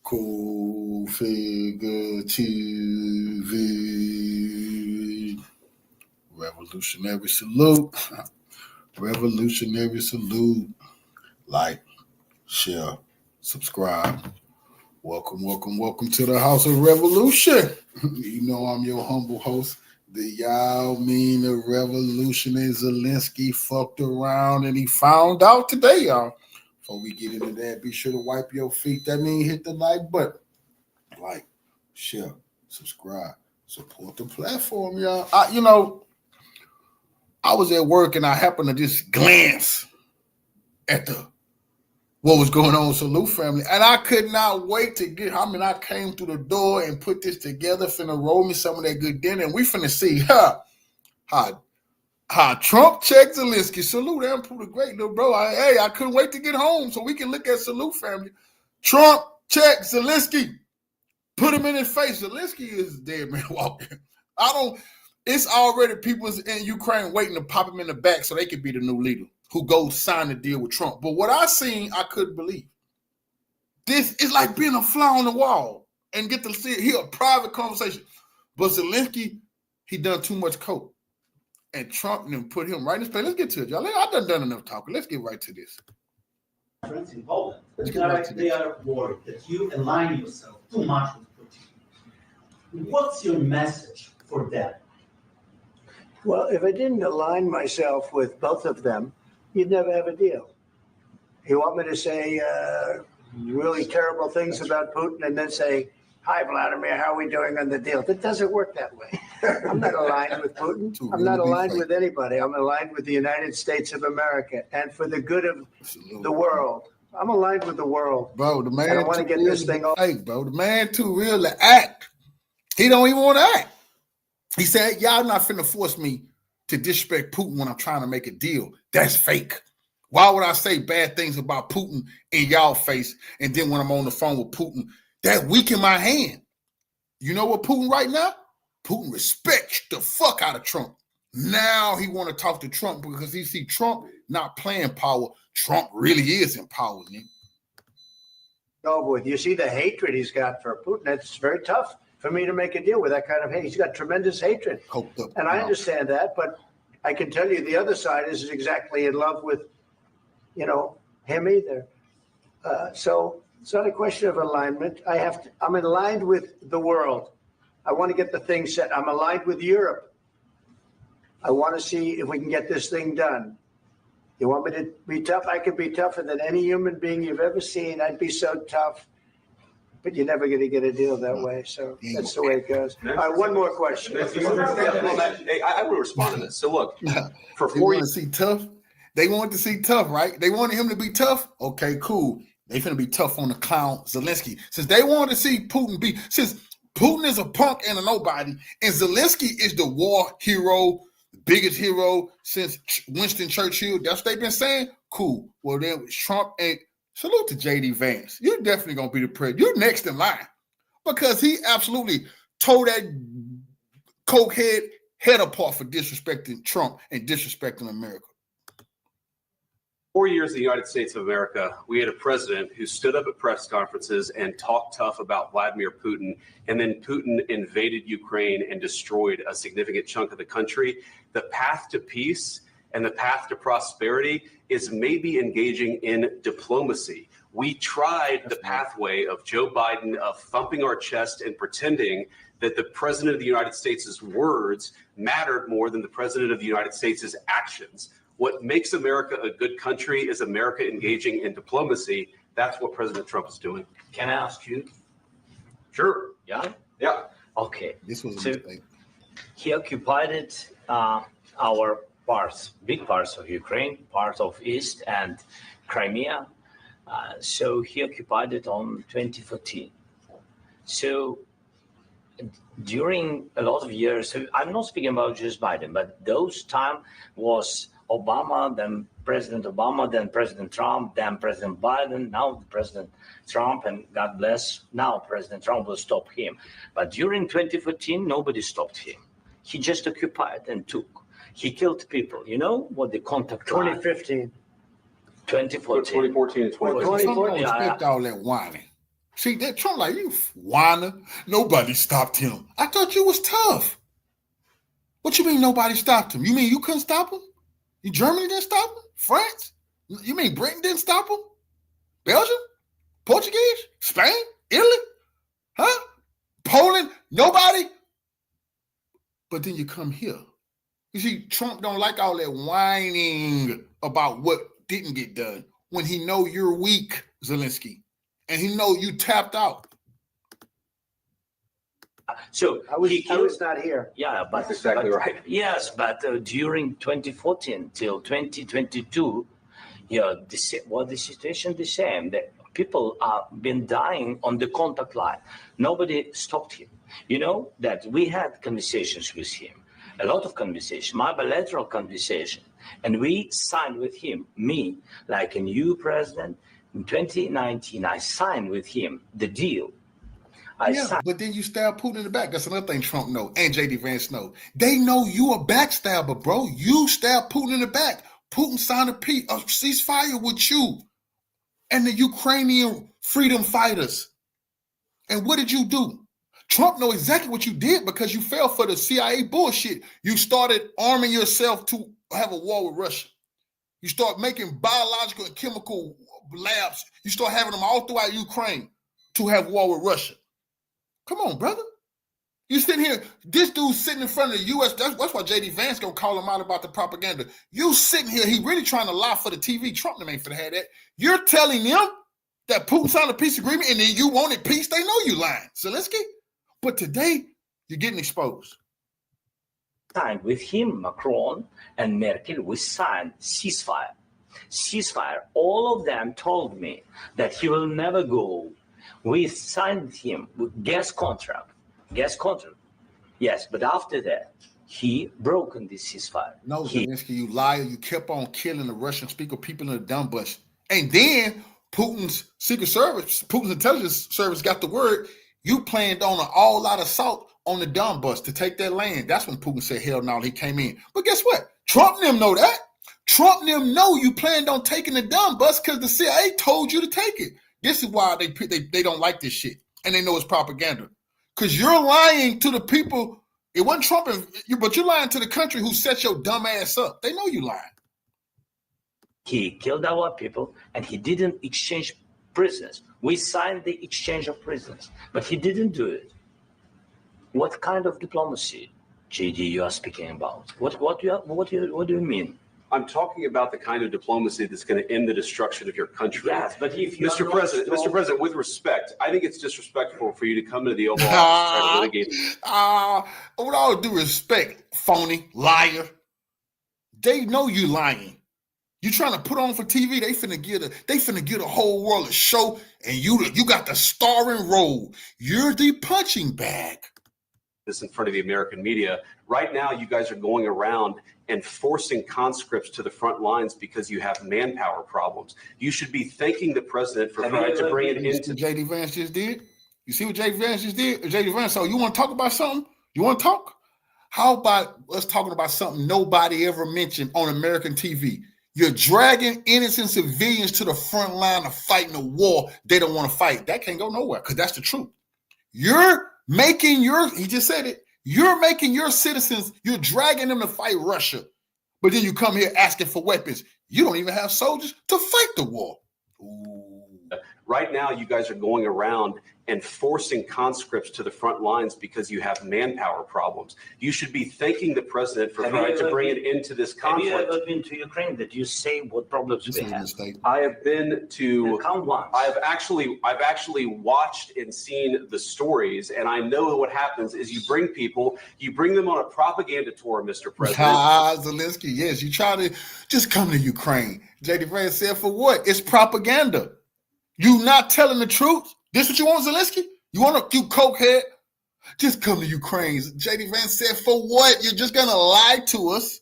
Cool Figure TV. Revolutionary salute. Revolutionary salute. Like, share, subscribe. Welcome to the House of Revolution. You know I'm your humble host. Y'all mean the revolutionary Zelensky fucked around and he found out today, y'all. Before we get into that, be sure to wipe your feet. That means hit the like button. Like, share, subscribe, support the platform, y'all. I was at work and I happened to just glance at what was going on with Salute Family, and I could not wait to I came through the door and put this together, finna roll me some of that good dinner, and we finna see how Trump checked Zelensky. Salute, I'm pretty great, little bro. I couldn't wait to get home so we can look at Salute Family. Trump checked Zelensky. Put him in his face. Zelensky is dead man walking. It's already people in Ukraine waiting to pop him in the back so they could be the new leader who goes sign the deal with Trump. But what I seen, I couldn't believe. This is like being a fly on the wall and get to hear a private conversation. But Zelensky, he done too much coke. And Trump then put him right in his place. Let's get to it, y'all. I done enough talking. Let's get right to this. Friends in Poland, they are worried that you align yourself too much with Putin. What's your message for them? Well, if I didn't align myself with both of them, you'd never have a deal. You want me to say really terrible things about Putin and then say, "Hi, Vladimir, how are we doing on the deal?" That doesn't work that way. I'm not aligned with Putin. I'm not aligned with anybody. I'm aligned with the United States of America and for the good of the world. I'm aligned with the world. Bro, the man I want to get this thing off. Hey, bro, the man too real to act. He don't even want to act. He said, y'all not finna force me to disrespect Putin when I'm trying to make a deal. That's fake. Why would I say bad things about Putin in y'all face? And then when I'm on the phone with Putin, that weaken my hand. You know what Putin right now? Putin respects the fuck out of Trump. Now he want to talk to Trump because he see Trump not playing power. Trump really is in power, man. With you see the hatred he's got for Putin. It's very tough for me to make a deal with that kind of hate. He's got tremendous hatred. And I understand that, but I can tell you the other side is exactly in love with, him either. So it's not a question of alignment. I'm aligned with the world. I want to get the thing set. I'm aligned with Europe. I want to see if we can get this thing done. You want me to be tough? I could be tougher than any human being you've ever seen. I'd be so tough. But you're never going to get a deal that way. So that's the way it goes. All right, one more question. I will respond to this. So look, for 4 years. See tough? They wanted to see tough, right? They wanted him to be tough? Okay, cool. They finna be tough on the clown Zelensky. Since they wanted to see Putin since Putin is a punk and a nobody, and Zelensky is the war hero, the biggest hero since Winston Churchill. That's what they've been saying. Cool. Well, then Trump and salute to J.D. Vance. You're definitely going to be the president. You're next in line because he absolutely tore that coke head apart for disrespecting Trump and disrespecting America. 4 years in the United States of America, we had a president who stood up at press conferences and talked tough about Vladimir Putin, and then Putin invaded Ukraine and destroyed a significant chunk of the country. The path to peace and the path to prosperity is maybe engaging in diplomacy. We tried the pathway of Joe Biden of thumping our chest and pretending that the president of the United States' words mattered more than the president of the United States' actions. What makes America a good country is America engaging in diplomacy. That's what President Trump is doing. Can I ask you? Sure. Yeah? Yeah. Okay. This was a mistake. He occupied our parts, big parts of Ukraine, part of East and Crimea. So he occupied it on 2014. So during a lot of years, so I'm not speaking about just Biden, but those time was Obama, then President Obama, then President Trump, then President Biden, now President Trump, and God bless, now President Trump will stop him. But during 2014, nobody stopped him. He just occupied and took. He killed people. You know what the contact 2015. 2014. 2014 and 2015. Don't expect all that whining. See, that Trump like, you whiner. Nobody stopped him. I thought you was tough. What you mean nobody stopped him? You mean you couldn't stop him? Germany didn't stop him? France? You mean Britain didn't stop him? Belgium? Portuguese? Spain? Italy? Huh? Poland? Nobody? But then you come here. You see, Trump don't like all that whining about what didn't get done when he know you're weak, Zelensky, and he know you tapped out. So I was not here. Yeah, but That's exactly right. Yes, but during 2014 till 2022, the situation the same. The people have been dying on the contact line. Nobody stopped him. You know that we had conversations with him, a lot of conversation, my bilateral conversation, and we signed with him, me, like a new president. In 2019, I signed with him the deal. But then you stab Putin in the back. That's another thing Trump know and J.D. Vance know. They know you a backstabber, bro. You stab Putin in the back. Putin signed a ceasefire with you and the Ukrainian freedom fighters. And what did you do? Trump know exactly what you did because you fell for the CIA bullshit. You started arming yourself to have a war with Russia. You start making biological and chemical labs. You start having them all throughout Ukraine to have war with Russia. Come on, brother. You sitting here, this dude sitting in front of the U.S., that's why J.D. Vance gonna call him out about the propaganda. You sitting here, he really trying to lie for the TV. Trump ain't finna have that. You're telling them that Putin signed a peace agreement and then you wanted peace. They know you lying, Zelensky. But today, you're getting exposed. Signed with him, Macron and Merkel, we signed ceasefire. Ceasefire. All of them told me that he will never go. We signed him with gas contract. Yes, but after that, he broken this ceasefire. No, Zelensky, you liar. You kept on killing the Russian speaker people in the Donbass. And then Putin's secret service, Putin's intelligence service got the word, you planned on an all-out assault on the Donbass to take that land. That's when Putin said, hell no, he came in. But guess what? Trump and them know that. Trump and them know you planned on taking the Donbass because the CIA told you to take it. This is why they don't like this shit. And they know it's propaganda. Because you're lying to the people. It wasn't Trump, but you're lying to the country who set your dumb ass up. They know you lying. He killed our people and he didn't exchange prisoners. We signed the exchange of prisoners, but he didn't do it. What kind of diplomacy, JD, you are speaking about? What do you mean? I'm talking about the kind of diplomacy that's going to end the destruction of your country. Yes, but if you Mr. President, with respect, I think it's disrespectful for you to come to the Oval Office and try to litigate. With all due respect, phony, liar. They know you lying. You trying to put on for TV, they finna get a whole world a show, and you got the starring role. You're the punching bag. This in front of the American media. Right now, you guys are going around and forcing conscripts to the front lines because you have manpower problems. You should be thanking the president for trying to bring it into. J.D. Vance just did. You see what J.D. Vance just did? J.D. Vance, so you want to talk about something? You want to talk? How about us talking about something nobody ever mentioned on American TV? You're dragging innocent civilians to the front line of fighting a war they don't want to fight. That can't go nowhere because that's the truth. You're making he just said it, you're making your citizens, you're dragging them to fight Russia. But then you come here asking for weapons. You don't even have soldiers to fight the war. Ooh. Right now, you guys are going around and forcing conscripts to the front lines because you have manpower problems. You should be thanking the president for trying to bring it into this conflict. Have you ever been to Ukraine? Did you say what problems we have? I have been to. Count once. I've actually watched and seen the stories, and I know what happens is you bring them on a propaganda tour, Mr. President. Zelensky, yes, you try to just come to Ukraine. J.D. Vance said, for what? It's propaganda. You not telling the truth? This what you want, Zelensky? You want you cokehead? Just come to Ukraine. J.D. Vance said, for what? You're just going to lie to us?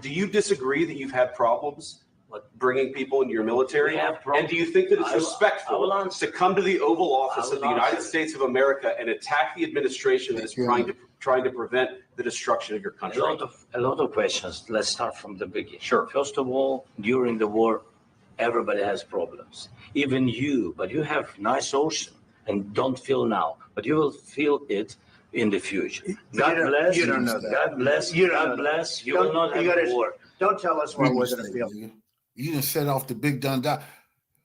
Do you disagree that you've had problems bringing people into your military? And do you think that it's respectful to come to the Oval Office of the United States of America and attack the administration that is trying to prevent the destruction of your country? A lot of questions. Let's start from the beginning. Sure. First of all, during the war, everybody has problems. Even you, but you have nice ocean. and don't feel now, but you will feel it in the future. God You bless. you don't know that. God bless. You don't God know that. bless. You Don't- will not you have gotta- war. Don't tell us what we're going to feel. You didn't set off the big John Dot.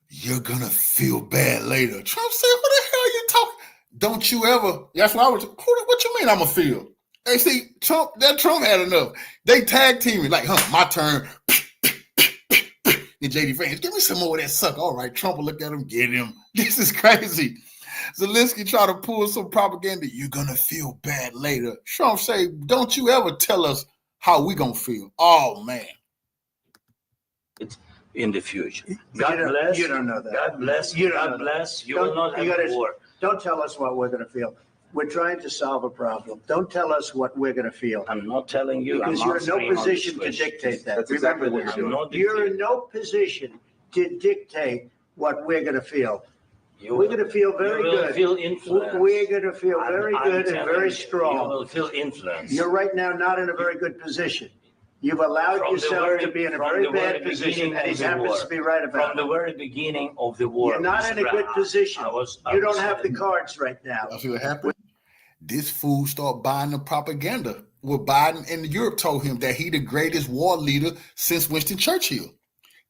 You're gonna feel bad later. Trump said, "What the hell are you talking? Don't you ever?" That's what I was. What you mean? I'm gonna feel? Hey, see, Trump had enough. They tag teaming like, my turn. And JD Vance, give me some more of that sucker. All right, Trump will look at him, get him. This is crazy. Zelensky try to pull some propaganda. You're gonna feel bad later. Trump say, "Don't you ever tell us how we gonna feel?" Oh man. In the future. God bless. You don't know that. God bless. You don't God know bless. You Don't- will not you have gotta- war. Don't tell us what we're going to feel. We're trying to solve a problem. Don't tell us what we're going to feel. I'm not telling you. Because I'm you're in no answering on this position to question. dictate that. That's Remember exactly what this. you're doing. I'm not You're dictating. in no position to dictate what we're going to feel. You We're will- going to feel very you will good. Feel influenced. We're going to feel very I'm good and telling very you, strong. You will feel influenced. You're right now not in a very good position. You've allowed From the yourself very- to be in a from very the bad very position, beginning and of he the happens war. to be right about From the it. very beginning of the war. You're not in a good Mr. position. I was- You don't have the cards right now. I see what happened. This fool start buying the propaganda. What Biden and Europe told him that he the greatest war leader since Winston Churchill.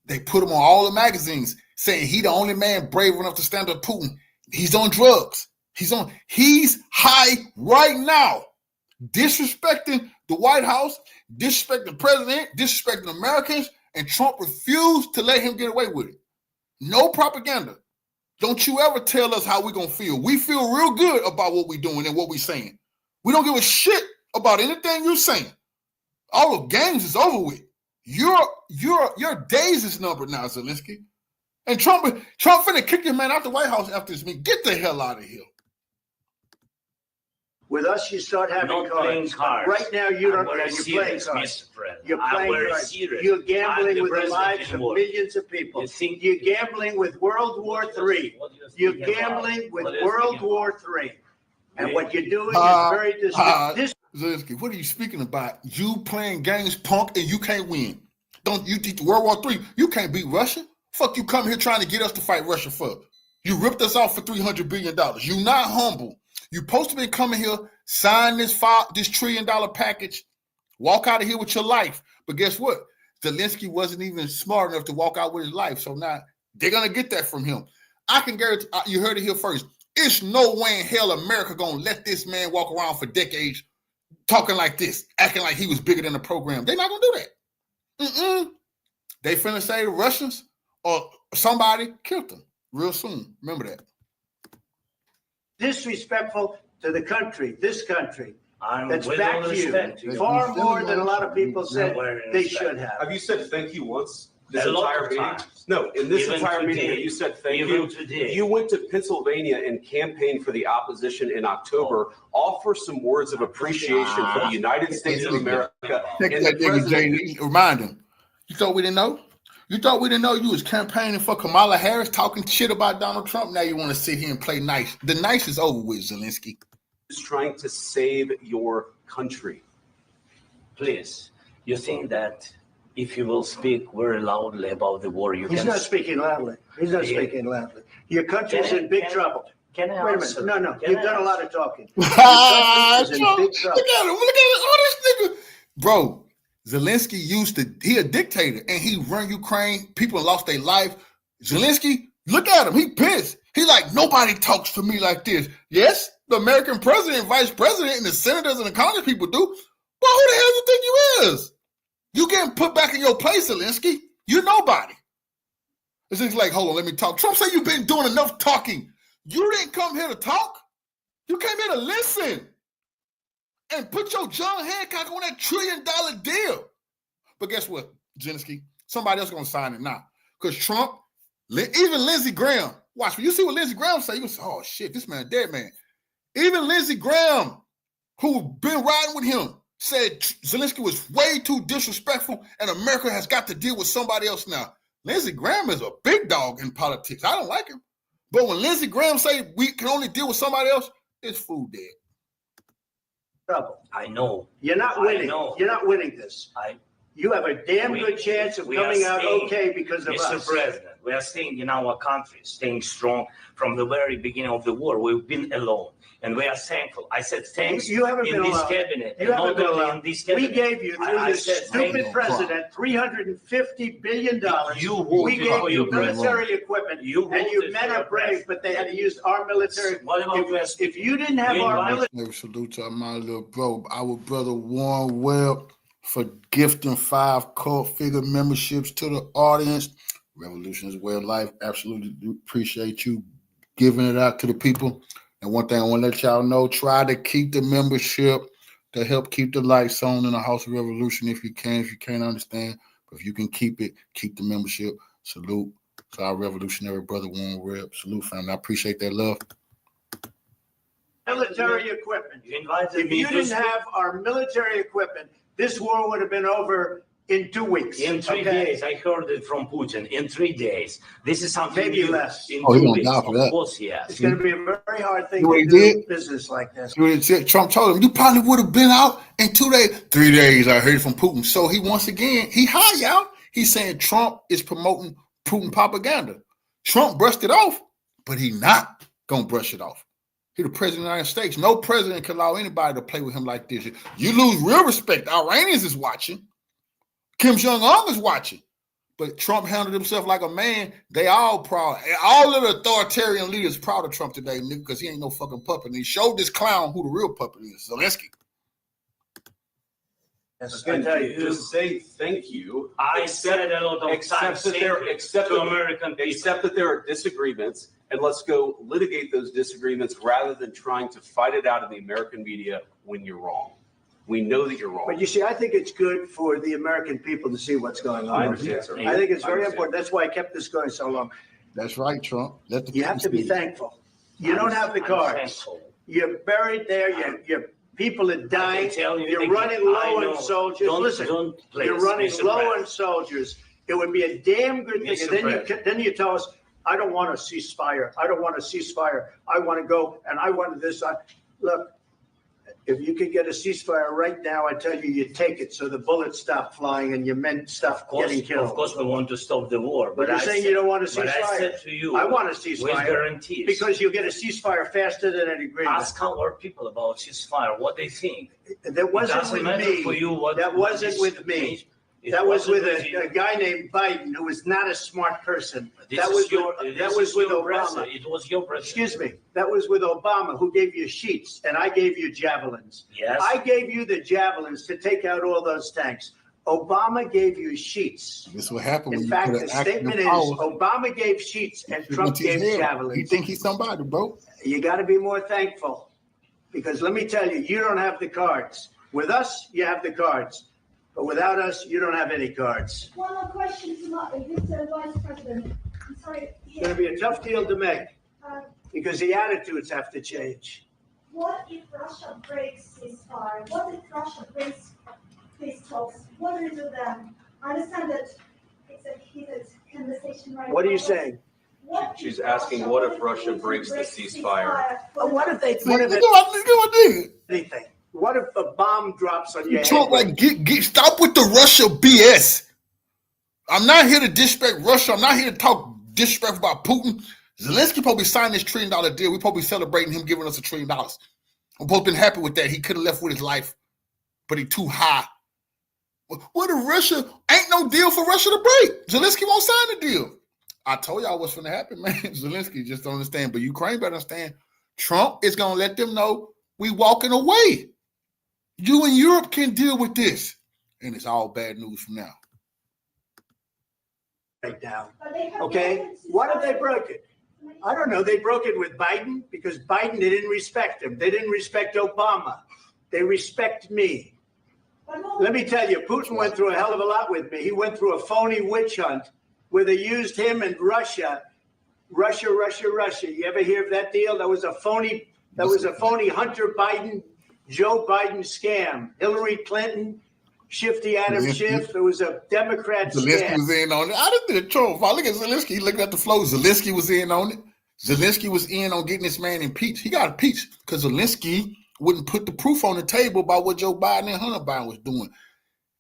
They put him on all the magazines saying he the only man brave enough to stand up Putin. He's on drugs. He's high right now, disrespecting the White House, disrespecting the president, disrespecting Americans, and Trump refused to let him get away with it. No propaganda. Don't you ever tell us how we're going to feel. We feel real good about what we're doing and what we're saying. We don't give a shit about anything you're saying. All the games is over with. Your days is numbered now, Zelensky. And Trump finna kick your man out the White House after this meeting. Get the hell out of here. With us, you start having not playing cards. cards. Right now, you don't. I'm very You're playing serious, cards. Mr. President. You're I'm playing very cards. serious. You're I'm gambling the with the president lives of anymore. millions of people. You think- You're gambling with World War III. What you're You're speaking about? gambling with What you're World speaking War III. And Yeah. what you're doing is very Zelensky, what are you speaking about? You playing games, punk, and you can't win. Don't you think World War III? You can't beat Russia. Fuck you come here trying to get us to fight Russia for. You ripped us off for $300 billion. You not humble. You supposed to be coming here, sign this $1 trillion package, walk out of here with your life. But guess what? Zelensky wasn't even smart enough to walk out with his life. So now they're gonna get that from him. I can guarantee you heard it here first. It's no way in hell America gonna let this man walk around for decades talking like this, acting like he was bigger than the program. They're not gonna do that. They finna say the Russians or somebody killed them real soon. Remember that. disrespectful to the country, this country. I'm That's with back all to you. respect to you. Far more than a lot of people said they should have. Have you said thank you once this A lot entire of meeting? times. No, in this Even entire meeting, today. have you said thank Even you? today. You went to Pennsylvania and campaigned for the opposition in October. Offer some words of appreciation for the United States of America Take and that the nigga, president. JD. Remind him. You thought we didn't know? You thought we didn't know you was campaigning for Kamala Harris, talking shit about Donald Trump? Now you want to sit here and play nice. The nice is over with, Zelensky. Who's trying to save your country? Please, you think that if you will speak very loudly about the war, you He's can... not speaking loudly. He's not Yeah. speaking loudly. Your country's in big trouble. Can I Wait a answer? minute. No. Can You've I done a lot answer? of talking. Look Your country is in big at trouble. him. Look at all this nigga. Bro, Zelensky he a dictator, and he run Ukraine. People lost their life. Zelensky, look at him. He pissed. He like, nobody talks to me like this. Yes, the American president, vice president, and the senators and the Congress people do. Well, who the hell you think you is? You getting put back in your place, Zelensky. You're nobody. It's just like, hold on, let me talk. Trump said you've been doing enough talking. You didn't come here to talk. You came here to listen and put your John Hancock on that $1 trillion deal. But guess what, Zelensky? Somebody else going to sign it now. Because Trump, even Lindsey Graham, watch, when you see what Lindsey Graham say, you say, oh, shit, this man dead man. Even Lindsey Graham, who been riding with him, said Zelensky was way too disrespectful and America has got to deal with somebody else now. Lindsey Graham is a big dog in politics. I don't like him. But when Lindsey Graham say we can only deal with somebody else, it's food dead. Trouble. I know. You're not I winning. know. You're not winning this. you have a damn good chance of coming out okay because of Mr. us. President, we are staying in our country, staying strong from the very beginning of the war. We've been alone, and we are thankful. I said thanks You haven't in been this alone. cabinet, You and haven't not been only alone. in this We cabinet. gave you, through I this said stupid thank you. president, $350 billion. You We voted gave for you your president. military equipment, You and you voted men for are your brave, president. but they had to use our military. What about US? If you didn't have We our invite- military, Maybe salute to my little bro, our brother Warren Webb, for gifting 5 cult figure memberships to the audience. Revolution is way of life. Absolutely do appreciate you giving it out to the people. And one thing I want to let y'all know, try to keep the membership to help keep the lights on in the House of Revolution if you can. If you can't understand, but if you can keep it, keep the membership. Salute to our revolutionary brother Warren Webb. Salute, family. I appreciate that love. military equipment. You invited If me you to didn't speak. have our military equipment, this war would have been over in 2 weeks. In 3 okay? days, I heard it from Putin. In 3 days, this is something Maybe new. less. In Oh, he 2 gonna weeks, die for that. of course, yes. It's going to be a very hard thing You know what to he do did? business like this. See what it said? Trump told him, you probably would have been out in 2 days. 3 days, I heard from Putin. So he, once again, he high, y'all. He's saying Trump is promoting Putin propaganda. Trump brushed it off, but he not going to brush it off. He the president of the United States. No president can allow anybody to play with him like this. You lose real respect. Iranians is watching. Kim Jong-un is watching. But Trump handled himself like a man. They all proud. All of the authoritarian leaders proud of Trump today, nigga, because he ain't no fucking puppet. And he showed this clown who the real puppet is, Zelensky. I tell you, Just say thank you. I said a lot of times Except to American people. Except that there are disagreements, and let's go litigate those disagreements rather than trying to fight it out in the American media when you're wrong. We know that you're wrong. but you see, I think it's good for the American people to see what's going on. I understand, sir. I think it's I very understand. important. That's why I kept this going so long. That's right, Trump. Let the You have to be people see. thankful. You don't have the I'm cards. thankful. You're buried there. Your people are I dying. can tell you, You're thank running you. low I on know. soldiers. Listen, Don't please, you're running Mr. low President. on soldiers. It would be a damn good thing. Mr. And then President. then you tell us, I don't want a ceasefire. I don't want a ceasefire. I want to go and I want this. Look, if you could get a ceasefire right now, I tell you, you take it so the bullets stop flying and your men stop getting killed. Of course, we want to stop the war. But you're saying you don't want a But I ceasefire. said to you, I want a with ceasefire guarantees. because you'll get a ceasefire faster than an agreement. Ask our people about ceasefire, what they think. That It wasn't doesn't with matter for me. you what. That what wasn't is- with me. It That was wasn't with you. a guy named Biden who was not a smart person. This That is was your- with, this that was is with your Obama. president. It was your president. Excuse me. That was with Obama, who gave you sheets, and I gave you javelins. Yes. I gave you the javelins to take out all those tanks. Obama gave you sheets. This is what happened when In you fact, put the an act statement in is power. Obama gave sheets and It Trump went to his gave head. javelins. He think he's somebody, bro. You got to be more thankful, because let me tell you, you don't have the cards. With us, you have the cards, but without us, you don't have any cards. One more question to Mr. Vice President. I'm sorry. It's going to be a tough deal to make Uh, because the attitudes have to change. What if Russia breaks ceasefire? What if Russia breaks peace talks? What do we do then? I understand that it's a heated conversation right now. What are you saying? What She's if asking, what if Putin Russia breaks the ceasefire? What if they? See, What look if at what I did. anything? What if a bomb drops on your Trump, head? like, get stop with the Russia BS. I'm not here to disrespect Russia. I'm not here to talk disrespect about Putin. Zelensky probably signed this $1 trillion deal. We probably celebrating him giving us $1 trillion. I'm both been happy with that. He could have left with his life, but he too high. What if Russia ain't no deal for Russia to break? Zelensky won't sign the deal. I told y'all what's going to happen, man. Zelensky just don't understand, but Ukraine better understand. Trump is going to let them know we walking away. You and Europe can deal with this. And it's all bad news from now. Right now. But they have Okay. broken What if they ceasefire. broke it? I don't know. They broke it with Biden because Biden, they didn't respect him. They didn't respect Obama. They respect me. But no- Let me tell you, Putin went through a hell of a lot with me. He went through a phony witch hunt where they used him and Russia. Russia. You ever hear of that deal? That was a phony Hunter Biden, Joe Biden scam. Hillary Clinton, Shifty Adam Schiff. It was a Democrat Zelensky scam. was in on it. I didn't think Trump. If I look at Zelensky, looking at the flow, Zelensky was in on it. Zelensky was in on getting this man impeached. He got impeached because Zelensky wouldn't put the proof on the table about what Joe Biden and Hunter Biden was doing.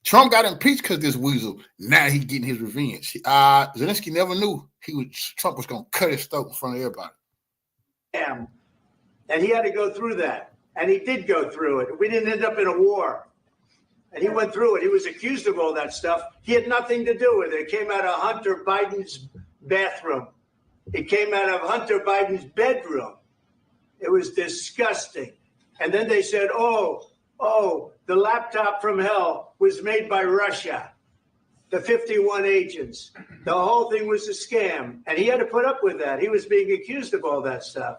Trump got impeached because this weasel. Now he's getting his revenge. Zelensky never knew Trump was going to cut his throat in front of everybody. And he had to go through that. And he did go through it. We didn't end up in a war. And he went through it. He was accused of all that stuff. He had nothing to do with it. It came out of Hunter Biden's bathroom. It came out of Hunter Biden's bedroom. It was disgusting. And then they said, oh, the laptop from hell was made by Russia. The 51 agents. The whole thing was a scam. And he had to put up with that. He was being accused of all that stuff.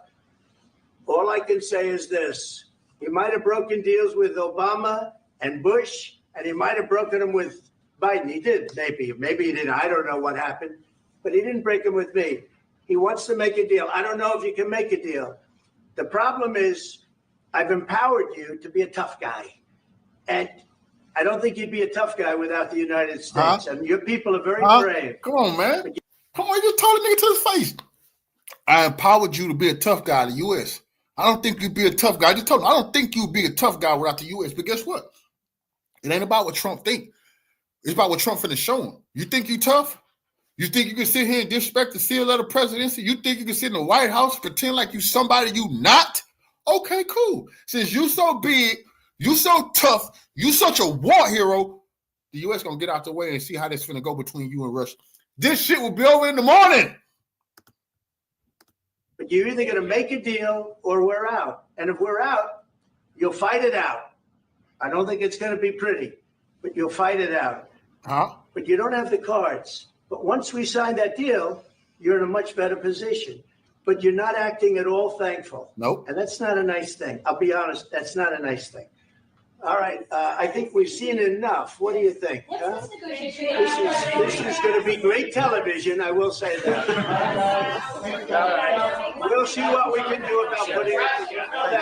All I can say is this. He might have broken deals with Obama and Bush, and he might have broken them with Biden. He did, maybe. Maybe he didn't. I don't know what happened. But he didn't break them with me. He wants to make a deal. I don't know if you can make a deal. The problem is I've empowered you to be a tough guy. And I don't think you'd be a tough guy without the United States. And your people are very brave. Come on, man. Come on, you told a nigga to his face. I empowered you to be a tough guy in the U.S. I don't think you'd be a tough guy. I just told him, I don't think you'd be a tough guy without the U.S. But guess what? It ain't about what Trump think. It's about what Trump finna show him. You think you tough? You think you can sit here and disrespect the seal of the presidency? You think you can sit in the White House and pretend like you somebody you not? Okay, cool. Since you so big, you so tough, you such a war hero, the U.S. gonna get out the way and see how this finna go between you and Russia. This shit will be over in the morning. But you're either going to make a deal or we're out. And if we're out, you'll fight it out. I don't think it's going to be pretty, but you'll fight it out. But you don't have the cards. But once we sign that deal, you're in a much better position. But you're not acting at all thankful. Nope. And that's not a nice thing. I'll be honest, that's not a nice thing. All right, I think we've seen enough. What do you think? This is going to be great television, I will say that. All right. We'll see what we can do about putting it together.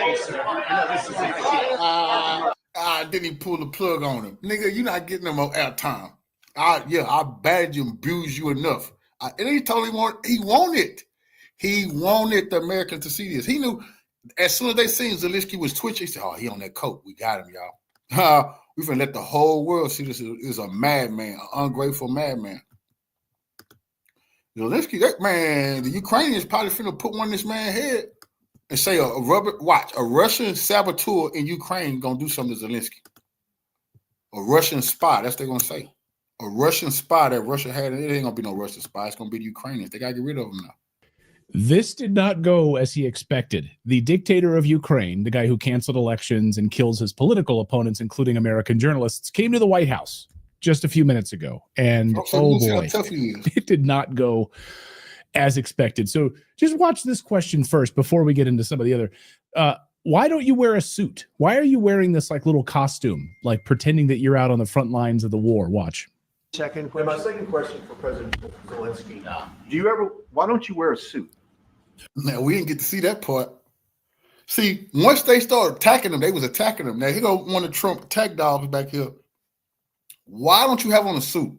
Thanks. Didn't he pull the plug on him? Nigga, you're not getting no more airtime. I badge you and abuse you enough. And he told him he wanted. He wanted the Americans to see this. He knew. As soon as they seen Zelensky was twitching, he said, he on that coke. We got him, y'all. We finna let the whole world see this is a madman, an ungrateful madman. Zelensky, that man, the Ukrainians probably finna put one in this man's head and say a Russian saboteur in Ukraine gonna do something to Zelensky. A Russian spy, that's what they're gonna say. A Russian spy that Russia had, it ain't gonna be no Russian spy, it's gonna be the Ukrainians. They gotta get rid of them now. This did not go as he expected. The dictator of Ukraine, the guy who canceled elections and kills his political opponents, including American journalists, came to the White House just a few minutes ago. And oh boy, it did not go as expected. So just watch this question first before we get into some of the other. Why don't you wear a suit? Why are you wearing this like little costume, like pretending that you're out on the front lines of the war? Watch. Second question. My second question for President Zelensky. Why don't you wear a suit? Now, we didn't get to see that part. See, once they started attacking them, they was attacking them. Now, here go one of Trump attack dogs back here. Why don't you have on a suit?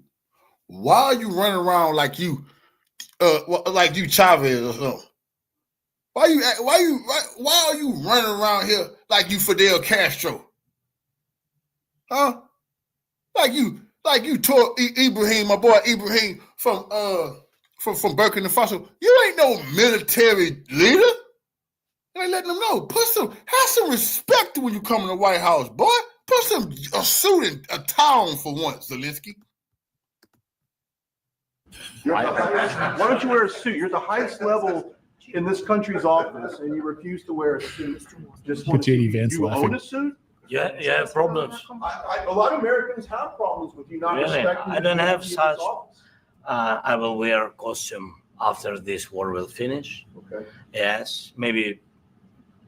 Why are you running around like you Chavez or something? Why are you running around here like you Fidel Castro? Huh? Like you tore Ibrahim, my boy Ibrahim from Burkina Faso. You ain't no military leader. They letting them know. Have some respect when you come in the White House, boy. Put a suit and a tie on for once, Zelensky. Why don't you wear a suit? You're the highest level in this country's office, and you refuse to wear a suit. Just want to JD Vance you laughing. own a suit? Yeah, problems. A lot of Americans have problems with you not respecting. I don't have such. I will wear costume after this war will finish. Okay. Yes, maybe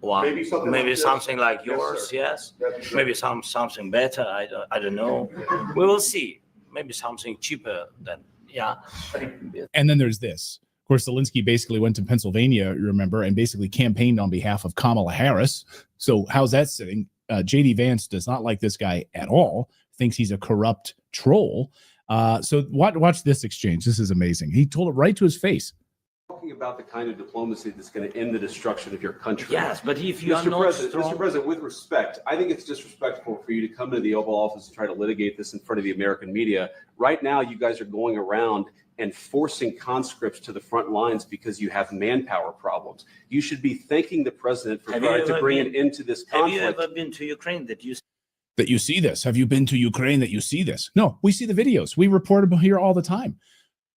one. Maybe something like yours. Yes. Maybe something better. I don't know. We will see. Maybe something cheaper than And then there's this. Of course, Zelensky basically went to Pennsylvania, you remember, and basically campaigned on behalf of Kamala Harris. So how's that sitting? JD Vance does not like this guy at all, thinks he's a corrupt troll. So watch this exchange. This is amazing. He told it right to his face. Talking about the kind of diplomacy that's going to end the destruction of your country. Yes, but if you are Mr. not President, strong, Mr. President, with respect, I think it's disrespectful for you to come to the Oval Office and try to litigate this in front of the American media. Right now, you guys are going around and forcing conscripts to the front lines because you have manpower problems. You should be thanking the president for trying to bring an end to this conflict. have you ever been to Ukraine that you see this? Have you been to Ukraine that you see this? No, we see the videos. We report about here all the time.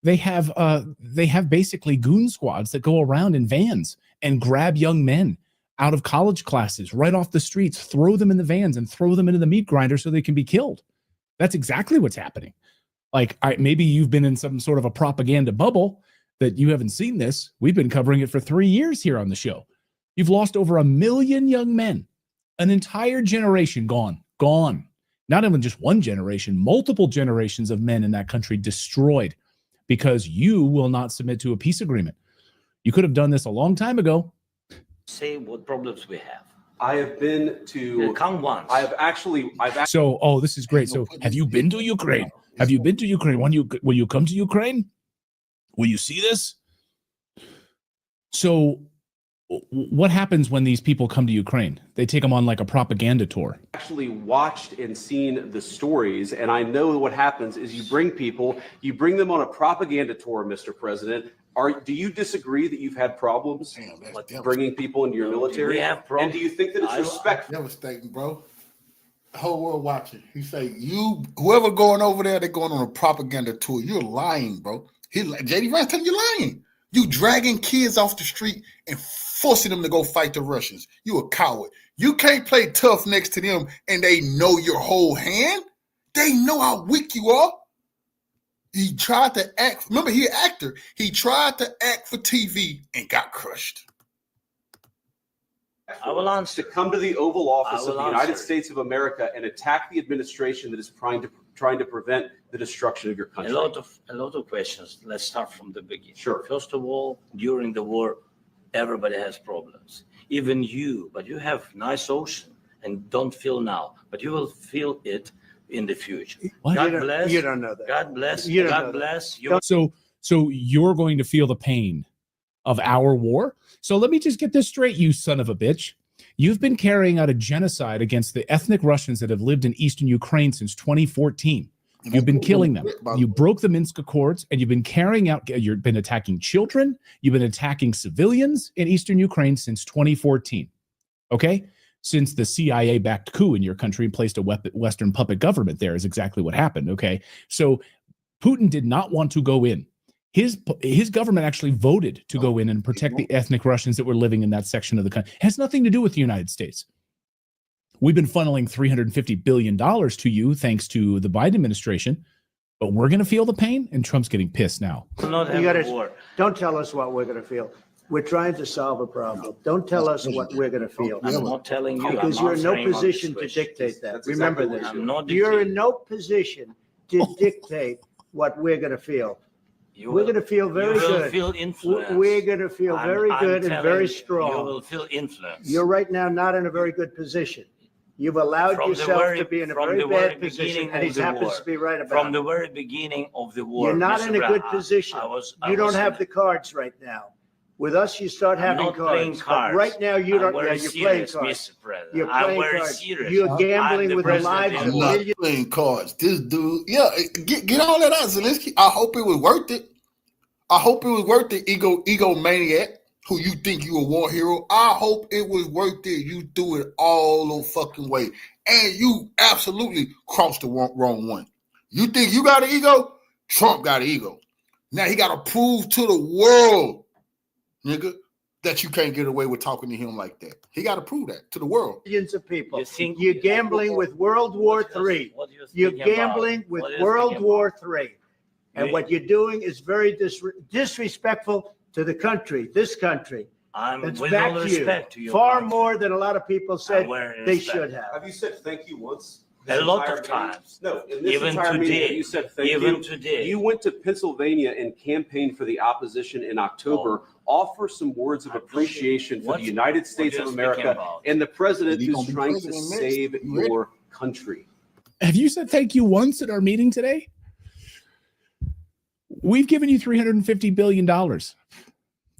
They have basically goon squads that go around in vans and grab young men out of college classes right off the streets, throw them in the vans and throw them into the meat grinder so they can be killed. That's exactly what's happening. Like, maybe you've been in some sort of a propaganda bubble that you haven't seen this. We've been covering it for 3 years here on the show. You've lost over 1 million young men, an entire generation gone. Not even just one generation, multiple generations of men in that country destroyed because you will not submit to a peace agreement. You could have done this a long time ago. say what problems we have. I have been to. Come once. So, this is great. So, have you been to Ukraine? Have you been to Ukraine? Will you come to Ukraine? Will you see this? So, what happens when these people come to Ukraine? They take them on like a propaganda tour. Actually watched and seen the stories, and I know what happens is you bring them on a propaganda tour, Mr. President. Do you disagree that you've had problems bringing people into your military? We have problems. And do you think that it's respectful? Devastating, bro. The whole world watching. He say, whoever going over there, they're going on a propaganda tour. You're lying, bro. JD Vance telling you lying. You dragging kids off the street and forcing them to go fight the Russians. You a coward. You can't play tough next to them and they know your whole hand. They know how weak you are. He tried to act. Remember, he an actor. He tried to act for TV and got crushed. I will answer. To come to the Oval Office of the United States of America and attack the administration that is trying to prevent the destruction of your country. A lot of questions. Let's start from the beginning. Sure. First of all, during the war, everybody has problems. Even you, but you have nice ocean and don't feel now, but you will feel it in the future. What? God bless. You don't know that. God bless. You don't God know bless. So you're going to feel the pain of our war. So let me just get this straight, you son of a bitch. You've been carrying out a genocide against the ethnic Russians that have lived in eastern Ukraine since 2014. You've been killing them. You broke the Minsk Accords, and you've been attacking children. You've been attacking civilians in eastern Ukraine since 2014. Okay? Since the CIA-backed coup in your country and placed a Western puppet government there is exactly what happened. Okay? So Putin did not want to go in. His government actually voted to go in and protect the ethnic Russians that were living in that section of the country. It has nothing to do with the United States. We've been funneling $350 billion to you thanks to the Biden administration, but we're going to feel the pain, and Trump's getting pissed now. Don't tell us what we're going to feel. We're trying to solve a problem. Don't tell us what we're going to feel. I'm not telling you. Because you're in no position to dictate that. Remember this. You're You're in no position to dictate what we're going to feel. We're going to feel very You will good. feel influence. We're going to feel very good and very strong. You will feel influence. You're right now not in a very good position. You've allowed yourself to be in a very bad position, and he happens to be right about it. From the very beginning of the war. You're not in a good position. You don't have the cards right now. With us, you start having cards. But right now, you don't. Yeah, you're playing cards. You're playing cards. You're gambling with the lives of millions. Not playing cards. This dude, get all that out, Zelensky. I hope it was worth it. I hope it was worth it, egomaniac, who you think you a war hero. I hope it was worth it. You threw it all the fucking way. And you absolutely crossed the wrong one. You think you got an ego? Trump got an ego. Now he got to prove to the world, nigga, that you can't get away with talking to him like that. He got to prove that to the world. Millions of people. You're gambling with World War III. You're gambling with World War III. And what you're doing is very disrespectful to the country, this country. It's back to you. Far more than a lot of people said they should have. Have you said thank you once? A lot of times. No, in this Even entire today. meeting, you said thank you. Even today. You went to Pennsylvania and campaigned for the opposition in October. Offer some words of appreciation for the United States of America and the president who's trying to save your country. Have you said thank you once at our meeting today? We've given you $350 billion.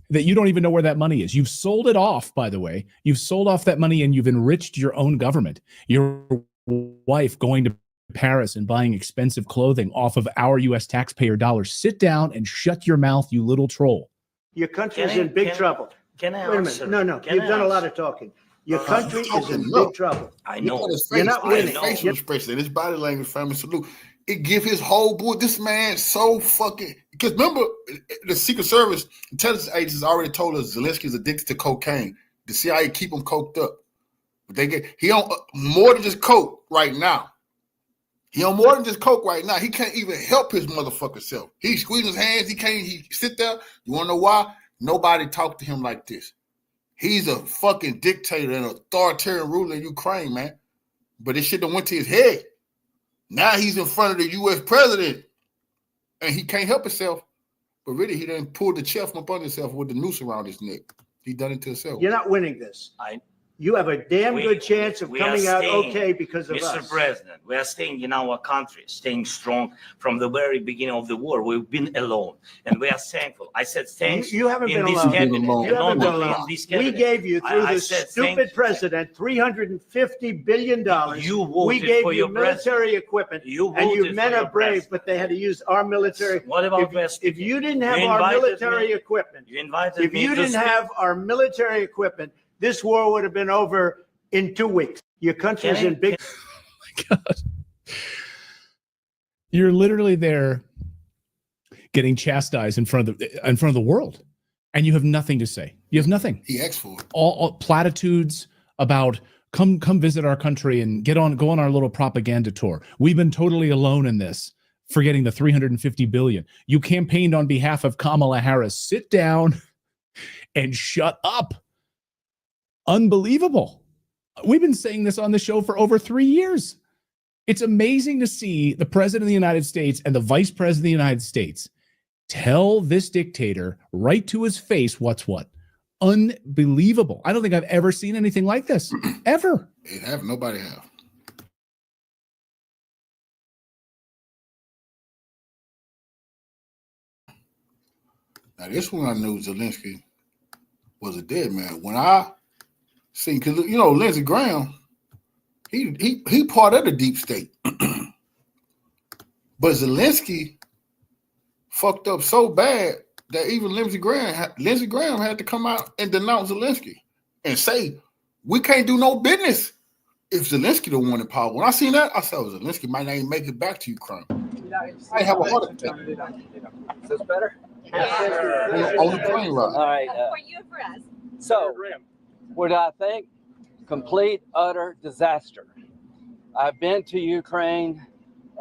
that you don't even know where that money is. You've sold it off, by the way. You've sold off that money and you've enriched your own government. Your wife going to Paris and buying expensive clothing off of our U.S. taxpayer dollars. Sit down and shut your mouth, you little troll. Your country is in big trouble. Can I Wait a answer? minute. No. You've done a lot of talking. Your country is in big trouble. I know. You're not winning. Facial expression, his body language, family salute. It give his whole boy. This man so fucking. Because remember, the Secret Service intelligence agents already told us Zelensky's addicted to cocaine. The CIA keep him coked up, but he on more than just coke right now. He on more than just coke right now. He can't even help his motherfucking self. He squeezing his hands. He can't. He sit there. You want to know why? Nobody talked to him like this. He's a fucking dictator and authoritarian ruler in Ukraine, man. But this shit done went to his head. Now he's in front of the U.S. president, and he can't help himself. But really, he done pulled the chef up on himself with the noose around his neck. He done it to himself. You're not winning this. You have a damn good chance of coming out okay because of us. Mr. President, we are staying in our country, staying strong from the very beginning of the war. We've been alone, and we are thankful. I said thanks. You haven't been alone. You haven't been alone. We gave you, through this stupid president, $350 billion. You voted we gave for you your military equipment, and you men are brave, but they had to use our military. What about if you didn't have our military equipment, if you didn't have our military equipment, this war would have been over in 2 weeks. Your country is in big. Oh my God. You're literally there getting chastised in front of the world, and you have nothing to say. You have nothing. He asked for it. All platitudes about come visit our country and go on our little propaganda tour. We've been totally alone in this, forgetting the $350 billion. You campaigned on behalf of Kamala Harris. Sit down and shut up. Unbelievable. We've been saying this on the show for over 3 years. It's amazing to see the president of the United States and the vice president of the United States tell this dictator right to his face what's what. Unbelievable. I don't think I've ever seen anything like this, ever. Nobody have. Now, this one I knew Zelensky was a dead man. When I see, because Lindsey Graham, he part of the deep state, but Zelensky fucked up so bad that even Lindsey Graham had to come out and denounce Zelensky and say we can't do no business if Zelensky the one in power. When I seen that, I said, Zelensky might not even make it back to Ukraine. I have a heart attack. Is this better? On the plane ride. All right. For you, for us. So, what I think? Complete, utter disaster. I've been to Ukraine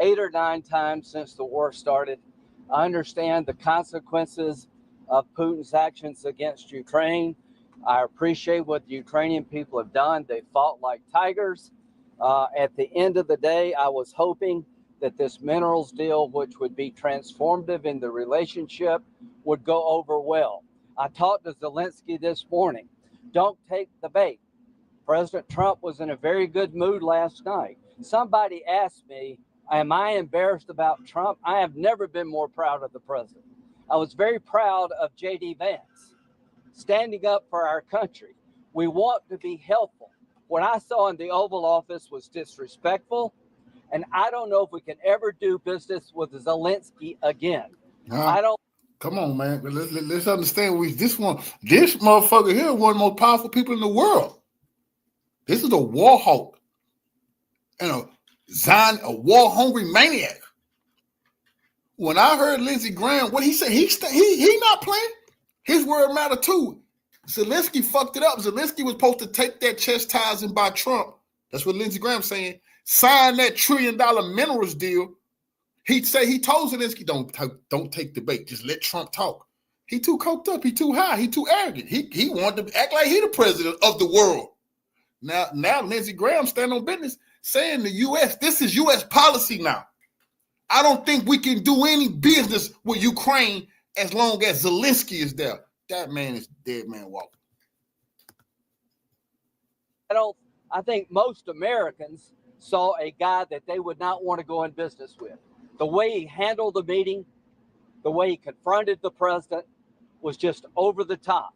8 or 9 times since the war started. I understand the consequences of Putin's actions against Ukraine. I appreciate what the Ukrainian people have done. They fought like tigers. At the end of the day, I was hoping that this minerals deal, which would be transformative in the relationship, would go over well. I talked to Zelensky this morning. Don't take the bait. President Trump was in a very good mood last night. Somebody asked me, am I embarrassed about Trump? I have never been more proud of the president. I was very proud of J.D. Vance standing up for our country. We want to be helpful. What I saw in the Oval Office was disrespectful, and I don't know if we can ever do business with Zelensky again. I don't. Come on, man. Let's understand. This motherfucker here is one of the most powerful people in the world. This is a war hawk and a war-hungry maniac. When I heard Lindsey Graham, what he said, he not playing. His word matter too. Zelensky fucked it up. Zelensky was supposed to take that chastising by Trump. That's what Lindsey Graham saying. Sign that $1 trillion minerals deal. He told Zelensky, don't take the bait. Just let Trump talk. He too coked up. He too high. He too arrogant. He wanted to act like he the president of the world. Now Lindsey Graham stand on business saying the U.S., this is U.S. policy now. I don't think we can do any business with Ukraine as long as Zelensky is there. That man is dead man walking. I think most Americans saw a guy that they would not want to go in business with. The way he handled the meeting, the way he confronted the president, was just over the top.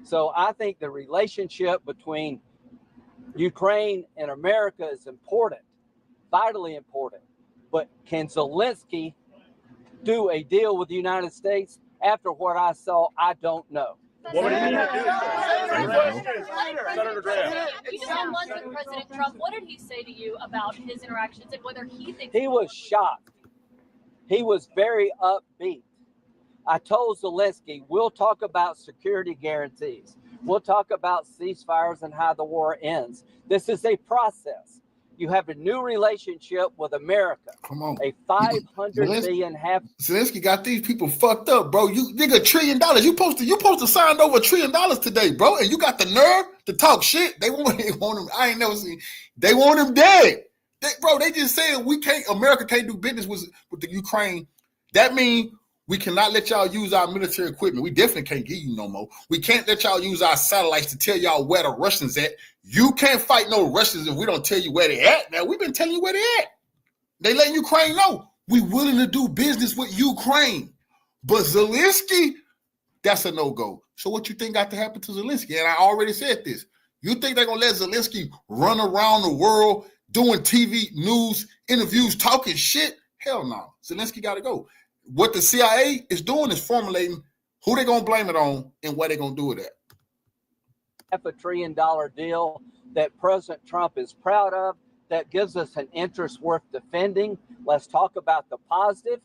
So I think the relationship between Ukraine and America is important, vitally important. But can Zelensky do a deal with the United States? After what I saw, I don't know. What would he need to do? Senator Graham. You just had lunch with President Trump. What did he say to you about his interactions and whether he thinks he was shocked? He was very upbeat. I told Zelensky, we'll talk about security guarantees. We'll talk about ceasefires and how the war ends. This is a process. You have a new relationship with America. Come on. A $500 billion half. Zelensky got these people fucked up, bro. You nigga, $1 trillion. You supposed to sign over $1 trillion today, bro. And you got the nerve to talk shit. They want him. I ain't never seen. They want him dead. They just said America can't do business with the Ukraine. That means we cannot let y'all use our military equipment. We definitely can't give you no more. We can't let y'all use our satellites to tell y'all where the Russians at. You can't fight no Russians if we don't tell you where they at. Now, we've been telling you where they at. They letting Ukraine know we willing to do business with Ukraine. But Zelensky, that's a no-go. So what you think got to happen to Zelensky? And I already said this. You think they're going to let Zelensky run around the world doing TV news interviews, talking shit? Hell no. Zelensky got to go. What the CIA is doing is formulating who they're going to blame it on and what they're going to do with it. $500 billion deal that President Trump is proud of, that gives us an interest worth defending. Let's talk about the positive.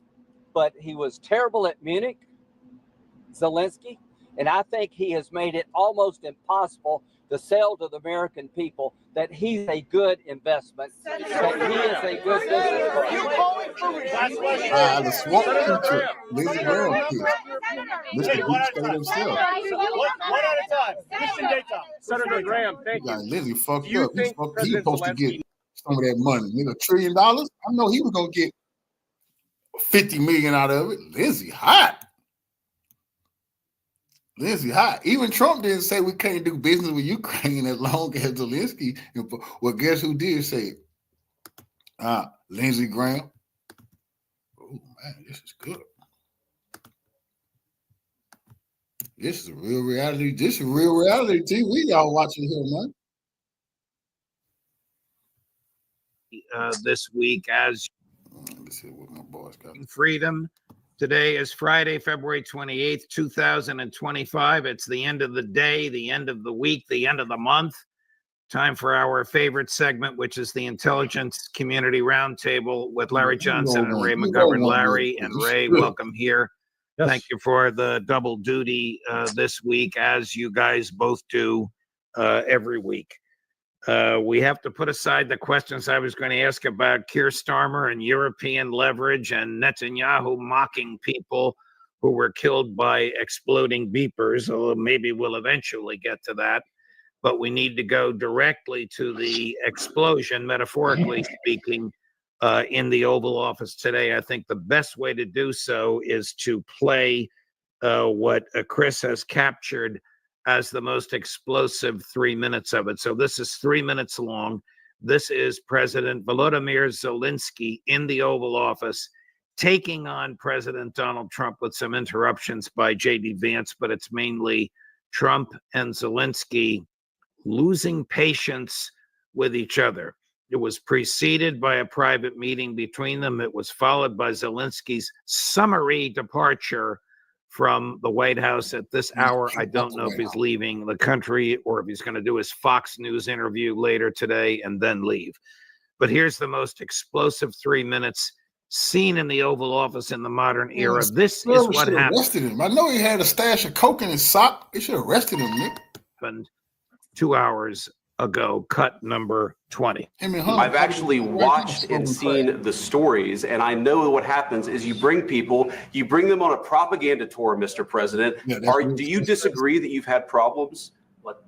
But he was terrible at Munich, Zelensky, and I think he has made it almost impossible to sell to the American people that he's a good investment, that he is a good business. The swamp teacher, Lindsey Graham, Mr. Deep State himself. One at a time. Christian Daytime. Senator Graham, thank you. Lindsey fucked up. He supposed to get some of that money. Nigga, $1 trillion. I know he was gonna get $50 million out of it. Lindsey hot. Lindsey hot. Even Trump didn't say we can't do business with Ukraine as long as Zelensky. Well, guess who did say it? Lindsey Graham. Oh man, this is good. This is a real reality. This is real reality TV y'all watching here, man. This week as let's see what my boss got. Freedom. Today is Friday, February 28th, 2025. It's the end of the day, the end of the week, the end of the month. Time for our favorite segment, which is the Intelligence Community Roundtable with Larry Johnson and Ray McGovern. Larry and Ray, welcome here. Yes. Thank you for the double duty this week, as you guys both do every week. We have to put aside the questions I was going to ask about Keir Starmer and European leverage and Netanyahu mocking people who were killed by exploding beepers, although maybe we'll eventually get to that. But we need to go directly to the explosion, metaphorically speaking, in the Oval Office today. I think the best way to do so is to play what Chris has captured as the most explosive 3 minutes of it. So this is 3 minutes long. This is President Volodymyr Zelensky in the Oval Office taking on President Donald Trump with some interruptions by J.D. Vance, but it's mainly Trump and Zelensky losing patience with each other. It was preceded by a private meeting between them. It was followed by Zelensky's summary departure from the White House at this hour. I don't know if he's leaving the country or if he's going to do his Fox News interview later today and then leave. But here's the most explosive 3 minutes seen in the Oval Office in the modern era. This is what happened. I know he had a stash of coke in his sock. They should have arrested him, Nick. Happened 2 hours ago, cut number 20. I've actually watched and seen the stories, and I know what happens is you bring them on a propaganda tour, Mr. President. Do you disagree that you've had problems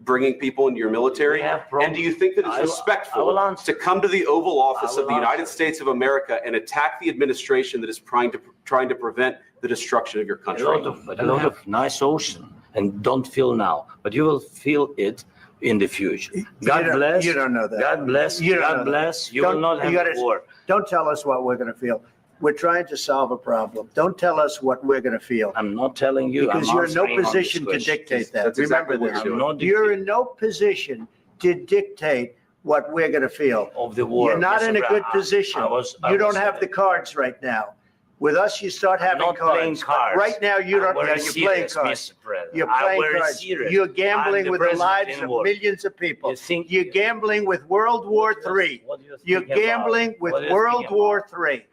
bringing people into your military? And do you think that it's respectful to come to the Oval Office of the United States of America and attack the administration that is trying to prevent the destruction of your country? A lot of nice ocean, and don't feel now, but you will feel it in the future. God bless. You don't know that. God bless. God bless. You will not have war. Don't tell us what we're going to feel. We're trying to solve a problem. Don't tell us what we're going to feel. I'm not telling you. Because I'm you're in no answering on this position to question. dictate that. That's exactly Remember what this. you're doing. You're in no position to dictate what we're going to feel. Of the war. You're not Mr. in a good Brown, position. I You don't was- have the cards right now. With us, you start having not playing cards. cards. Right now, you don't. I'm Yeah, very you're playing serious, cards. Mr. President. You're I'm playing very cards. serious. You're I'm gambling the with the president lives in of war. millions of people. You think- You're gambling with World War III. What do you think You're about- gambling with what do you World think War about? III.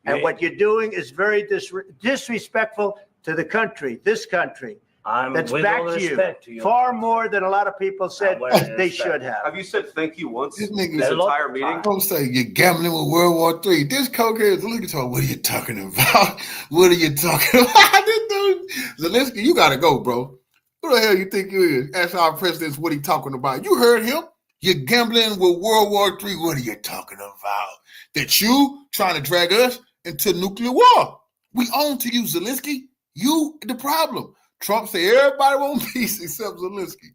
And Yeah. what you're doing is very disrespectful to the country, this country. I'm That's with back all to you. respect to you. Far more than a lot of people said Well, they respect. should have. Have you said thank you once This this nigga entire meeting? Don't say you're gambling with World War III. This cokehead Zelensky talking, what are you talking about? What are you talking about? This dude, Zelensky, you gotta go, bro. Who the hell you think you is? Ask our presidents what he talking about. You heard him. You're gambling with World War III. What are you talking about? That you trying to drag us into nuclear war. We own to you, Zelensky. You the problem. Trump said everybody want peace except Zelensky.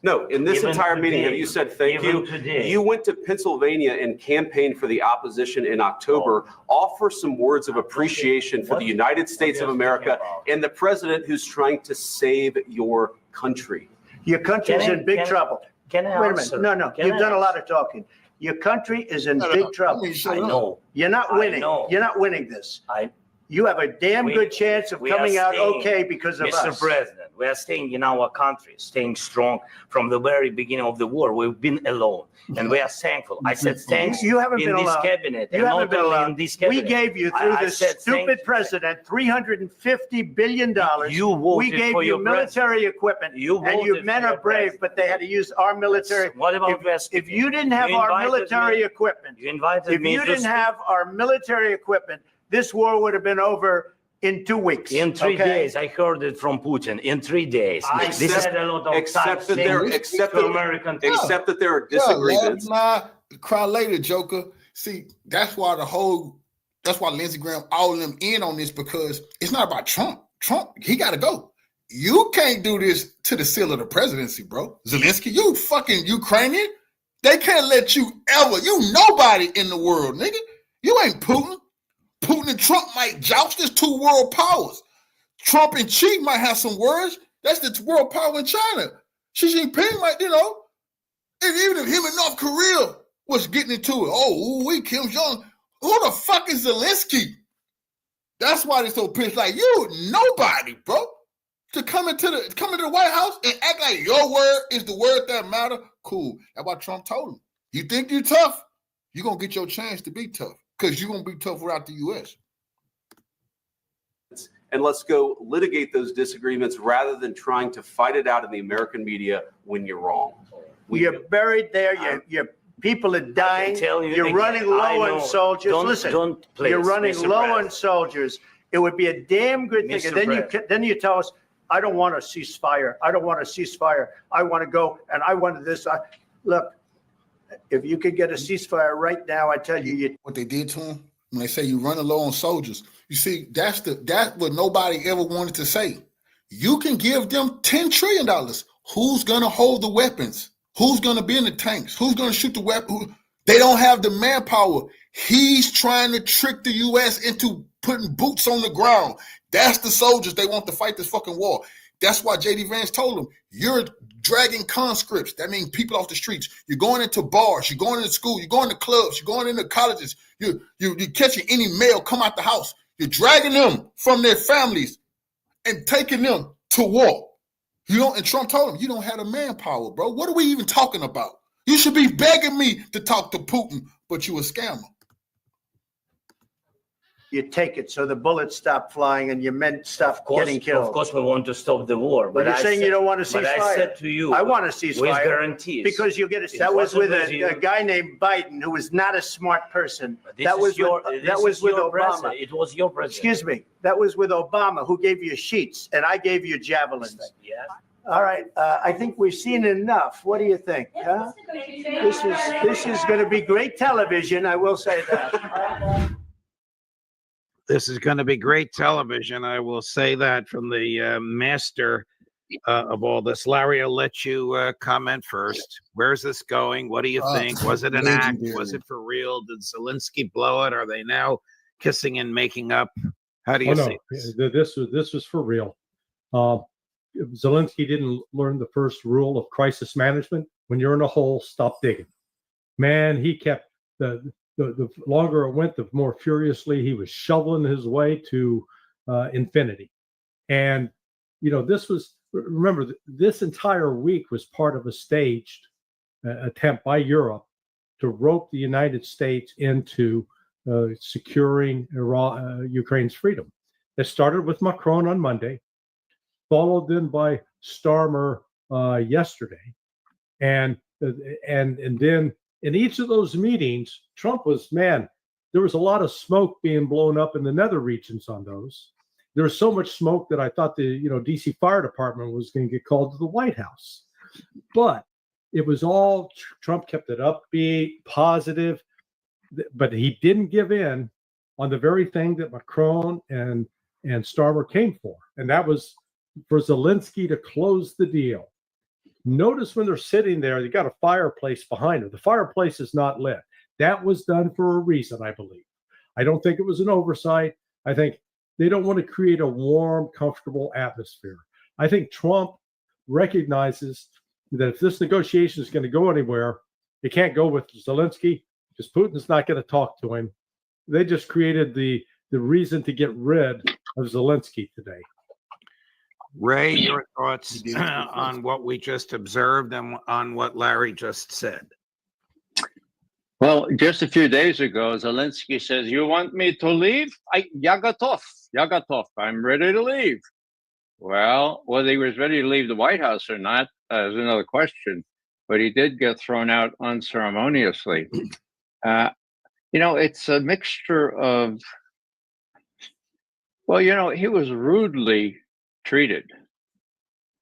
No, in this Even entire meeting, have today, you said thank even you? today. You went to Pennsylvania and campaigned for the opposition in October. Offer some words of appreciation for the United States of America and the president who's trying to save your country. Your country's Can I- in big can I- trouble. Can I Wait a answer? minute. No. Can You've I done a lot answer? of talking. Your country is in Shut big up. trouble. I mean, shut I up. know. You're not I winning. know. You're not winning this. I- You have a damn We- good chance of we are coming out staying, okay because of Mr. us. President, we are staying in our country, staying strong from the very beginning of the war. We've been alone, and we are thankful. I said thanks You haven't in been this allowed. cabinet, You and haven't not been only allowed. in this We cabinet. gave you, through I this said thank stupid you. president, $350 billion. You voted We gave for you your military equipment. You And you voted men for are your brave, president. but they had to use our military. What about West? If you didn't have our invited military me- equipment, You invited if me you to didn't have our military equipment, this war would have been over in 2 weeks. in 3 okay? days. I heard it from Putin. In 3 days, this Except- had a lot of except time that there- saying except to that- American Except that there are Yeah, disagreements. laugh now, cry later, Joker. See, that's why Lindsey Graham, all of them in on this, because it's not about Trump. Trump, he got to go. You can't do this to the seal of the presidency, bro. Zelensky, you fucking Ukrainian. They can't let you ever. You nobody in the world, nigga. You ain't Putin. Putin and Trump might joust. There's two world powers. Trump and Xi might have some words. That's the world power in China. Xi Jinping might, and even if him and North Korea was getting into it, we Kim Jong. Who the fuck is Zelensky? That's why they're so pissed. Like, you nobody, bro. To come into the White House and act like your word is the word that matter. Cool. That's why Trump told him. You think you're tough? You're gonna get your chance to be tough. Because you're gonna be tough without the US. And let's go litigate those disagreements rather than trying to fight it out in the American media when you're wrong. You're buried there. Your people are dying. tell you You're again, running I low know. on soldiers. Listen, Please, you're running Mr. low President. on soldiers. It would be a damn good thing. Mr. And then you tell us, I don't want a ceasefire. I don't want a ceasefire. I want to go and I want this. Look, if you could get a ceasefire right now, I tell you, What they did to him when they say you running low on soldiers. You see, that's what nobody ever wanted to say. You can give them $10 trillion. Who's gonna hold the weapons? Who's gonna be in the tanks? Who's gonna shoot the weapon? They don't have the manpower. He's trying to trick the US into putting boots on the ground. That's the soldiers they want to fight this fucking war. That's why J.D. Vance told them, you're dragging conscripts. That means people off the streets. You're going into bars. You're going into school. You're going to clubs. You're going into colleges. You're catching any male come out the house. You're dragging them from their families and taking them to war. And Trump told them, you don't have the manpower, bro. What are we even talking about? You should be begging me to talk to Putin, but you a scammer. you take it so the bullets stop flying and your men stop getting killed. Of course, we want to stop the war. But you're saying you don't want to But I ceasefire. said to you, I want a ceasefire. with guarantees. Because you'll get it. It That was with wasn't with a you. guy named Biden, who was not a smart person. This That is was your, with, this that was is with your Obama. president. It was your president. Excuse me. That was with Obama, who gave you sheets, and I gave you javelins. Yes. All right. I think we've seen enough. What do you think? Huh? This is going to be great television. I will say that. This is going to be great television. I will say that from the master of all this. Larry, I'll let you comment first. Where's this going? What do you think? Was it an act? Was it for real? Did Zelensky blow it? Are they now kissing and making up? How do you see this? This was for real. Zelensky didn't learn the first rule of crisis management. When you're in a hole, stop digging. Man, he kept the longer it went, the more furiously he was shoveling his way to infinity. And remember, this entire week was part of a staged attempt by Europe to rope the United States into securing Ukraine's freedom. It started with Macron on Monday, followed then by Starmer yesterday, and then in each of those meetings, Trump was, there was a lot of smoke being blown up in the nether regions on those. There was so much smoke that I thought the DC Fire Department was going to get called to the White House. But it was all, Trump kept it upbeat, positive, but he didn't give in on the very thing that Macron and Starmer came for. And that was for Zelensky to close the deal. Notice when they're sitting there, they got a fireplace behind them. The fireplace is not lit. That was done for a reason, I believe. I don't think it was an oversight. I think they don't want to create a warm, comfortable atmosphere. I think Trump recognizes that if this negotiation is going to go anywhere, it can't go with Zelensky because Putin's not going to talk to him. They just created the reason to get rid of Zelensky today. Ray, your thoughts on what we just observed and on what Larry just said? Well, just a few days ago, Zelensky says, "You want me to leave? Я готов. I'm ready to leave." Well, whether he was ready to leave the White House or not is another question, but he did get thrown out unceremoniously. It's a mixture of, he was rudely treated,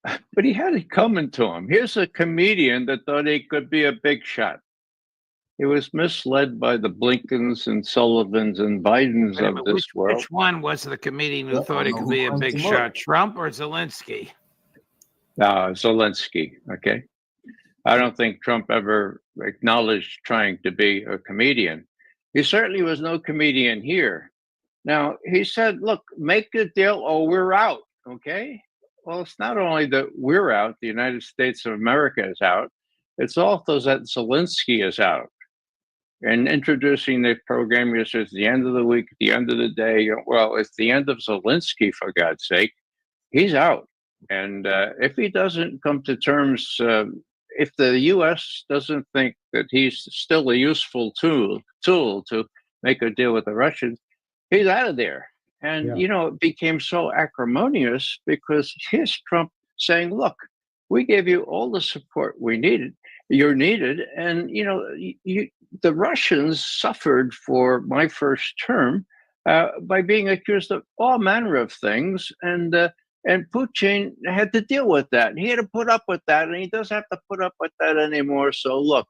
but he had it coming to him. Here's a comedian that thought he could be a big shot. He was misled by the Blinkens and Sullivans and Bidens of this world. Which one was the comedian who thought he could be a big shot, Trump or Zelensky? Zelensky, okay. I don't think Trump ever acknowledged trying to be a comedian. He certainly was no comedian here. Now, he said, look, make a deal or we're out, okay? Well, it's not only that we're out, the United States of America is out, it's also that Zelensky is out. And introducing the program, it's the end of the week, at the end of the day. Well, it's the end of Zelensky, for God's sake. He's out. And if he doesn't come to terms, if the U.S. doesn't think that he's still a useful tool to make a deal with the Russians, he's out of there. And, it became so acrimonious because here's Trump saying, look, we gave you all the support you're needed. And, the Russians suffered for my first term by being accused of all manner of things. And Putin had to deal with that. He had to put up with that. And he doesn't have to put up with that anymore. So look,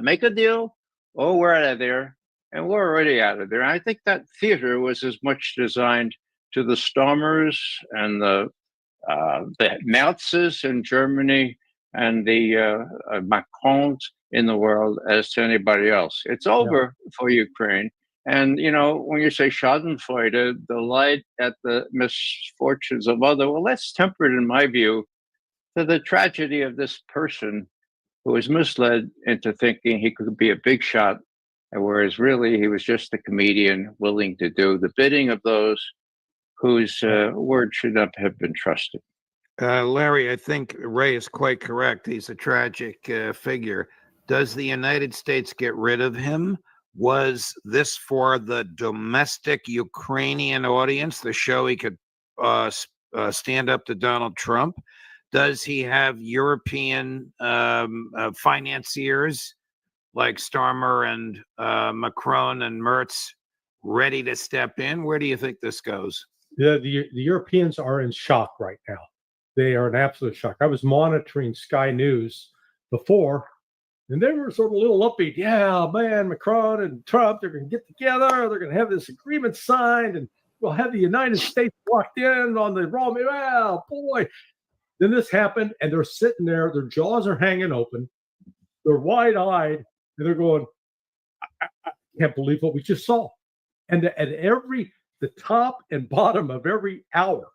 make a deal or we're out of there. And we're already out of there. I think that theater was as much designed to the Stormers and the Merzes in Germany and the Macrons in the world as to anybody else. It's over for Ukraine. And, when you say Schadenfreude, delight at the misfortunes of others, well, that's tempered, in my view, to the tragedy of this person who was misled into thinking he could be a big shot, whereas really he was just a comedian willing to do the bidding of those whose word should not have been trusted. Larry, I think Ray is quite correct. He's a tragic figure. Does the United States get rid of him? Was this for the domestic Ukrainian audience, the show he could stand up to Donald Trump? Does he have European financiers like Starmer and Macron and Merz ready to step in? Where do you think this goes? The Europeans are in shock right now. They are in absolute shock. I was monitoring Sky News before, and they were sort of a little upbeat. Yeah, man, Macron and Trump, they're going to get together. They're going to have this agreement signed, and we'll have the United States locked in on the raw. Well, boy, Then this happened, and they're sitting there, their jaws are hanging open, they're wide-eyed, and they're going, I can't believe what we just saw. And at the top and bottom of every hour,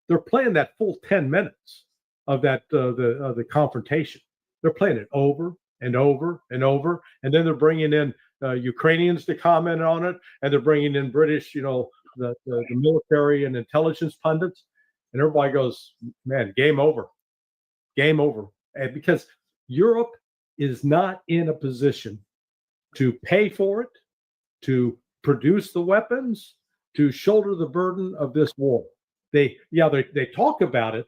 they're playing that full 10 minutes of that the confrontation. They're playing it over and over and over, and then they're bringing in Ukrainians to comment on it, and they're bringing in British, the military and intelligence pundits, and everybody goes, man, game over. And because Europe is not in a position to pay for it, to produce the weapons, to shoulder the burden of this war. They talk about it,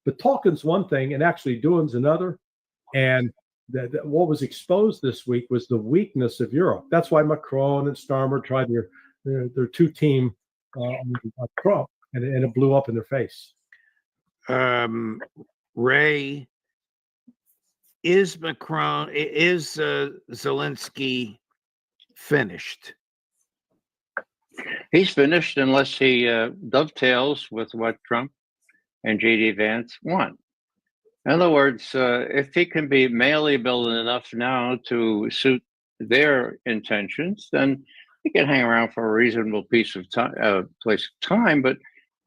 but talking's one thing and actually doing's another. And what was exposed this week was the weakness of Europe. That's why Macron and Starmer tried their two-team on Trump, and it blew up in their face. Ray, is Zelensky finished? He's finished unless he dovetails with what Trump and J.D. Vance want. In other words, if he can be malleable enough now to suit their intentions, then he can hang around for a reasonable place of time. But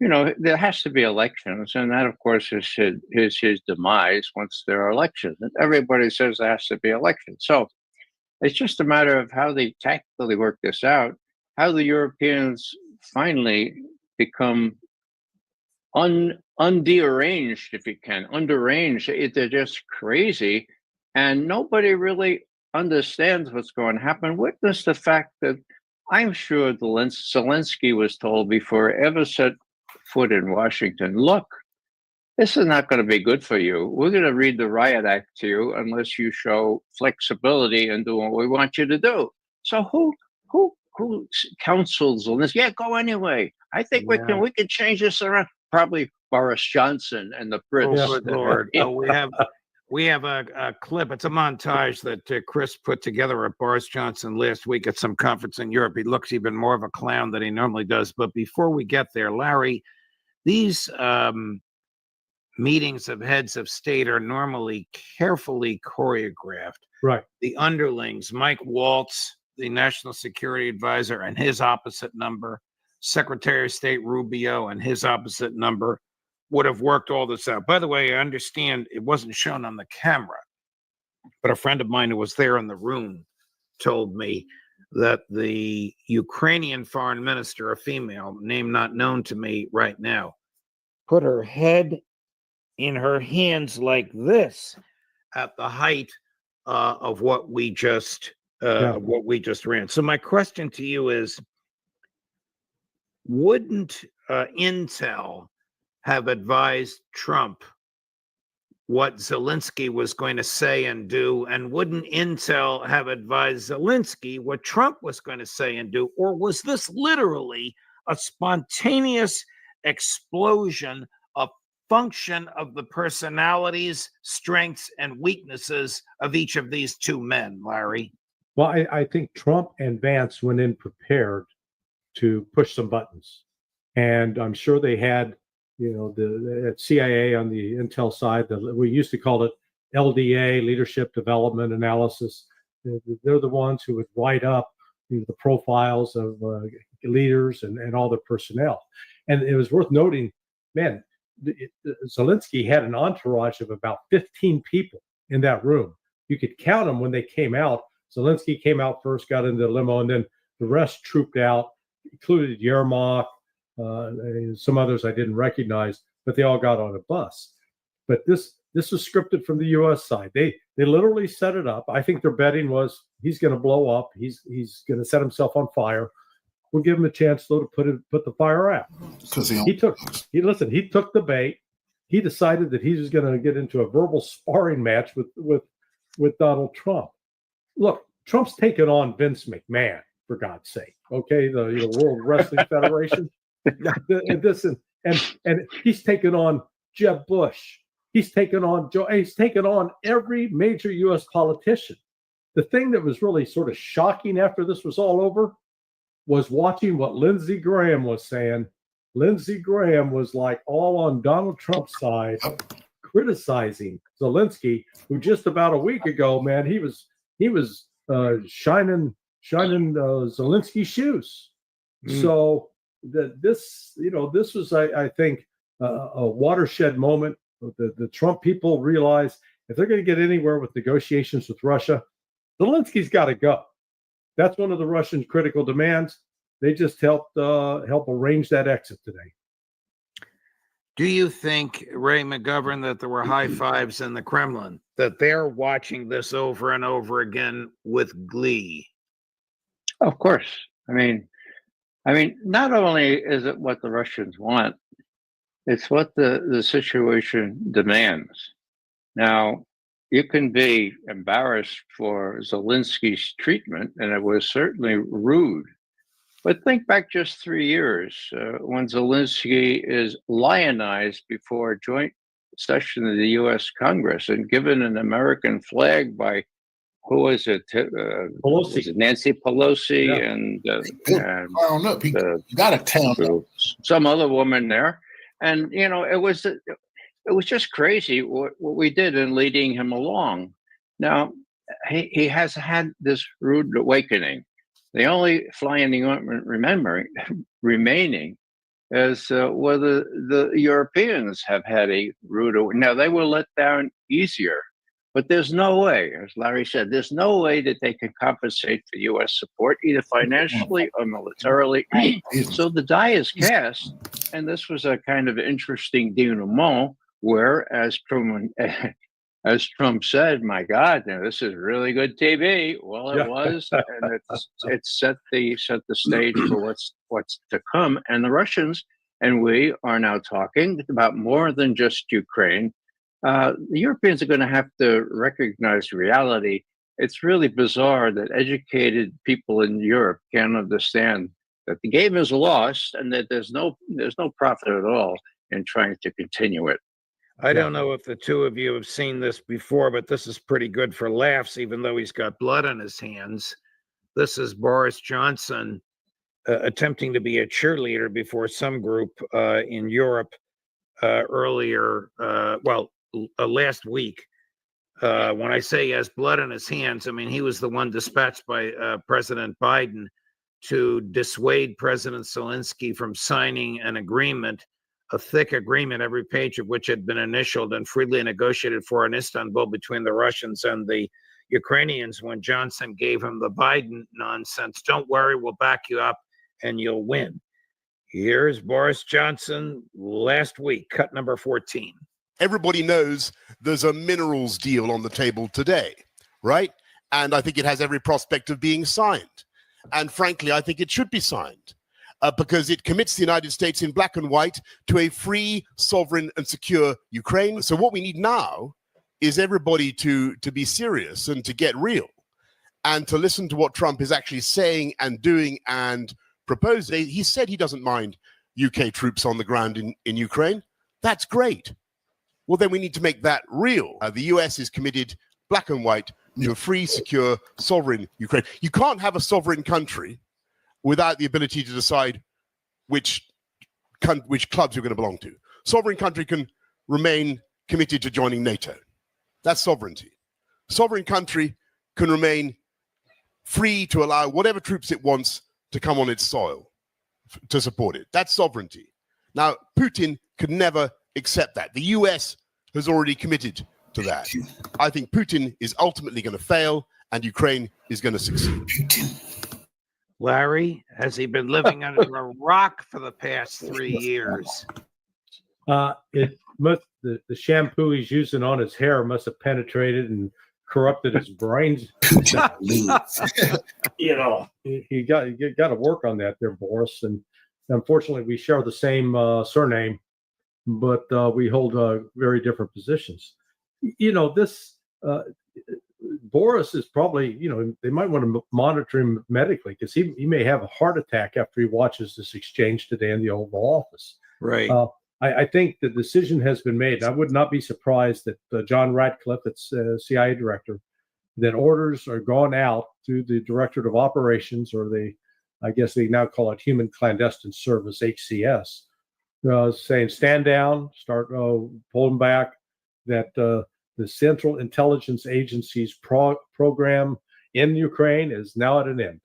there has to be elections, and that, of course, is his demise once there are elections. And everybody says there has to be elections. So it's just a matter of how they tactically work this out, how the Europeans finally become underanged, if you can, underanged. They're just crazy, and nobody really understands what's going to happen. Witness the fact that I'm sure Zelensky was told before he ever set foot in Washington, look, this is not going to be good for you. We're going to read the riot act to you unless you show flexibility and do what we want you to do. So who counsels Zelensky? Yeah, go anyway. I think we can change this around. Probably Boris Johnson and the Brits. Oh, good Lord. We have a clip. It's a montage that Chris put together of Boris Johnson last week at some conference in Europe. He looks even more of a clown than he normally does. But before we get there, Larry, these meetings of heads of state are normally carefully choreographed. Right. The underlings, Mike Waltz, the national security advisor, and his opposite number, Secretary of State Rubio and his opposite number, would have worked all this out. By the way, I understand it wasn't shown on the camera, but a friend of mine who was there in the room told me that the Ukrainian foreign minister, a female, name not known to me right now, put her head in her hands like this at the height of what we just ran. So my question to you is, wouldn't Intel have advised Trump what Zelensky was going to say and do? And wouldn't Intel have advised Zelensky what Trump was going to say and do? Or was this literally a spontaneous explosion, a function of the personalities, strengths, and weaknesses of each of these two men, Larry? Well, I think Trump and Vance went in prepared to push some buttons. And I'm sure they had, the CIA on the Intel side, we used to call it LDA, Leadership Development Analysis. They're the ones who would write up the profiles of leaders and all their personnel. And it was worth noting, man, Zelensky had an entourage of about 15 people in that room. You could count them when they came out. Zelensky came out first, got into the limo, and then the rest trooped out, included Yermak, and some others I didn't recognize, but they all got on a bus. But this was scripted from the U.S. side. They literally set it up. I think their betting was he's going to blow up. He's going to set himself on fire. We'll give him a chance though to put the fire out. Because he took the bait. He decided that he was going to get into a verbal sparring match with Donald Trump. Look, Trump's taken on Vince McMahon, for God's sake. Okay, the World Wrestling Federation. And he's taken on Jeb Bush. He's taken on Joe. He's taken on every major U.S. politician. The thing that was really sort of shocking after this was all over was watching what Lindsey Graham was saying. Lindsey Graham was like all on Donald Trump's side, criticizing Zelensky, who just about a week ago, man, he was shining Zelensky's shoes. So this was, I think, a watershed moment. The Trump people realize if they're going to get anywhere with negotiations with Russia, Zelensky's got to go. That's one of the Russian critical demands. They just help arrange that exit today. Do you think, Ray McGovern, that there were high fives in the Kremlin, that they're watching this over and over again with glee? Of course. I mean, not only is it what the Russians want, it's what the situation demands. Now, you can be embarrassed for Zelensky's treatment, and it was certainly rude. But think back just 3 years when Zelensky is lionized before a joint session of the U.S. Congress and given an American flag by, who was it? Pelosi. Was it Nancy Pelosi You got to tell some other woman there. And, it was just crazy what we did in leading him along. Now, he has had this rude awakening. The only fly in the ointment remaining is whether the Europeans have had a rude awakening. Now, they were let down easier, but there's no way, as Larry said, there's no way that they can compensate for U.S. support, either financially or militarily. So the die is cast, and this was a kind of interesting denouement where, as Trump said, my God, now this is really good TV. Well, it was, and it set the stage for what's to come. And the Russians and we are now talking about more than just Ukraine. The Europeans are going to have to recognize reality. It's really bizarre that educated people in Europe can't understand that the game is lost and that there's no profit at all in trying to continue it. I don't know if the two of you have seen this before, but this is pretty good for laughs, even though he's got blood on his hands. This is Boris Johnson attempting to be a cheerleader before some group in Europe last week. When I say he has blood on his hands, I mean he was the one dispatched by President Biden to dissuade President Zelensky from signing an agreement, a thick agreement, every page of which had been initialed and freely negotiated for in Istanbul between the Russians and the Ukrainians, when Johnson gave him the Biden nonsense. Don't worry, we'll back you up and you'll win. Here's Boris Johnson last week, cut number 14. Everybody knows there's a minerals deal on the table today, right? And I think it has every prospect of being signed. And frankly, I think it should be signed. Because it commits the United States in black and white to a free, sovereign, and secure Ukraine. So what we need now is everybody to be serious and to get real and to listen to what Trump is actually saying and doing and proposing. He said he doesn't mind UK troops on the ground in Ukraine. That's great. Well, then we need to make that real. The US is committed, black and white, to a free, secure, sovereign Ukraine. You can't have a sovereign country without the ability to decide which clubs you're going to belong to. Sovereign country can remain committed to joining NATO. That's sovereignty. Sovereign country can remain free to allow whatever troops it wants to come on its soil to support it. That's sovereignty. Now, Putin could never accept that. The US has already committed to that. I think Putin is ultimately going to fail and Ukraine is going to succeed. Larry, has he been living under a rock for the past 3 years? The shampoo he's using on his hair must have penetrated and corrupted his brains. He got to work on that there, Boris. And unfortunately, we share the same surname, but we hold very different positions. Boris is probably, they might want to monitor him medically because he may have a heart attack after he watches this exchange today in the Oval Office. Right. I think the decision has been made. I would not be surprised that John Ratcliffe, that's CIA director, that orders are gone out to the Directorate of Operations, or I guess they now call it Human Clandestine Service, HCS, saying stand down, start pulling back. that the Central Intelligence Agency's program in Ukraine is now at an end,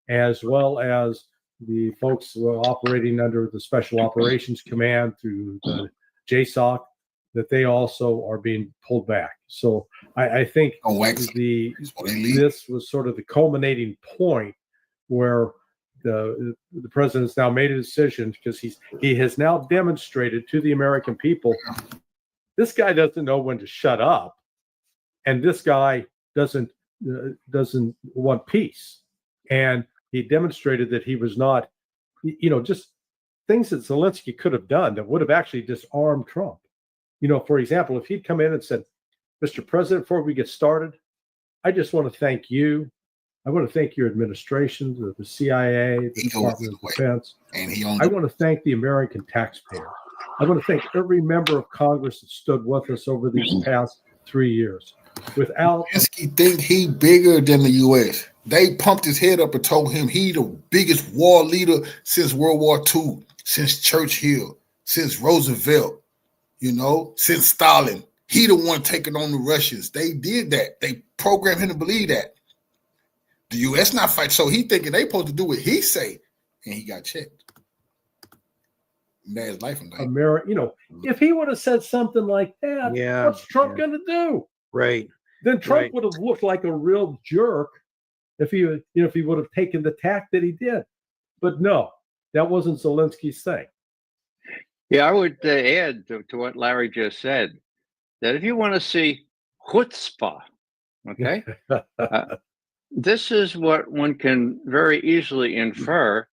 as well as the folks who are operating under the Special Operations Command through the JSOC, that they also are being pulled back. So I think this was sort of the culminating point where the president's now made a decision, because he has now demonstrated to the American people, this guy doesn't know when to shut up, and this guy doesn't want peace. And he demonstrated that he was not, just things that Zelensky could have done that would have actually disarmed Trump. For example, if he'd come in and said, Mr. President, before we get started, I just want to thank you. I want to thank your administration, the CIA, the Department of Defense. I want to thank the American taxpayer. I want to thank every member of Congress that stood with us over these past 3 years. Without Zelensky think he bigger than the U.S. They pumped his head up and told him he the biggest war leader since World War II, since Churchill, since Roosevelt, since Stalin. He the one taking on the Russians. They did that. They programmed him to believe that. The U.S. not fight. So he thinking they supposed to do what he say, and he got checked. Man's life. If he would have said something like that, what's Trump going to do? Right. Then Trump would have looked like a real jerk if he would have taken the tack that he did. But no, that wasn't Zelensky's thing. Yeah, I would add to what Larry just said, that if you want to see chutzpah, okay, this is what one can very easily infer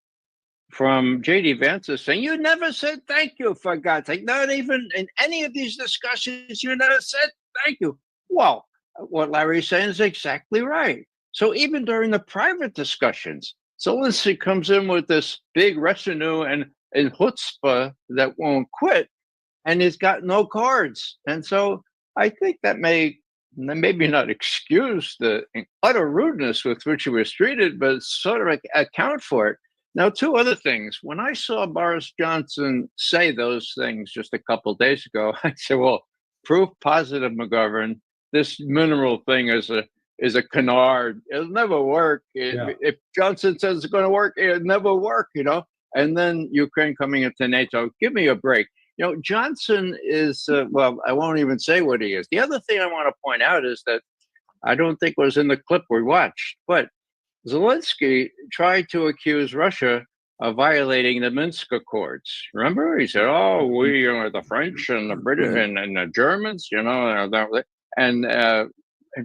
from J.D. Vance saying, you never said thank you, for God's sake. Not even in any of these discussions, you never said thank you. Well, what Larry's saying is exactly right. So even during the private discussions, Zelensky comes in with this big retinue and chutzpah that won't quit, and he's got no cards. And so I think that maybe not excuse the utter rudeness with which he was treated, but sort of account for it. Now, two other things. When I saw Boris Johnson say those things just a couple of days ago, I said, well, proof positive, McGovern, this mineral thing is a canard. It'll never work. If Johnson says it's going to work, it'll never work, And then Ukraine coming into NATO, give me a break. Johnson is, well, I won't even say what he is. The other thing I want to point out is that I don't think was in the clip we watched, but Zelensky tried to accuse Russia of violating the Minsk Accords. Remember? He said, oh, we are the French and the British and the Germans, and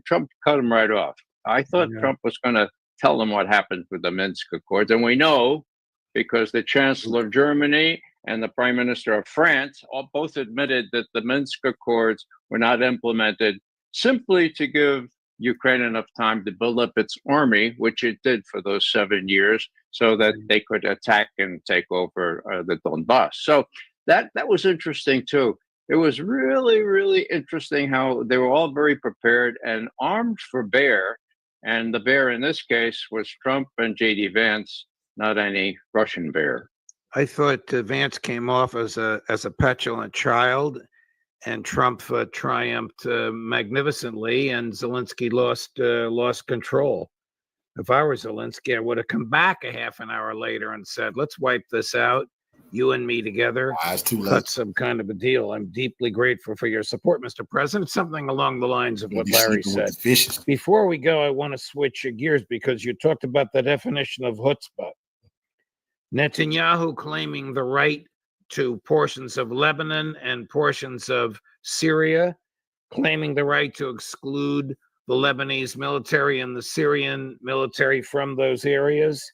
Trump cut him right off. I thought Trump was going to tell them what happened with the Minsk Accords. And we know, because the Chancellor of Germany and the Prime Minister of France both admitted that the Minsk Accords were not implemented simply to give Ukraine enough time to build up its army, which it did for those 7 years, so that they could attack and take over the Donbass. So that was interesting too. It was really, really interesting how they were all very prepared and armed for bear. And the bear in this case was Trump and J.D. Vance, not any Russian bear. I thought Vance came off as a petulant child, and Trump triumphed magnificently, and Zelensky lost control. If I were Zelensky, I would have come back a half an hour later and said, let's wipe this out, you and me together, cut some kind of a deal. I'm deeply grateful for your support, Mr. President. Something along the lines of what Larry said. Before we go, I want to switch gears, because you talked about the definition of chutzpah. Netanyahu claiming the right to portions of Lebanon and portions of Syria, claiming the right to exclude the Lebanese military and the Syrian military from those areas,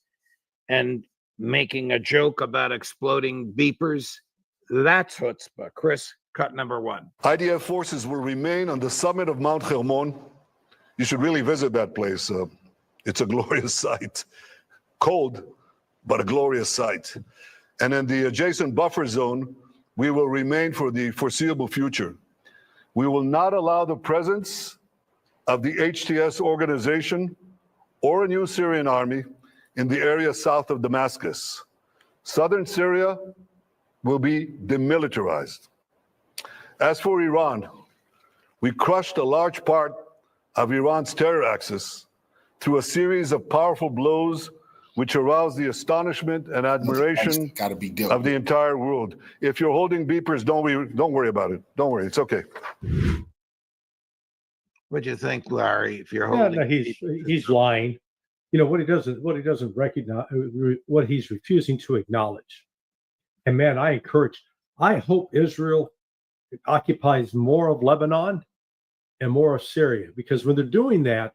and making a joke about exploding beepers. That's chutzpah. Chris, cut number one. IDF forces will remain on the summit of Mount Hermon. You should really visit that place. It's a glorious sight. Cold, but a glorious sight. And in the adjacent buffer zone, we will remain for the foreseeable future. We will not allow the presence of the HTS organization or a new Syrian army in the area south of Damascus. Southern Syria will be demilitarized. As for Iran, We crushed a large part of Iran's terror axis through a series of powerful blows which aroused the astonishment and admiration of the entire world. If you're holding beepers, don't worry about it. Don't worry, it's okay. What do you think, Larry? If you're Yeah, holding, no, he's lying. You know what he doesn't recognize, what he's refusing to acknowledge. And man, I hope Israel occupies more of Lebanon and more of Syria, because when they're doing that,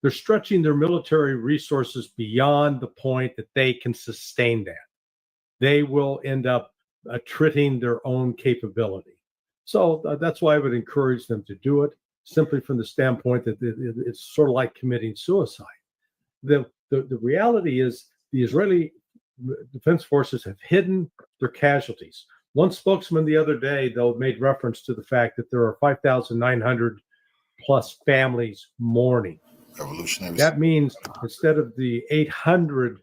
they're stretching their military resources beyond the point that they can sustain that. They will end up attriting their own capability. So that's why I would encourage them to do it, simply from the standpoint that it's sort of like committing suicide. The reality is the Israeli Defense Forces have hidden their casualties. One spokesman the other day, though, made reference to the fact that there are 5,900 plus families mourning. Revolutionaries. That means instead of the 800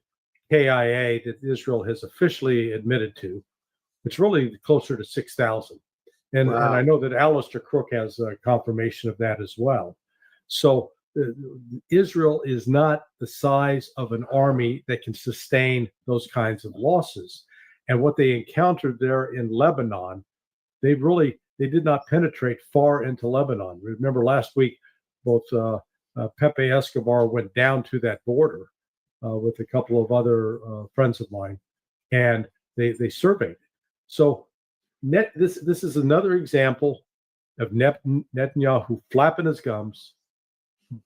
KIA that Israel has officially admitted to, it's really closer to 6,000. And I know that Alistair Crook has a confirmation of that as well. So Israel is not the size of an army that can sustain those kinds of losses. And what they encountered there in Lebanon, they did not penetrate far into Lebanon. Remember last week, both Pepe Escobar went down to that border with a couple of other friends of mine, and they surveyed it. So this is another example of Netanyahu flapping his gums.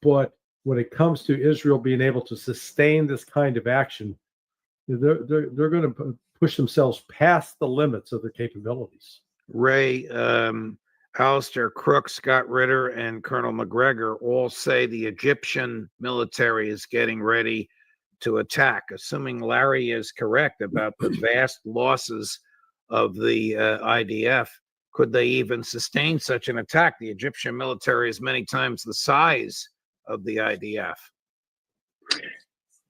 But when it comes to Israel being able to sustain this kind of action, they're going to push themselves past the limits of their capabilities. Ray, Alistair Crook, Scott Ritter, and Colonel McGregor all say the Egyptian military is getting ready to attack. Assuming Larry is correct about the vast losses of the IDF, could they even sustain such an attack? The Egyptian military is many times the size of the IDF.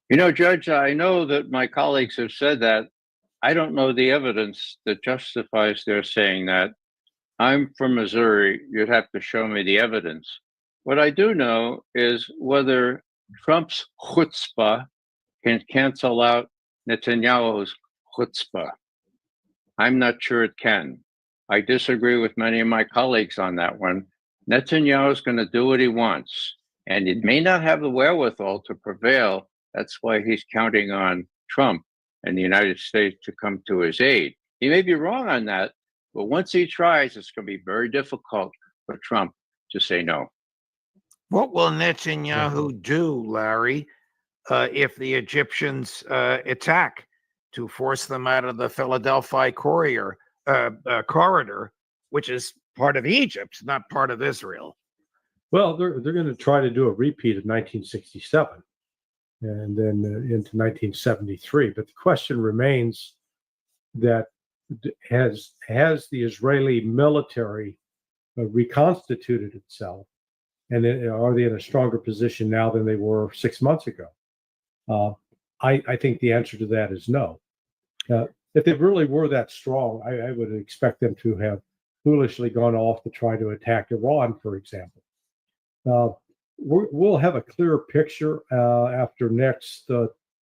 You know, Judge, I know that my colleagues have said that. I don't know the evidence that justifies their saying that. I'm from Missouri. You'd have to show me the evidence. What I do know is whether Trump's chutzpah can cancel out Netanyahu's chutzpah. I'm not sure it can. I disagree with many of my colleagues on that one. Netanyahu is going to do what he wants, and it may not have the wherewithal to prevail. That's why he's counting on Trump and the United States to come to his aid. He may be wrong on that, but once he tries, it's going to be very difficult for Trump to say no. What will Netanyahu do, Larry, if the Egyptians attack to force them out of the Philadelphia corridor, which is part of Egypt, not part of Israel? Well, they're going to try to do a repeat of 1967 and then into 1973. But the question remains that has the Israeli military reconstituted itself, and are they in a stronger position now than they were 6 months ago? I think the answer to that is no. If they really were that strong, I would expect them to have foolishly gone off to try to attack Iran, for example. We'll have a clearer picture after next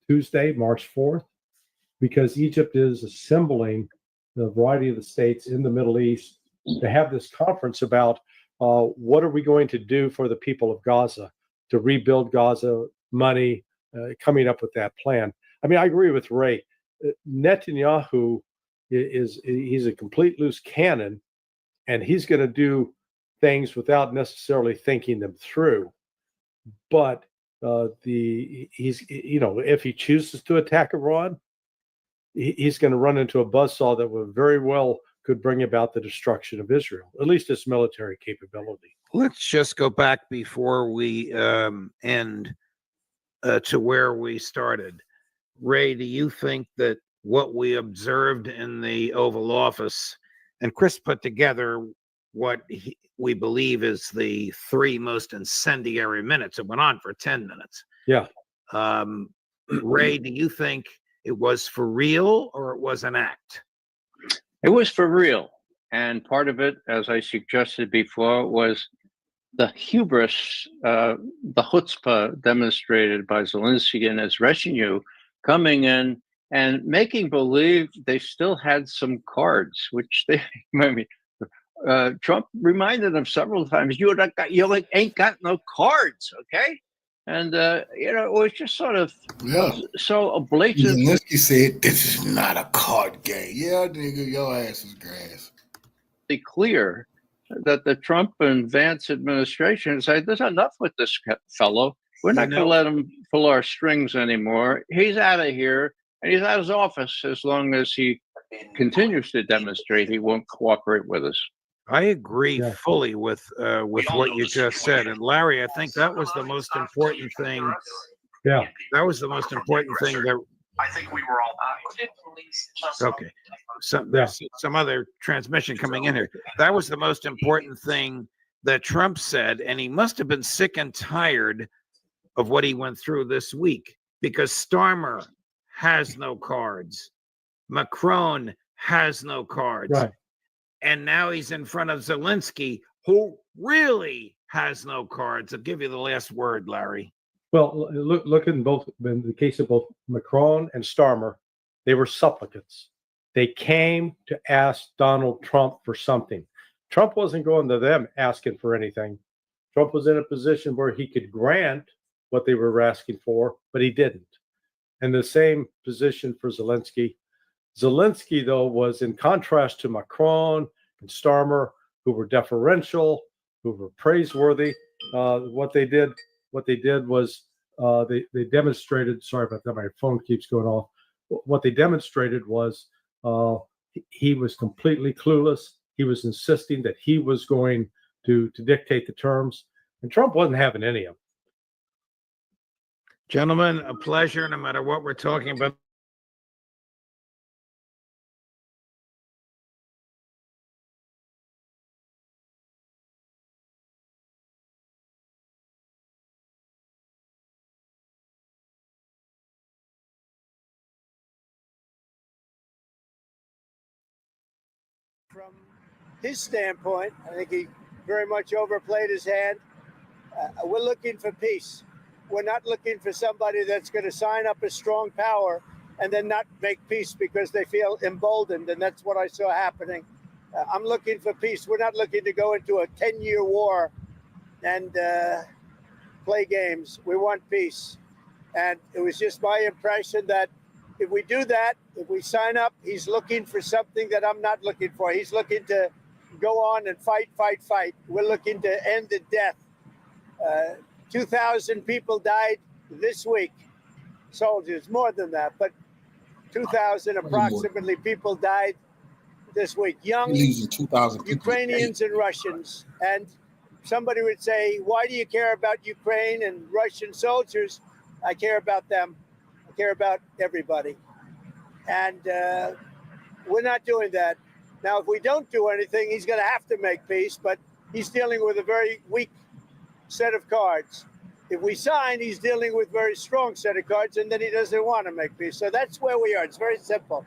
Tuesday, March 4th, because Egypt is assembling the variety of the states in the Middle East to have this conference about what are we going to do for the people of Gaza to rebuild Gaza, money, coming up with that plan. I mean, I agree with Ray. Netanyahu he's a complete loose cannon, and he's going to do things without necessarily thinking them through. But if he chooses to attack Iran, he's going to run into a buzzsaw that would very well could bring about the destruction of Israel, at least its military capability. Let's just go back before we end to where we started. Ray, do you think that what we observed in the Oval Office, and Chris put together what we believe is the 3 most incendiary minutes, it went on for 10 minutes. Yeah. Ray, do you think it was for real or it was an act? It was for real. And part of it, as I suggested before, was the hubris, the chutzpah demonstrated by Zelensky and his retinue coming in and making believe they still had some cards, which they, I mean, Trump reminded them several times, you ain't got no cards, okay? And, it was just sort of so blatant. Zelensky said, this is not a card game. Yeah, nigga, your ass is grass. Clear that the Trump and Vance administration said, there's enough with this fellow. We're not going to let him pull our strings anymore. He's out of here, and he's out of his office as long as he continues to demonstrate he won't cooperate with us. I agree fully with what you just said. And Larry, I think that was the most important thing. Yeah. That was the most important thing that I think we were all okay. There's some other transmission coming in here. That was the most important thing that Trump said, and he must have been sick and tired of what he went through this week, because Starmer has no cards. Macron has no cards. Right. And now he's in front of Zelensky, who really has no cards. I'll give you the last word, Larry. Well, look in the case of both Macron and Starmer, they were supplicants. They came to ask Donald Trump for something. Trump wasn't going to them asking for anything. Trump was in a position where he could grant what they were asking for, but he didn't. And the same position for Zelensky. Zelensky, though, was in contrast to Macron and Starmer, who were deferential, who were praiseworthy. What they did was they demonstrated. Sorry about that, my phone keeps going off. What they demonstrated was he was completely clueless. He was insisting that he was going to dictate the terms, and Trump wasn't having any of them. Gentlemen, a pleasure, no matter what we're talking about. From his standpoint, I think he very much overplayed his hand. We're looking for peace. We're not looking for somebody that's going to sign up a strong power and then not make peace because they feel emboldened, and that's what I saw happening. I'm looking for peace. We're not looking to go into a 10-year war and play games. We want peace. And it was just my impression that if we do that, if we sign up, he's looking for something that I'm not looking for. He's looking to go on and fight. We're looking to end the death. 2,000 people died this week. Soldiers, more than that, but 2,000 approximately people died this week. Young Ukrainians and Russians. And somebody would say, why do you care about Ukraine and Russian soldiers? I care about them. I care about everybody. And we're not doing that. Now, if we don't do anything, he's going to have to make peace, but he's dealing with a very weak set of cards. If we sign, he's dealing with a very strong set of cards, and then he doesn't want to make peace. So that's where we are. It's very simple.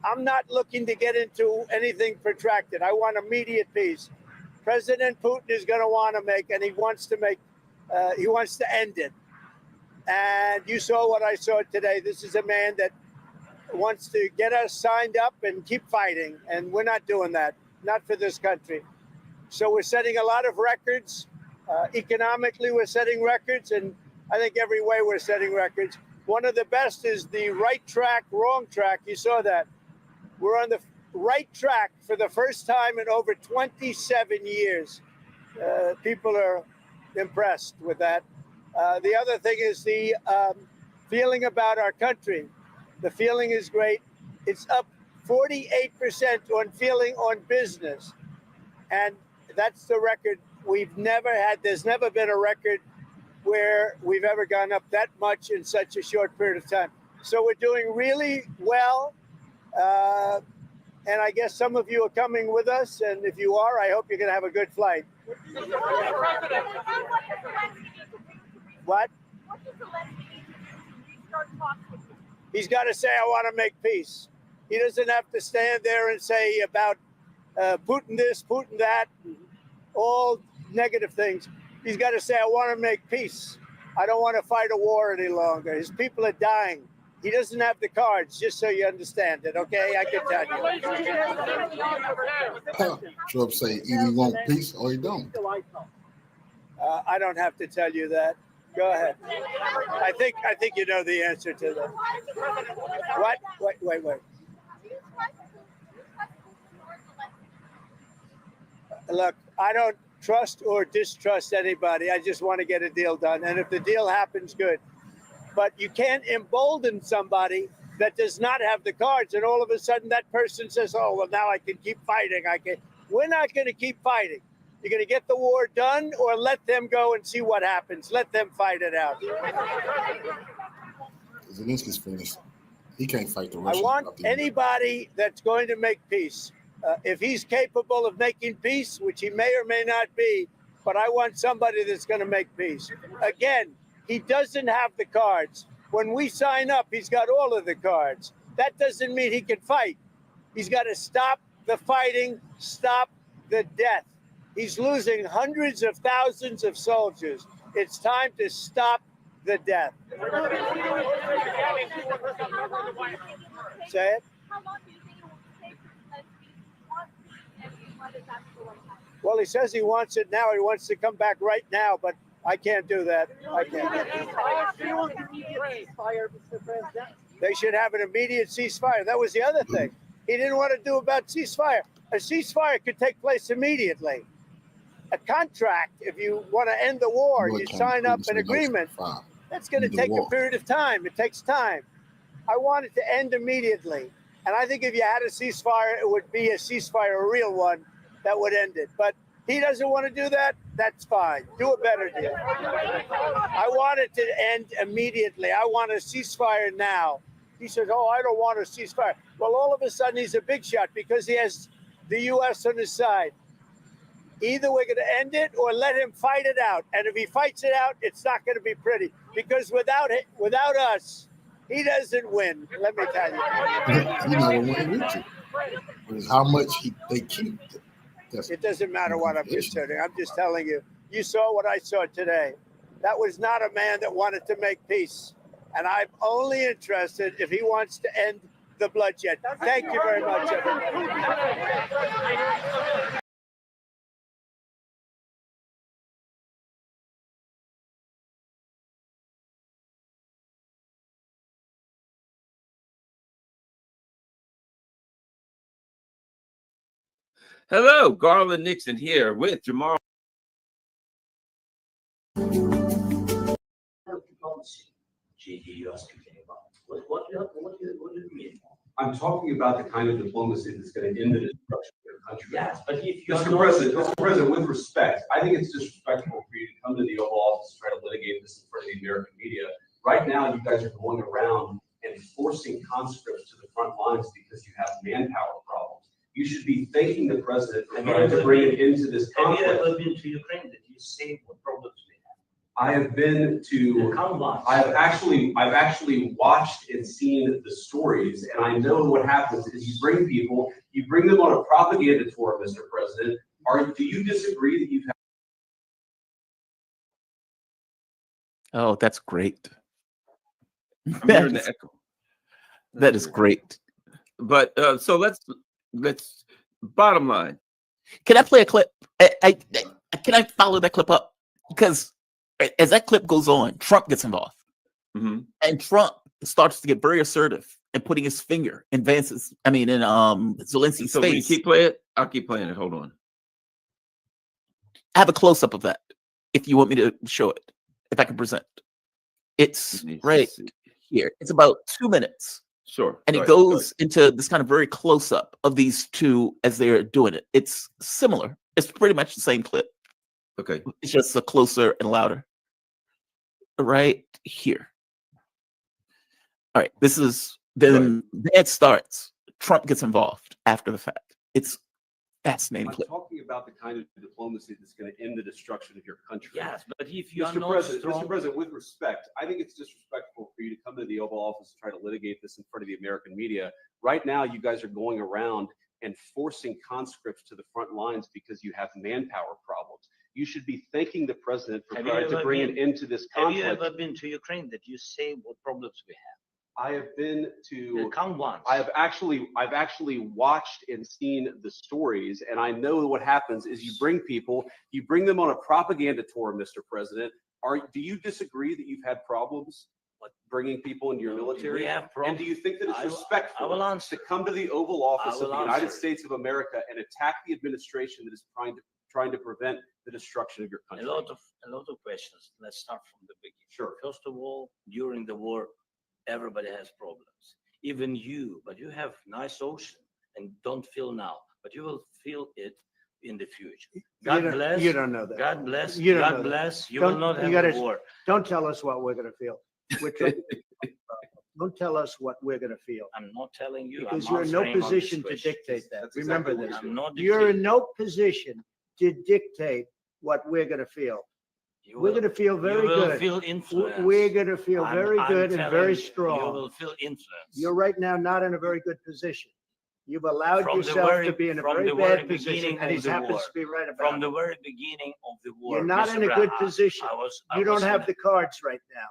I'm not looking to get into anything protracted. I want immediate peace. President Putin is going to want to make, and he wants to end it. And you saw what I saw today. This is a man that wants to get us signed up and keep fighting. And we're not doing that, not for this country. So we're setting a lot of records. Economically, we're setting records. And I think every way we're setting records. One of the best is the right track, wrong track. You saw that. We're on the right track for the first time in over 27 years. People are impressed with that. The other thing is the feeling about our country. The feeling is great. It's up 48% on feeling on business. And that's the record we've never had. There's never been a record where we've ever gone up that much in such a short period of time. So we're doing really well. And I guess some of you are coming with us. And if you are, I hope you're going to have a good flight. What? He's got to say, I want to make peace. He doesn't have to stand there and say about Putin this, Putin that, all negative things. He's got to say, I want to make peace. I don't want to fight a war any longer. His people are dying. He doesn't have the cards, just so you understand it, okay? I can tell you. Trump say either he want peace or he don't. I don't have to tell you that. Go ahead. I think you know the answer to that. What? Wait. Look, I don't trust or distrust anybody. I just want to get a deal done. And if the deal happens, good. But you can't embolden somebody that does not have the cards. And all of a sudden that person says, oh, well, now I can keep fighting. We're not going to keep fighting. You're going to get the war done or let them go and see what happens. Let them fight it out. Zelensky's finished. He can't fight the Russians. I want anybody that's going to make peace. If he's capable of making peace, which he may or may not be, but I want somebody that's going to make peace. Again, he doesn't have the cards. When we sign up, he's got all of the cards. That doesn't mean he can fight. He's got to stop the fighting, stop the death. He's losing hundreds of thousands of soldiers. It's time to stop the death. Say it. Well, he says he wants it now. He wants to come back right now, but I can't do that. I can't. They should have an immediate ceasefire. That was the other thing. He didn't want to do about ceasefire. A ceasefire could take place immediately. A contract, if you want to end the war, you sign up an agreement. That's going to take a period of time. It takes time. I want it to end immediately. And I think if you had a ceasefire, it would be a ceasefire, a real one, that would end it. But he doesn't want to do that. That's fine. Do a better deal. I want it to end immediately. I want a ceasefire now. He says, oh, I don't want a ceasefire. Well, all of a sudden, he's a big shot because he has the U.S. on his side. Either we're going to end it or let him fight it out. And if he fights it out, it's not going to be pretty. Because without us, he doesn't win. Let me tell you. He never win with you. It's how much they keep. It doesn't matter what I'm considering. I'm just telling you. You saw what I saw today. That was not a man that wanted to make peace. And I'm only interested if he wants to end the bloodshed. Thank you very much, everybody. Hello, Garland Nixon here with Jamal. I'm talking about the kind of diplomacy that's going to end the destruction of your country. Yes, but if you Mr. President, with respect, I think it's disrespectful for you to come to the Oval Office and try to litigate this in front of the American media. Right now, you guys are going around and forcing conscripts to the front lines because you have manpower problems. You should be thanking the president for trying to bring it into this conflict. Have you ever been to Ukraine? Did you see what problems we have? I have been to. I've actually watched and seen the stories, and I know what happens is you bring people, you bring them on a propaganda tour, Mr. President. Do you disagree that you've had? Oh, that's great. That is great. But so let's bottom line. Can I play a clip? Can I follow that clip up? Because as that clip goes on, Trump gets involved. Mm-hmm. And Trump starts to get very assertive and putting his finger in Zelensky's So face. we keep playing it? I'll keep playing it. Hold on. I have a close-up of that if you want me to show it, if I can present. It's right here. It's about 2 minutes. Sure. And it goes into this kind of very close-up of these two as they're doing it. It's similar. It's pretty much the same clip. Okay. It's just a closer and louder. Right here. All right. This is then it starts. Trump gets involved after the fact. It's fascinating I'm clip. talking about the kind of diplomacy that's going to end the destruction of your country. Yes, but if you are Mr. not President, strong, Mr. President, with respect, I think it's disrespectful for you to come to the Oval Office and try to litigate this in front of the American media. Right now, you guys are going around and forcing conscripts to the front lines because you have manpower problems. You should be thanking the president for Have you trying to ever bring an been- end to this Have conflict. you ever been to Ukraine that you say what problems we have? I have been to Count once. I've actually watched and seen the stories, and I know what happens is you bring them on a propaganda tour, Mr. President. Do you disagree that you've had problems bringing people into your military? We have And problems. do you think that it's I will respectful answer. to come to the Oval Office I of will the United answer. States of America and attack the administration that is trying to prevent the destruction of your A country? lot of questions. Let's start from the beginning. Sure. First of all, during the war, everybody has problems. Even you, but you have nice ocean and don't feel now, but you will feel it in the future. God bless. You don't know that. God bless. You don't know God that. bless. You Don't- will not you have gotta- a war. Don't tell us what we're going to feel. We're trying- Don't tell us what we're going to feel. I'm not telling you. Because I'm you're in no answering on this position to question. dictate that. That's Remember exactly this. what I'm not You're in dictating. no position to dictate what we're going to feel. We're going to feel very You will good. feel influenced. We're going to feel I'm- very I'm good and telling very you, strong. You will feel influenced. You're right now not in a very good position. You've allowed From the yourself very- to be in a from very the very bad position, beginning and he of the happens war. to be right about From it. the very beginning of the war. You're not Mr. in a Brown, good position. I You don't was have in the cards right now.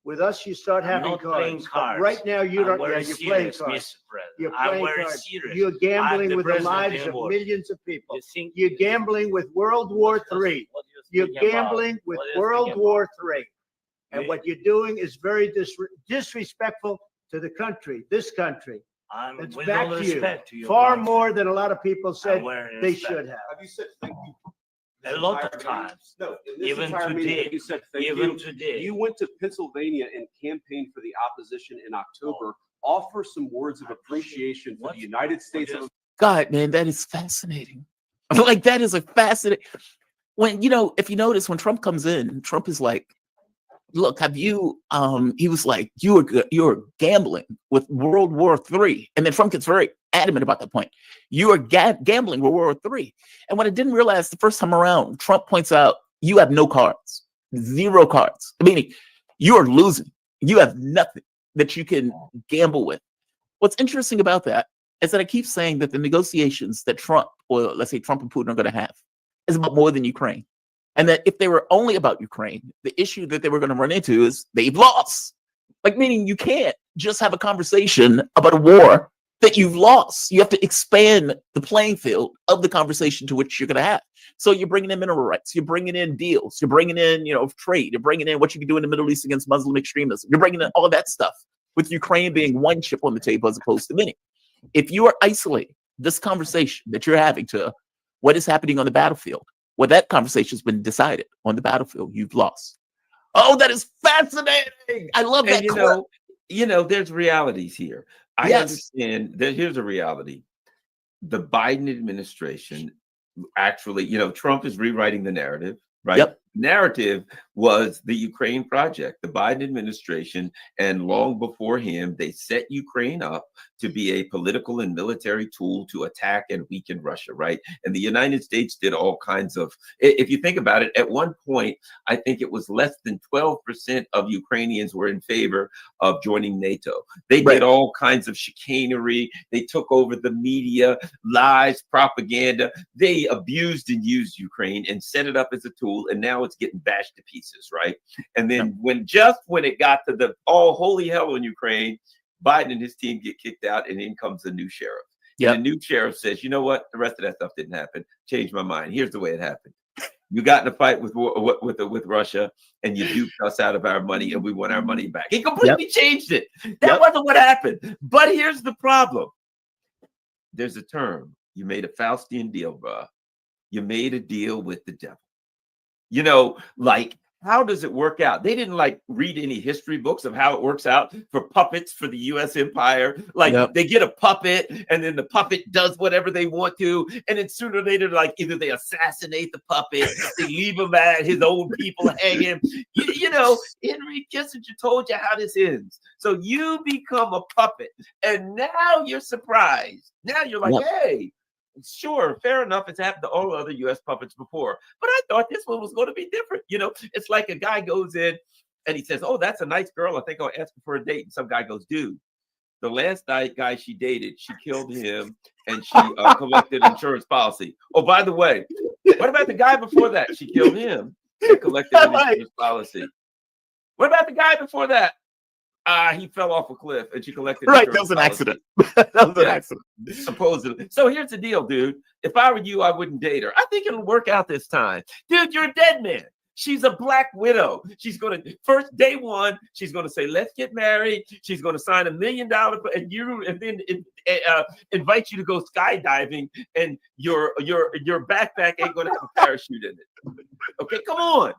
With us, you start I'm having not playing cards. But cards. right now, you I'm don't. very Yeah, you're playing serious, cards. Mr. President. You're I'm playing very cards. serious. You're gambling I'm with the president lives in of war. millions of people. You think- You're gambling with World War III. You're thinking about? gambling with What are you World thinking War III. And Me? what you're doing is very disrespectful to the country, this country. I'm It's with back all to you. respect to your Far country. more than a lot of people said wearing they respect. should have. Have you said thank you? A lot of times. No, in this Even entire meeting, today. have you said thank Even you? today. You went to Pennsylvania and campaigned for the opposition in October. Offer some words of appreciation for the United States of God, man, that is fascinating. Like that is a fascinating. When if you notice, when Trump comes in, Trump is like, "Look, have you?" He was like, "You're gambling with World War III," and then Trump gets very adamant about that point. You are gambling with World War III, and what I didn't realize the first time around, Trump points out, "You have no cards, zero cards. Meaning, you are losing. You have nothing that you can gamble with." What's interesting about that is that I keep saying that the negotiations that Trump, or let's say Trump and Putin, are going to have is about more than Ukraine. And that if they were only about Ukraine, the issue that they were going to run into is they've lost. Like, meaning you can't just have a conversation about a war that you've lost. You have to expand the playing field of the conversation to which you're going to have. So you're bringing in mineral rights, you're bringing in deals, you're bringing in, trade, you're bringing in what you can do in the Middle East against Muslim extremism. You're bringing in all of that stuff, with Ukraine being one chip on the table as opposed to many. If you are isolating this conversation that you're having to what is happening on the battlefield, well, that conversation has been decided on the battlefield. You've lost. Oh, that is fascinating. I love that. And there's realities here. I Yes. understand that here's a reality. The Biden administration actually, Trump is rewriting the narrative, right? Yep. Narrative was the Ukraine project, the Biden administration, and long before him, they set Ukraine up to be a political and military tool to attack and weaken Russia, right? And the United States did all kinds of, if you think about it, at one point, I think it was less than 12% of Ukrainians were in favor of joining NATO. They did all kinds of chicanery. They took over the media, lies, propaganda. They abused and used Ukraine and set it up as a tool. And now it's getting bashed to pieces, right? And then when it got to the holy hell in Ukraine, Biden and his team get kicked out, and in comes the new sheriff. Yep. And the new sheriff says, "You know what? The rest of that stuff didn't happen. Changed my mind. Here's the way it happened. You got in a fight with Russia, and you duped us out of our money, and we want our money back." He completely changed it. That wasn't what happened. But here's the problem. There's a term. You made a Faustian deal, bro. You made a deal with the devil. How does it work out? They didn't read any history books of how it works out for puppets for the U.S. empire. They get a puppet, and then the puppet does whatever they want to, and then sooner or later, either they assassinate the puppet, they leave him at his own people hanging. Henry Kissinger told you how this ends. So you become a puppet, and now you're surprised. Now you're like, hey. Sure, fair enough. It's happened to all other U.S. puppets before, but I thought this one was going to be different. It's like a guy goes in and he says, "Oh, that's a nice girl. I think I'll ask her for a date." And some guy goes, "Dude, The last guy she dated, she killed him and she collected insurance policy. Oh, by the way, what about the guy before that? She killed him and collected an insurance policy. What about the guy before that? He fell off a cliff and she collected Right, that insurance was an policy. accident. That was an accident. Supposedly. So here's the deal, dude. If I were you, I wouldn't date her. I think it'll work out this time. Dude, you're a dead man. She's a black widow. She's going to, first day one, she's going to say, let's get married. She's going to sign $1 million and then invite you to go skydiving, and your backpack ain't going to have a parachute in it. Okay, come on.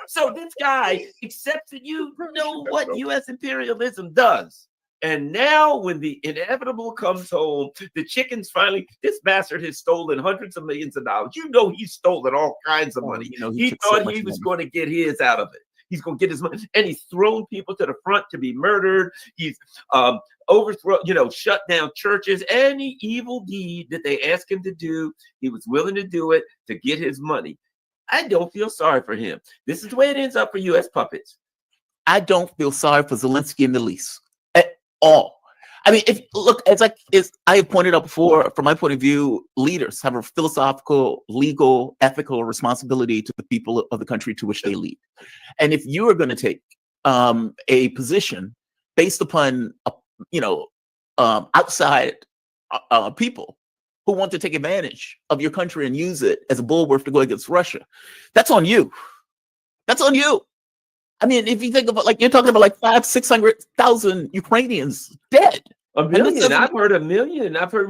So this guy accepts that you know what U.S. imperialism does. And now when the inevitable comes home, the chickens finally, this bastard has stolen hundreds of millions of dollars. You know, he's stolen all kinds of money. He thought he was going to get his out of it. He's going to get his money. And he's thrown people to the front to be murdered. He's overthrown, shut down churches. Any evil deed that they ask him to do, he was willing to do it to get his money. I don't feel sorry for him. This is the way it ends up for U.S. puppets. I don't feel sorry for Zelensky in the least at all. I mean, as I have pointed out before, from my point of view, leaders have a philosophical, legal, ethical responsibility to the people of the country to which they lead. And if you are going to take a position based upon, outside people who want to take advantage of your country and use it as a bulwark to go against Russia, that's on you. That's on you. I mean, if you think about, you're talking about 500,000-600,000 Ukrainians dead. $1 million. I've heard $1 million. I've heard,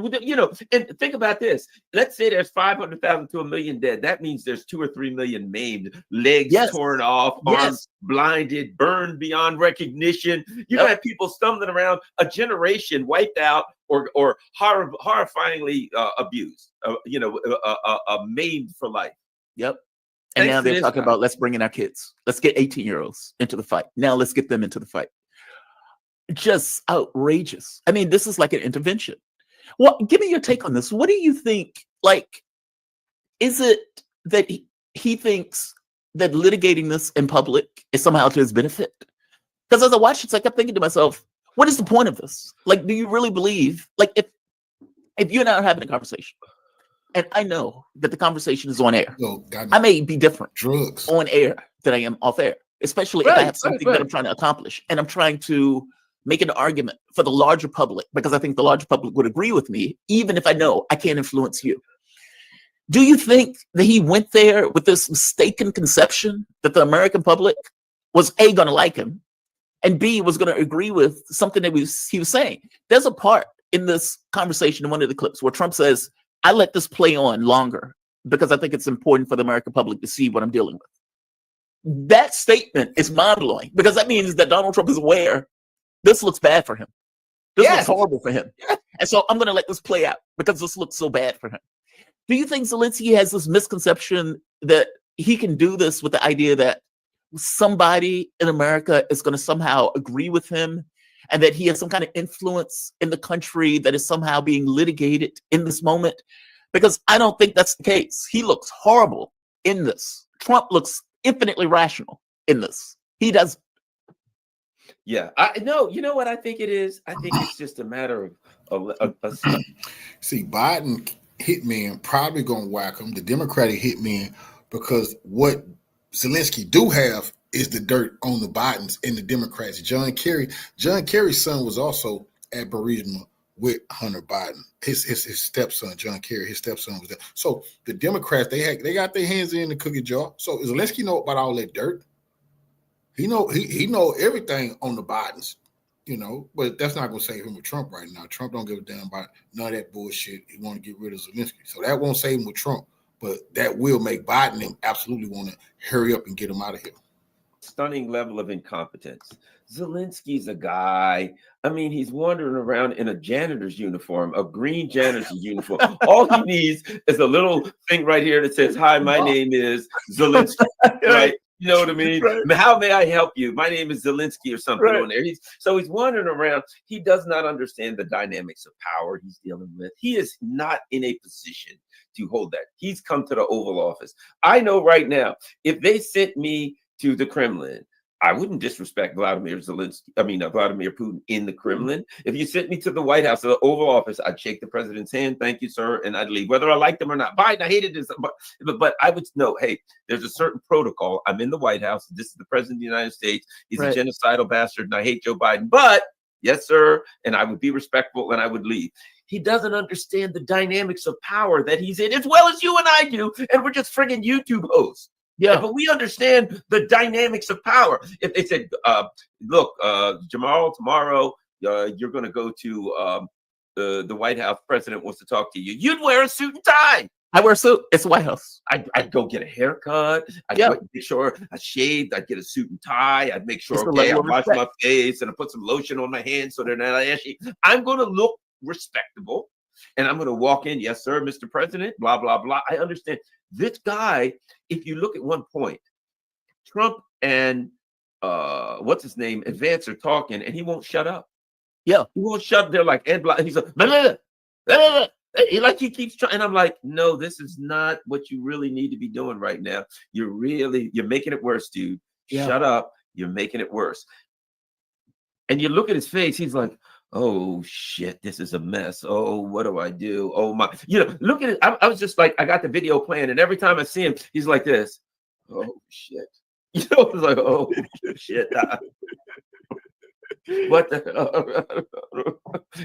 and think about this. Let's say there's 500,000 to 1 million dead. That means there's 2 or 3 million maimed, legs torn off, arms blinded, burned beyond recognition. You got people stumbling around, a generation wiped out or horrifyingly abused, maimed for life. Yep. And now they're talking about, let's bring in our kids. Let's get 18-year-olds into the fight. Now let's get them into the fight. Just outrageous. I mean, this is like an intervention. Well, give me your take on this. What do you think? Is it that he thinks that litigating this in public is somehow to his benefit? Because as I watched it, I kept thinking to myself, what is the point of this? Do you really believe, if you're not having a conversation, and I know that the conversation is on air, I may be different on air than I am off air, especially if I have something that I'm trying to accomplish and I'm trying to make an argument for the larger public, because I think the larger public would agree with me, even if I know I can't influence you. Do you think that he went there with this mistaken conception that the American public was A, going to like him, and B, was going to agree with something that he was saying? There's a part in this conversation in one of the clips where Trump says, I let this play on longer because I think it's important for the American public to see what I'm dealing with. That statement is mind-blowing, because that means that Donald Trump is aware this looks bad for him. This looks horrible for him. And so I'm going to let this play out because this looks so bad for him. Do you think Zelensky has this misconception that he can do this with the idea that somebody in America is going to somehow agree with him, and that he has some kind of influence in the country that is somehow being litigated in this moment? Because I don't think that's the case. He looks horrible in this. Trump looks infinitely rational in this. He does. Yeah, I know. You know what I think it is? I think it's just a matter of see, Biden hitman probably gonna whack him, the Democratic hitman, because what Zelensky do have is the dirt on the Bidens and the Democrats. John Kerry's son was also at Burisma with Hunter Biden. His stepson, John Kerry, his stepson was there. So the Democrats, they got their hands in the cookie jar. So Zelensky know about all that dirt. He know everything on the Bidens, but that's not gonna save him with Trump right now. Trump don't give a damn about none of that bullshit. He want to get rid of Zelensky, so that won't save him with Trump, but that will make Biden him absolutely want to hurry up and get him out of here. Stunning level of incompetence. Zelensky's a guy. I mean, he's wandering around in a janitor's uniform, a green janitor's uniform. All he needs is a little thing right here that says, "Hi, my name is Zelensky." Right? You know what I mean? Right. How may I help you? My name is Zelensky or something on there. He's wandering around. He does not understand the dynamics of power he's dealing with. He is not in a position to hold that. He's come to the Oval Office. I know right now, if they sent me to the Kremlin, I wouldn't disrespect Vladimir Putin in the Kremlin. If you sent me to the White House or the Oval Office, I'd shake the president's hand, thank you, sir, and I'd leave, whether I liked him or not. Biden, I hated this, but I would know, hey, there's a certain protocol. I'm in the White House. This is the president of the United States. He's a genocidal bastard, and I hate Joe Biden. But yes, sir, and I would be respectful, and I would leave. He doesn't understand the dynamics of power that he's in, as well as you and I do, and we're just friggin' YouTube hosts. Yeah, but we understand the dynamics of power. If they said, look, Jamal, tomorrow you're going to go to the White House, president wants to talk to you, you'd wear a suit and tie. I wear a suit. It's the White House. I'd go get a haircut. I'd make sure I shaved. I'd get a suit and tie. I'd make sure, okay, I wash my face and I put some lotion on my hands so they're not ashy. I'm going to look respectable. And I'm going to walk in, yes, sir, Mr. President, blah, blah, blah. I understand. This guy, if you look at one point, Trump and what's his name, Advance are talking, and he won't shut up. Yeah. He won't shut up. They're like, Ed Block. He's like, blah, blah, blah. Like he keeps trying. And I'm like, no, this is not what you really need to be doing right now. You're making it worse, dude. Yeah. Shut up. You're making it worse. And you look at his face, he's like, oh shit, this is a mess. Oh, what do I do? Oh my, look at it. I was just like, I got the video playing, and every time I see him, he's like this. Oh shit. It's like, oh shit. What the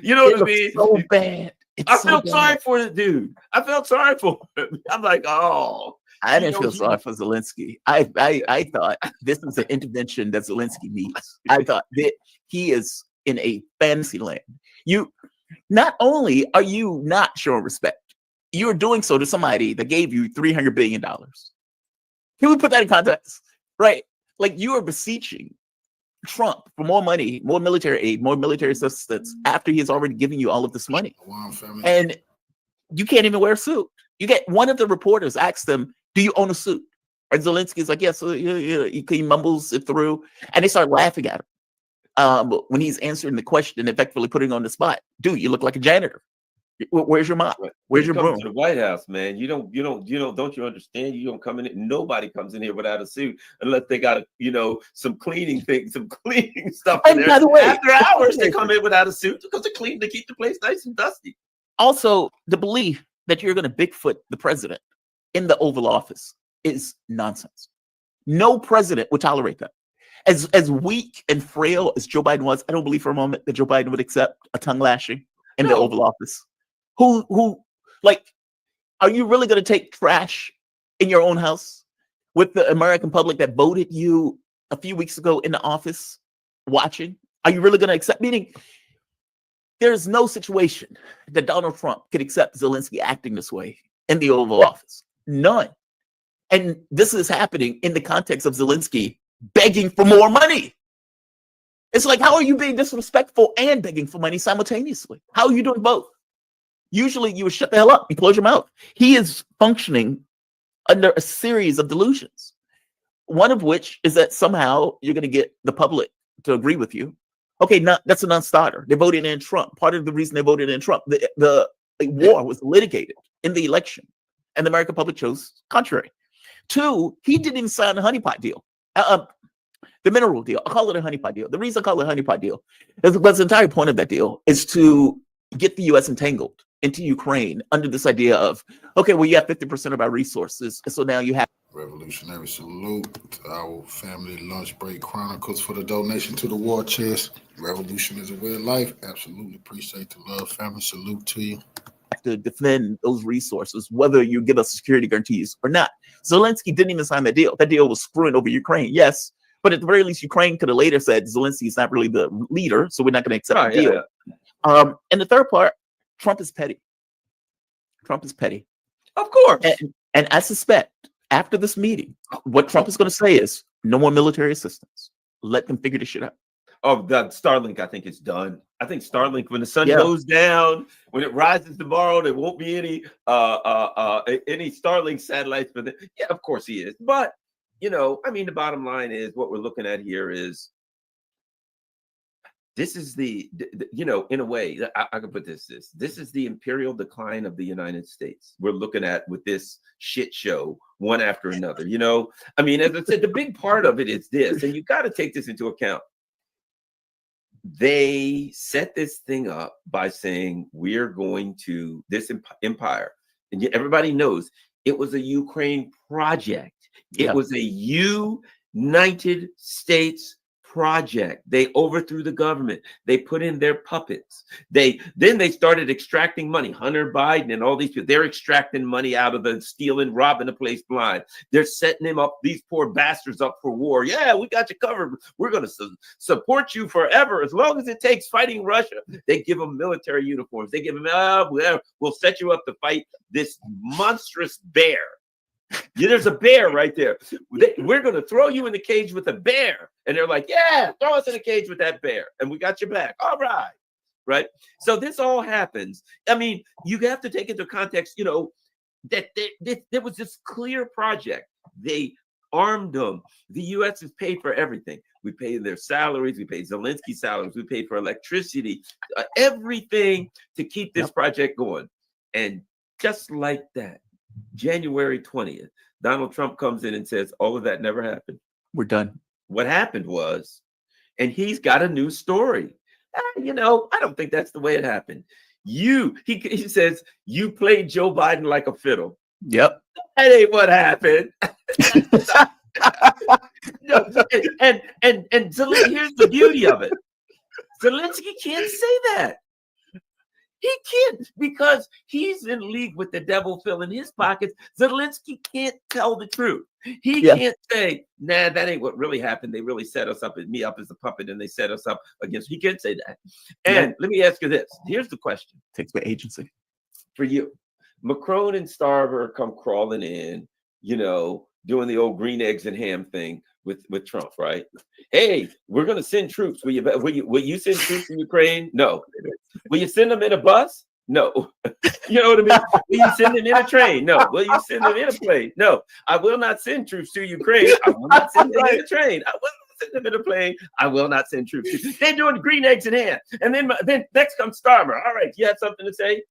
you know what I mean? So bad. I felt sorry for the dude. I felt sorry for him. I'm like, oh. I didn't feel sorry for Zelensky. I thought this was an intervention that Zelensky needs. I thought that he is in a fantasy land. You not only are you not showing respect, you're doing so to somebody that gave you $300 billion. Can we put that in context? Right? Like, you are beseeching Trump for more money, more military aid, more military assistance after he has already given you all of this money. And you can't even wear a suit. You get one of the reporters asks them, do you own a suit? And Zelensky's like, yes, he mumbles it through, and they start laughing at him. When he's answering the question, effectively putting on the spot, dude, you look like a janitor. Where's your mop? Where's your broom? To the White House, man. Don't you understand? You don't come in. Nobody comes in here without a suit unless they got some cleaning things, some cleaning stuff. And by the way, after hours, they come in without a suit because they clean. They keep the place nice and dusty. Also, the belief that you're going to Bigfoot the president in the Oval Office is nonsense. No president would tolerate that. As weak and frail as Joe Biden was, I don't believe for a moment that Joe Biden would accept a tongue lashing in the Oval Office. Are you really going to take trash in your own house with the American public that voted you a few weeks ago in the office watching? Are you really going to accept? Meaning, there's no situation that Donald Trump could accept Zelensky acting this way in the Oval Office. None. And this is happening in the context of Zelensky begging for more money. It's like, how are you being disrespectful and begging for money simultaneously? How are you doing both? Usually you would shut the hell up and close your mouth. He is functioning under a series of delusions. One of which is that somehow you're going to get the public to agree with you. Okay, that's a non-starter. They voted in Trump. Part of the reason they voted in Trump, the war was litigated in the election, and the American public chose contrary. Two, he didn't even sign the honeypot deal. The mineral deal. I call it a honeypot deal. The reason I call it a honeypot deal is because the entire point of that deal is to get the U.S. entangled into Ukraine under this idea of, okay, well, you have 50% of our resources, so now you have. Revolutionary salute to our family lunch break chronicles for the donation to the war chest. Revolution is a way of life. Absolutely appreciate the love, family. Salute to you. Have to defend those resources, whether you give us security guarantees or not. Zelensky didn't even sign that deal. That deal was screwing over Ukraine, yes, but at the very least, Ukraine could have later said Zelensky is not really the leader, so we're not going to accept the deal. Yeah. And the third part, Trump is petty. Trump is petty, of course. And I suspect after this meeting, what Trump is going to say is no more military assistance. Let them figure this shit out. Oh, that Starlink, I think it's done. I think Starlink, when the sun goes down, when it rises tomorrow, there won't be any Starlink satellites. But yeah, of course he is. But the bottom line is what we're looking at here is This is you know, in a way, I could put this is the imperial decline of the United States. We're looking at with this shit show, one after another. You know, I mean, as I said, the big part of it is this, and you got to take this into account. They set this thing up by saying, we're going to this empire, and everybody knows it was a Ukraine project. It was a United States project. They overthrew the government. They put in their puppets. Then they started extracting money. Hunter Biden and all these people, they're extracting money out of the stealing, robbing the place blind. They're setting them up, these poor bastards, up for war. Yeah, we got you covered. We're going to support you forever as long as it takes fighting Russia. They give them military uniforms. They give them, we'll set you up to fight this monstrous bear. Yeah, there's a bear right there. We're going to throw you in the cage with a bear. And they're like, yeah, throw us in a cage with that bear. And we got your back. All right. Right. So this all happens. I mean, you have to take into context, you know, that there was this clear project. They armed them. The U.S. has paid for everything. We paid their salaries. We paid Zelensky's salaries. We paid for electricity, everything to keep this project going. And just like that, January 20th, Donald Trump comes in and says, all of that never happened. We're done. What happened was, and he's got a new story. You know, I don't think that's the way it happened. He says, you played Joe Biden like a fiddle. Yep. That ain't what happened. and here's the beauty of it. Zelensky can't say that. He can't, because he's in league with the devil filling his pockets. Zelensky can't tell the truth. He can't say, nah, that ain't what really happened. They really set us up, me up as a puppet, and they set us up against. He can't say that. And let me ask you this. Here's the question. Takes my agency. For you. Macron and Starver come crawling in, you know, doing the old green eggs and ham thing with Trump, right? Hey, we're going to send troops. Will you send troops in Ukraine? No. Will you send them in a bus? No. You know what I mean? Will you send them in a train? No. Will you send them in a plane? No. I will not send troops to Ukraine. I will not send them in a train. I will not send them in a plane. I will not send troops. They're doing green eggs and ham. And then next comes Starmer. All right, you have something to say?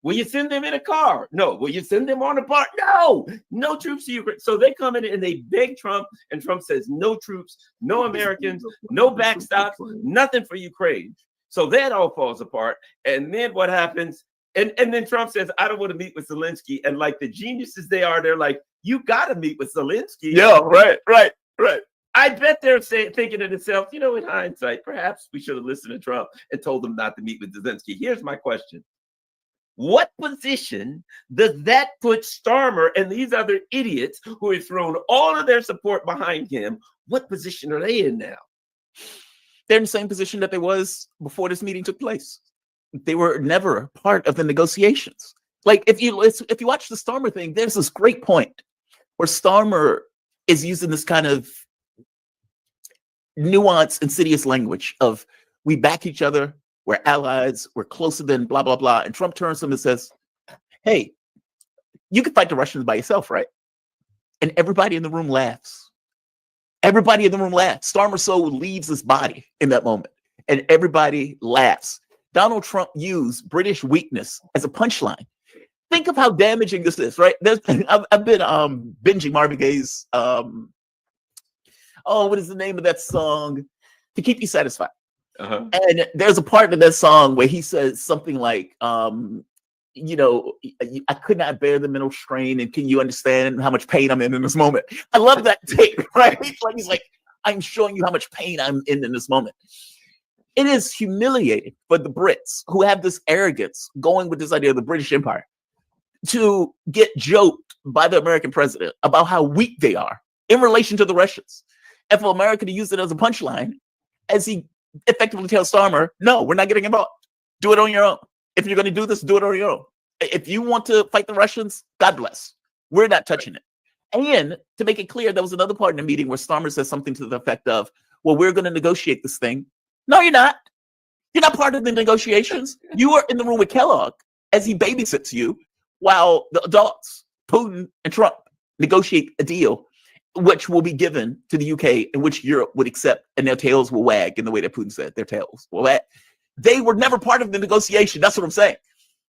Will you send them in a car? No. Will you send them on a bar? No. No troops to Ukraine. So they come in and they beg Trump, and Trump says, no troops, no Americans, no backstops, nothing for Ukraine. So that all falls apart. And then what happens? And then Trump says, I don't want to meet with Zelensky. And like the geniuses they are, they're like, you got to meet with Zelensky. Yeah, right. I bet they're thinking to themselves, you know, in hindsight, perhaps we should have listened to Trump and told him not to meet with Zelensky. Here's my question. What position does that put Starmer and these other idiots who have thrown all of their support behind him? What position are they in now? They're in the same position that they was before this meeting took place. They were never part of the negotiations. Like if you watch the Starmer thing, there's this great point where Starmer is using this kind of nuanced, insidious language of we back each other. We're allies. We're closer than blah, blah, blah. And Trump turns to him and says, hey, you can fight the Russians by yourself, right? And everybody in the room laughs. Everybody in the room laughs. Starmer so leaves his body in that moment. And everybody laughs. Donald Trump used British weakness as a punchline. Think of how damaging this is, right? I've been binging Marvin Gaye's, what is the name of that song? To Keep You Satisfied. Uh-huh. And there's a part of that song where he says something like, you know, I could not bear the mental strain, and can you understand how much pain I'm in this moment? I love that tape, right? Like he's like, I'm showing you how much pain I'm in this moment. It is humiliating for the Brits who have this arrogance going with this idea of the British Empire to get joked by the American president about how weak they are in relation to the Russians. And for America to use it as a punchline, as he effectively tells Starmer, no, we're not getting involved. Do it on your own. If you're going to do this, do it on your own. If you want to fight the Russians, God bless. We're not touching it. And to make it clear, there was another part in the meeting where Starmer says something to the effect of, well, we're going to negotiate this thing. No, you're not. You're not part of the negotiations. You are in the room with Kellogg as he babysits you while the adults, Putin and Trump, negotiate a deal. which will be given to the UK, in which Europe would accept, and their tails will wag in the way that Putin said their tails will wag. They were never part of the negotiation. That's what I'm saying.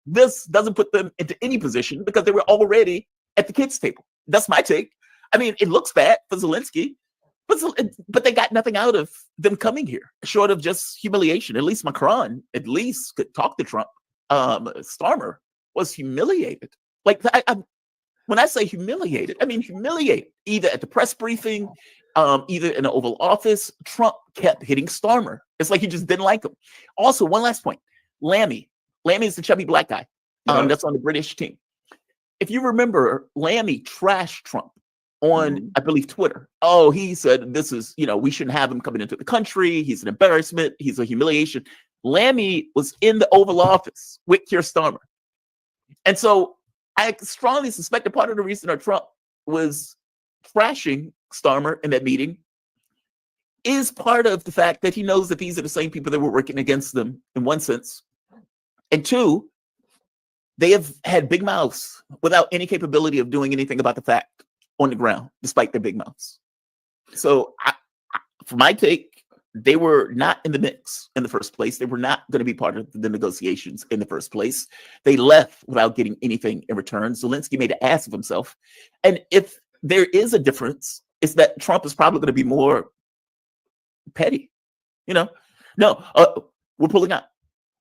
This doesn't put them into any position because they were already at the kids' table. That's my take. I mean, it looks bad for Zelensky, but they got nothing out of them coming here, short of just humiliation. At least Macron, at least, could talk to Trump. Starmer was humiliated. Like, when I say humiliated, I mean humiliated. Either at the press briefing, either in the Oval Office, Trump kept hitting Starmer. It's like he just didn't like him. Also, one last point. Lammy is the chubby black guy that's on the British team. If you remember, Lammy trashed Trump on, I believe, Twitter. Oh, he said this is, we shouldn't have him coming into the country. He's an embarrassment. He's a humiliation. Lammy was in the Oval Office with Keir Starmer. And so I strongly suspect that part of the reason that Trump was trashing Starmer in that meeting is part of the fact that he knows that these are the same people that were working against them in one sense. And two, they have had big mouths without any capability of doing anything about the fact on the ground, despite their big mouths. So for my take, they were not in the mix in the first place. They were not going to be part of the negotiations in the first place. They left without getting anything in return. Zelensky made an ass of himself. And if there is a difference, it's that Trump is probably going to be more petty. No, we're pulling out.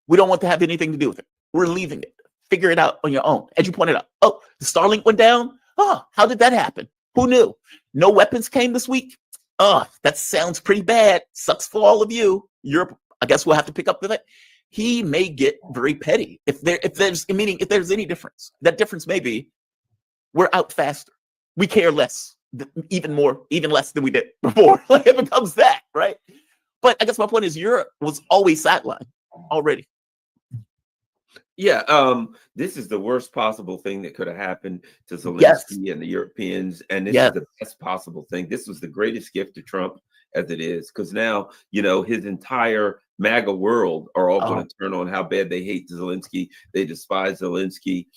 We don't want to have anything to do with it. We're leaving it. Figure it out on your own. As you pointed out, the Starlink went down. Oh, how did that happen? Who knew? No weapons came this week. Oh, that sounds pretty bad. Sucks for all of you. Europe, I guess we'll have to pick up with it. He may get very petty. If there's any difference, that difference may be we're out faster. We care less, even less than we did before. Like, it becomes that, right? But I guess my point is Europe was always sidelined already. Yeah, this is the worst possible thing that could have happened to Zelensky and the Europeans, and this is the best possible thing. This was the greatest gift to Trump as it is, because now, his entire MAGA world are all going to turn on how bad they hate Zelensky. They despise Zelensky.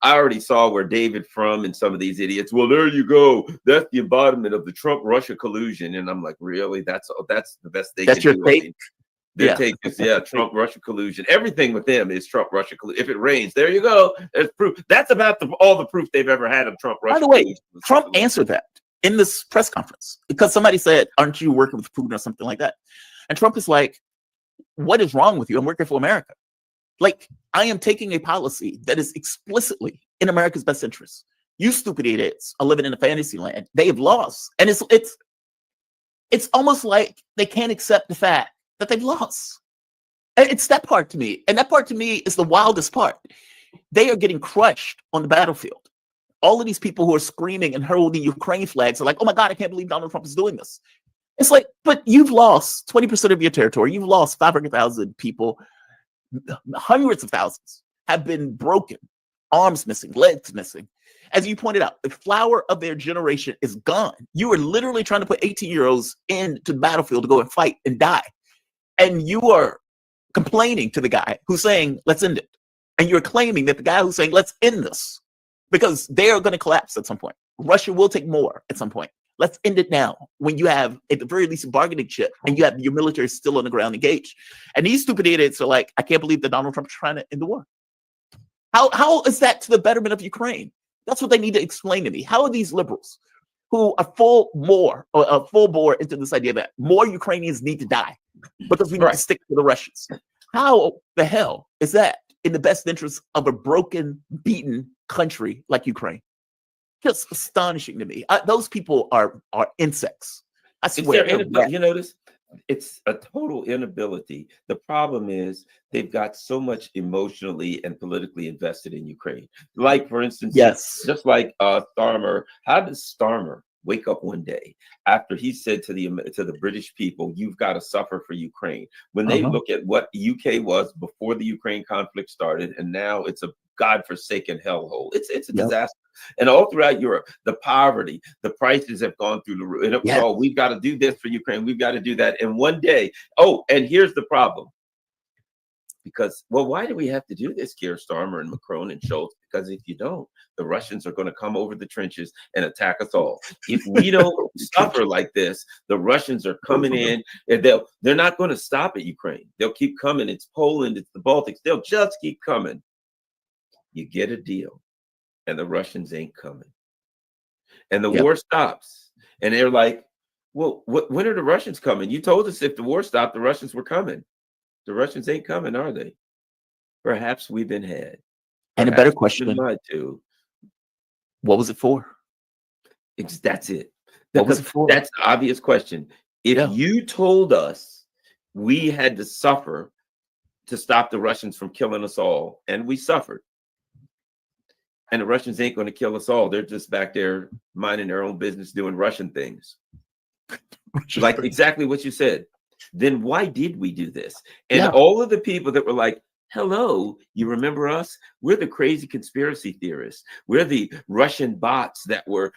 I already saw where David Frum and some of these idiots, well, there you go. That's the embodiment of the Trump-Russia collusion. And I'm like, really? That's the best they can do. I mean, their take is, Trump-Russia collusion. Everything with them is Trump-Russia collusion. If it rains, there you go. There's proof. That's about all the proof they've ever had of Trump-Russia collusion. By the way, Trump answered that in this press conference because somebody said, aren't you working with Putin or something like that? And Trump is like, what is wrong with you? I'm working for America. Like, I am taking a policy that is explicitly in America's best interest. You stupid idiots are living in a fantasy land. They have lost. And it's almost like they can't accept the fact that they've lost. And it's that part to me. And that part to me is the wildest part. They are getting crushed on the battlefield. All of these people who are screaming and holding Ukraine flags are like, oh my God, I can't believe Donald Trump is doing this. It's like, but you've lost 20% of your territory. You've lost 500,000 people. Hundreds of thousands have been broken, arms missing, legs missing. As you pointed out, the flower of their generation is gone. You are literally trying to put 18-year-olds into the battlefield to go and fight and die. And you are complaining to the guy who's saying, let's end it. And you're claiming that the guy who's saying, let's end this, because they are going to collapse at some point. Russia will take more at some point. Let's end it now when you have, at the very least, a bargaining chip and you have your military still on the ground engaged. And these stupid idiots are like, I can't believe that Donald Trump is trying to end the war. How is that to the betterment of Ukraine? That's what they need to explain to me. How are these liberals who are full bore into this idea that more Ukrainians need to die because we need to stick to the Russians? How the hell is that in the best interest of a broken, beaten country like Ukraine? Just astonishing to me. Those people are insects. I swear. You notice it's a total inability. The problem is they've got so much emotionally and politically invested in Ukraine. Like, for instance, just like Starmer. How does Starmer wake up one day after he said to the British people, you've got to suffer for Ukraine, when they look at what UK was before the Ukraine conflict started, and now it's a godforsaken hellhole. It's a disaster. And all throughout Europe, the poverty, the prices have gone through the roof. And it was we've got to do this for Ukraine. We've got to do that. And one day, and here's the problem. Because, why do we have to do this, Keir Starmer and Macron and Schultz? because if you don't, the Russians are going to come over the trenches and attack us all. If we don't suffer like this, the Russians are coming in, and they're not going to stop at Ukraine. They'll keep coming. It's Poland, it's the Baltics. They'll just keep coming. You get a deal, and the Russians ain't coming. And the war stops. And they're like, well, when are the Russians coming? You told us if the war stopped, the Russians were coming. The Russians ain't coming, are they? Perhaps we've been had. And a better question, lied to. What was it for? That's it. What was it for? That's the obvious question. If you told us we had to suffer to stop the Russians from killing us all, and we suffered, and the Russians ain't going to kill us all. They're just back there minding their own business, doing Russian things. Like exactly what you said. Then why did we do this? And all of the people that were like, hello, you remember us? We're the crazy conspiracy theorists. We're the Russian bots that were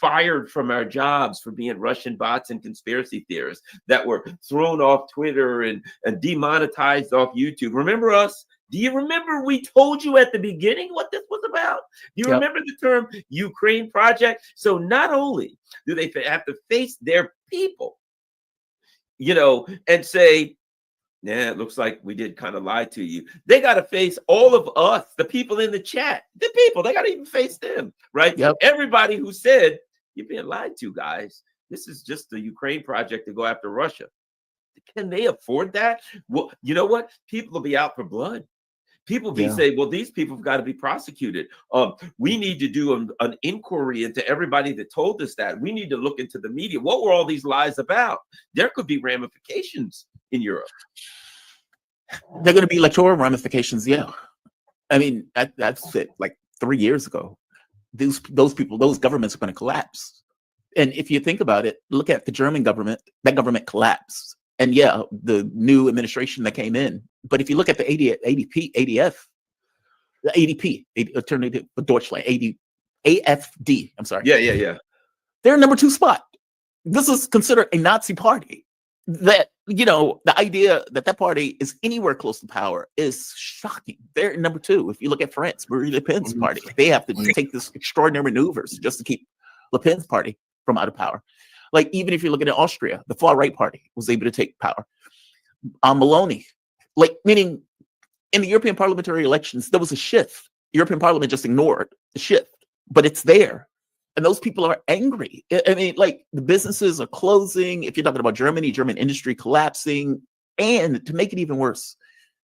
fired from our jobs for being Russian bots and conspiracy theorists, that were thrown off Twitter and demonetized off YouTube. Remember us? Do you remember we told you at the beginning what this was about? Do you remember the term Ukraine project? So not only do they have to face their people, you know, and say, yeah, it looks like we did kind of lie to you. They got to face all of us, the people in the chat, the people, they got to even face them, right? Everybody who said, you're being lied to, guys. This is just the Ukraine project to go after Russia. Can they afford that? Well, you know what? People will be out for blood. People be saying, well, these people have got to be prosecuted. We need to do an inquiry into everybody that told us that. We need to look into the media. What were all these lies about? There could be ramifications in Europe. They're going to be electoral ramifications. Yeah. I mean, that's it. Like 3 years ago, those people, those governments are going to collapse. And if you think about it, look at the German government, that government collapsed. And yeah, the new administration that came in. But if you look at the ADP, Alternative for Deutschland, AFD, I'm sorry. Yeah. They're number 2 spot. This is considered a Nazi party. That, you know, the idea that that party is anywhere close to power is shocking. They're number 2. If you look at France, Marine Le Pen's party, they have to take this extraordinary maneuvers just to keep Le Pen's party from out of power. Like, even if you're looking at Austria, the far right party was able to take power. Maloney, like, meaning in the European parliamentary elections, there was a shift. European Parliament just ignored the shift, but it's there. And those people are angry. I mean, like, the businesses are closing. If you're talking about Germany, German industry collapsing. And to make it even worse,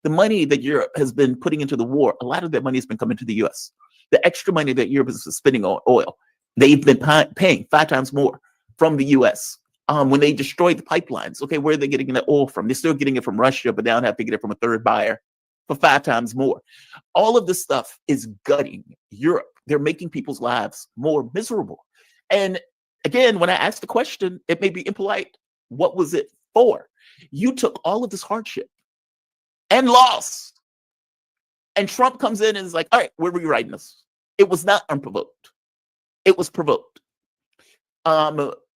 the money that Europe has been putting into the war, a lot of that money has been coming to the US. The extra money that Europe is spending on oil, they've been paying 5 times more from the US. When they destroyed the pipelines, okay, where are they getting the oil from? They're still getting it from Russia, but now they have to get it from a third buyer for 5 times more. All of this stuff is gutting Europe. They're making people's lives more miserable. And again, when I asked the question, it may be impolite. What was it for? You took all of this hardship and loss. And Trump comes in and is like, all right, we're rewriting this. It was not unprovoked. It was provoked.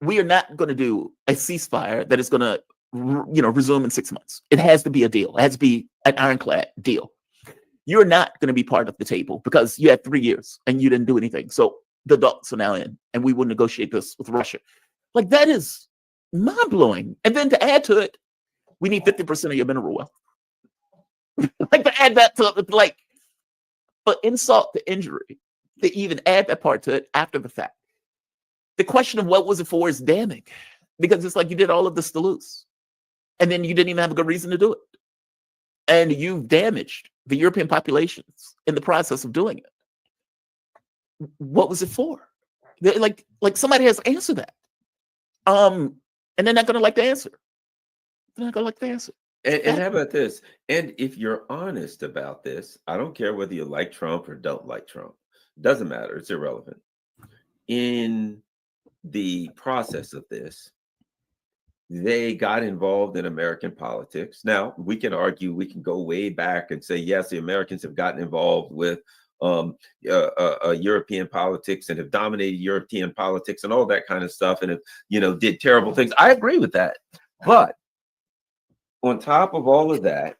We are not going to do a ceasefire that is going to, resume in 6 months. It has to be a deal. It has to be an ironclad deal. You're not going to be part of the table because you had 3 years and you didn't do anything. So the adults are now in, and we will negotiate this with Russia. Like, that is mind-blowing. And then to add to it, we need 50% of your mineral wealth. Like, to add that to, like, but insult to injury, to even add that part to it after the fact. The question of what was it for is damning, because it's like you did all of this to lose, and then you didn't even have a good reason to do it. And you've damaged the European populations in the process of doing it. What was it for? Like somebody has to answer that. And they're not going to like the answer. They're not going to like the answer. And how about this? And if you're honest about this, I don't care whether you like Trump or don't like Trump. Doesn't matter. It's irrelevant. In the process of this, they got involved in American politics. Now, we can argue, we can go way back and say, yes, the Americans have gotten involved with European politics and have dominated European politics and all that kind of stuff, and have, did terrible things. I agree with that. But on top of all of that,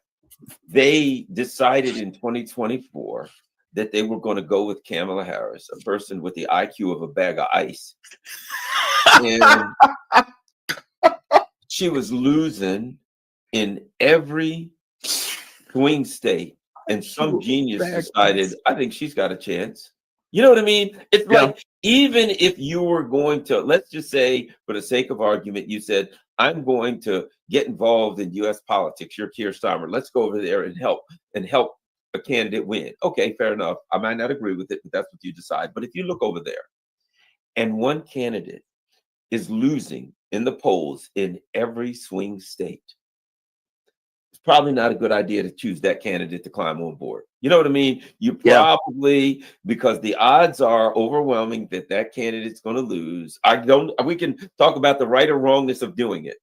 they decided in 2024 that they were going to go with Kamala Harris, a person with the IQ of a bag of ice. And she was losing in every swing state. And some genius decided, I think she's got a chance. You know what I mean? It's like, even if you were going to, let's just say, for the sake of argument, you said, I'm going to get involved in U.S. politics. You're Keir Starmer. Let's go over there and help a candidate win. Okay, fair enough. I might not agree with it, but that's what you decide. But if you look over there and one candidate is losing in the polls in every swing state, it's probably not a good idea to choose that candidate to climb on board. You know what I mean? You probably, because the odds are overwhelming that that candidate's going to lose. We can talk about the right or wrongness of doing it.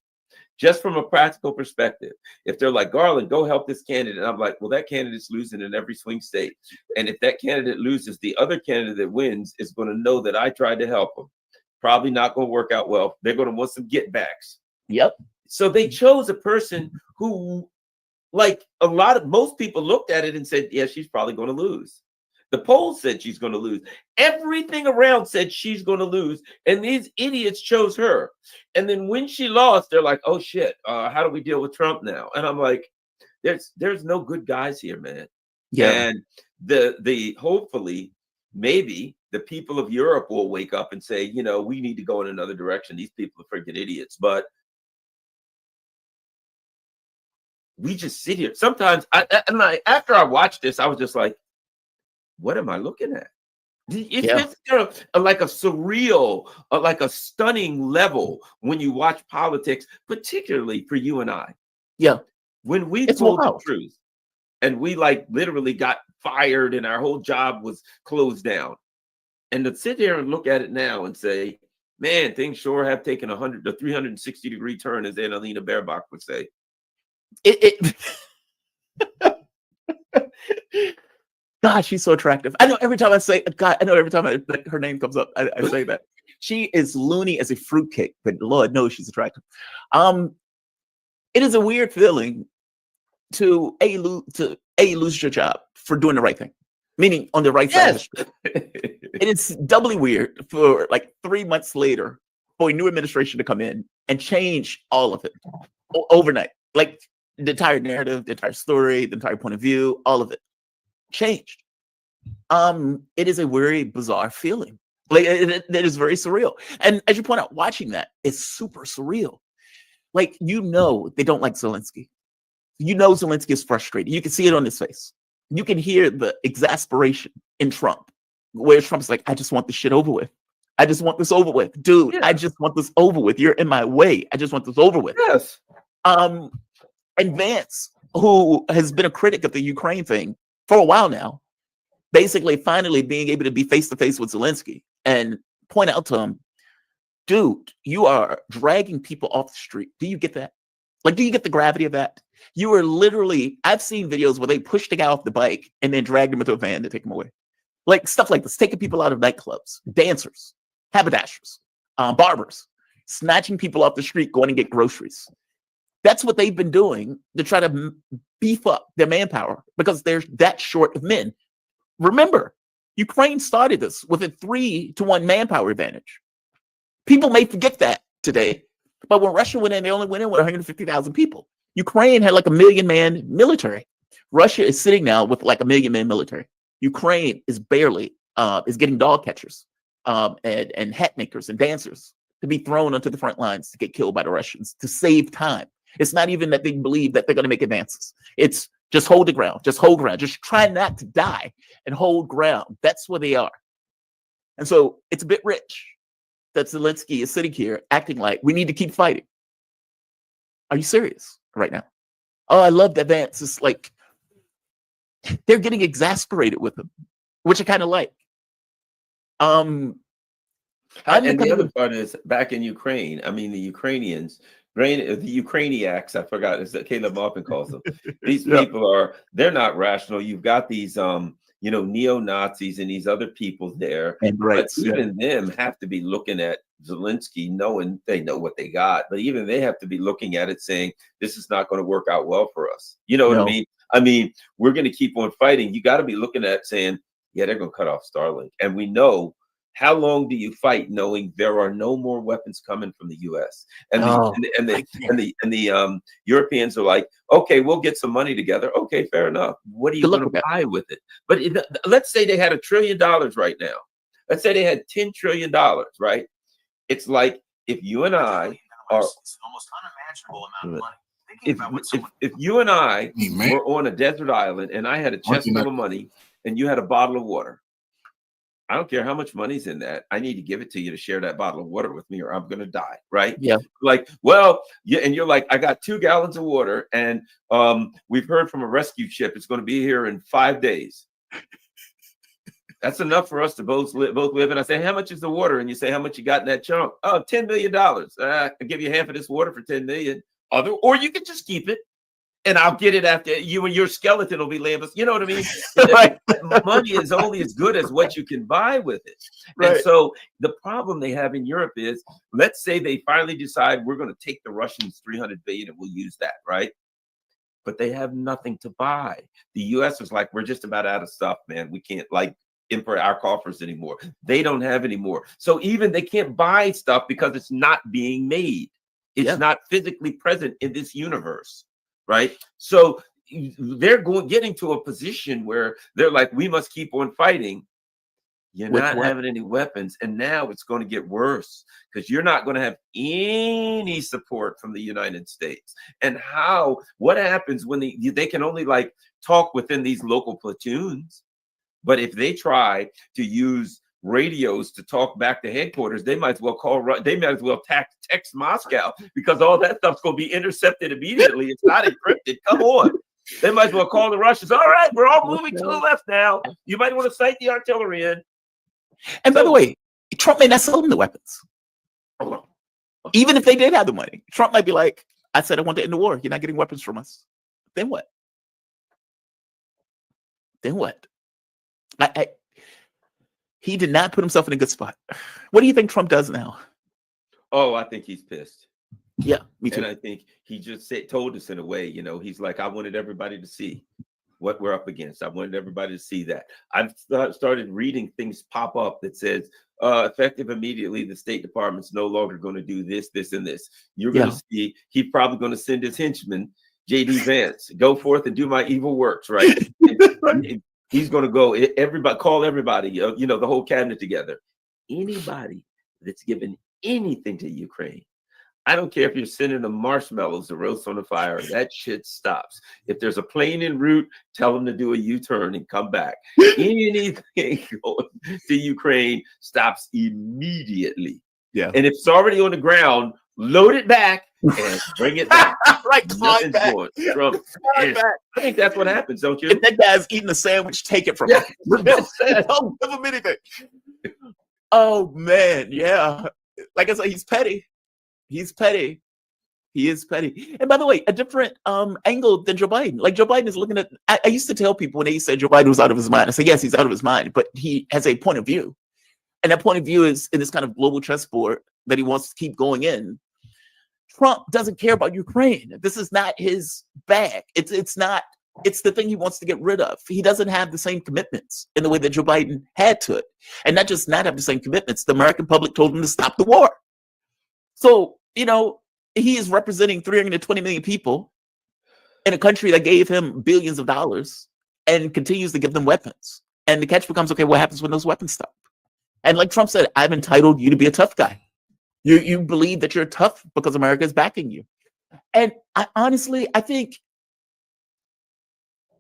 Just from a practical perspective, if they're like, Garland, go help this candidate. And I'm like, well, that candidate's losing in every swing state. And if that candidate loses, the other candidate that wins is going to know that I tried to help them. Probably not going to work out well. They're going to want some get backs. Yep. So they chose a person who, like most people looked at it and said, yeah, she's probably going to lose. The polls said she's going to lose. Everything around said she's going to lose. And these idiots chose her. And then when she lost, they're like, oh shit, how do we deal with Trump now? And I'm like, there's no good guys here, man. Yeah. And the hopefully maybe the people of Europe will wake up and say, you know, we need to go in another direction. These people are freaking idiots. But we just sit here. Sometimes after I watched this, I was just like, what am I looking at? It's like a surreal, like a stunning level when you watch politics, particularly for you and I. Yeah. When we told the truth and we like literally got fired and our whole job was closed down. And to sit there and look at it now and say, man, things sure have taken a 360-degree turn, as Annalena Baerbock would say. God, she's so attractive. I know every time I say God, I know every time her name comes up, I say that. She is loony as a fruitcake, but Lord knows she's attractive. It is a weird feeling to lose your job for doing the right thing, meaning on the right side. It is doubly weird for like 3 months later for a new administration to come in and change all of it overnight. Like the entire narrative, the entire story, the entire point of view, all of it changed. It is a very bizarre feeling. Like it is very surreal. And as you point out, watching that is super surreal. Like, you know, they don't like Zelensky. You know, Zelensky is frustrated. You can see it on his face. You can hear the exasperation in Trump, where Trump's like, I just want this shit over with. I just want this over with. Dude, I just want this over with. You're in my way. I just want this over with. Yes. And Vance, who has been a critic of the Ukraine thing for a while now, basically finally being able to be face to face with Zelensky and point out to him, dude, you are dragging people off the street. Do you get that? Like, do you get the gravity of that? You are literally, I've seen videos where they push the guy off the bike and then drag him into a van to take him away. Like stuff like this, taking people out of nightclubs, dancers, haberdashers, barbers, snatching people off the street, going to get groceries. That's what they've been doing to try to beef up their manpower because they're that short of men. Remember, Ukraine started this with a 3-to-1 manpower advantage. People may forget that today, but when Russia went in, they only went in with 150,000 people. Ukraine had like 1 million man military. Russia is sitting now with like 1 million man military. Ukraine is barely is getting dog catchers and hat makers and dancers to be thrown onto the front lines to get killed by the Russians to save time. It's not even that they believe that they're going to make advances. It's just hold the ground, just hold ground, just try not to die and hold ground. That's where they are. And so it's a bit rich that Zelensky is sitting here acting like we need to keep fighting. Are you serious right now? Oh, I love that Vance is like, they're getting exasperated with him, which I kind of like. And the other part is back in Ukraine. I mean, the Ukrainians, the Ukrainiacs, I forgot, is that Caleb Maupin calls them. These people they're not rational. You've got these, neo-Nazis and these other people there. And but even them have to be looking at Zelensky, knowing they know what they got. But even they have to be looking at it saying, this is not going to work out well for us. You know what I mean? I mean, we're going to keep on fighting. You got to be looking at saying, Yeah, they're going to cut off Starlink. And we know, how long do you fight knowing there are no more weapons coming from the U.S. and the Europeans are like, okay, we'll get some money together. Okay, fair enough. What are you going to buy with it? But let's say they had $1 trillion right now. Let's say they had $10 trillion, right? It's like if you and I are it's almost unimaginable amount of money. if you and I were on a desert island and I had a chest full of money and you had a bottle of water, I don't care how much money's in that. I need to give it to you to share that bottle of water with me, or I'm going to die. Right. Yeah. Like, well, yeah. And you're like, I got 2 gallons of water and we've heard from a rescue ship. It's going to be here in 5 days. That's enough for us to both live. And I say, how much is the water? And you say, how much you got in that chunk? Oh, $10 million. I'll give you half of this water for $10 million. Or you can just keep it. And I'll get it after you, and your skeleton will be laying. You know what I mean? Right. Money is only as good as what you can buy with it. Right. And so the problem they have in Europe is, let's say they finally decide we're going to take the Russians $300 billion and we'll use that, right? But they have nothing to buy. The U.S. is like, we're just about out of stuff, man. We can't import our coffers anymore. They don't have any more. So even they can't buy stuff because it's not being made. It's not physically present in this universe. Right. So they're getting to a position where they're like, we must keep on fighting. You're not having any weapons. And now it's going to get worse because you're not going to have any support from the United States. And what happens when they can only talk within these local platoons? But if they try to use radios to talk back to headquarters, they might as well text Moscow, because all that stuff's going to be intercepted immediately. It's not encrypted. Come on. They might as well call the Russians. All right, we're all moving to the left now. You might want to sight the artillery in. And by the way, Trump may not sell them the weapons. Even if they did have the money, Trump might be like, I said I want to end the war. You're not getting weapons from us. Then what? He did not put himself in a good spot. What do you think Trump does now? Oh, I think he's pissed. Yeah, me too. And I think he just told us in a way, he's like, I wanted everybody to see what we're up against. I wanted everybody to see that. I've started reading things pop up that says, effective immediately, the State Department's no longer going to do this, this, and this. You're going to see, he's probably going to send his henchman, J.D. Vance, go forth and do my evil works, right? And he's going to go, call everybody, the whole cabinet together. Anybody that's given anything to Ukraine, I don't care if you're sending them marshmallows to roast on the fire, that shit stops. If there's a plane en route, tell them to do a U-turn and come back. Anything going to Ukraine stops immediately. Yeah. And if it's already on the ground, load it back and bring it back. Right, climb back. I think that's what happens, don't you? If that guy's eating a sandwich, take it from him. Don't give him anything. Oh man, yeah. Like I said, he's petty. He is petty. And by the way, a different angle than Joe Biden. Like Joe Biden is looking at. I used to tell people when they said Joe Biden was out of his mind, I said, yes, he's out of his mind, but he has a point of view, and that point of view is in this kind of global chessboard that he wants to keep going in. Trump doesn't care about Ukraine. This is not his bag. It's not. It's the thing he wants to get rid of. He doesn't have the same commitments in the way that Joe Biden had to it. And not just not have the same commitments. The American public told him to stop the war. So, he is representing 320 million people in a country that gave him billions of dollars and continues to give them weapons. And the catch becomes, okay, what happens when those weapons stop? And like Trump said, I've entitled you to be a tough guy. You believe that you're tough because America is backing you. And I think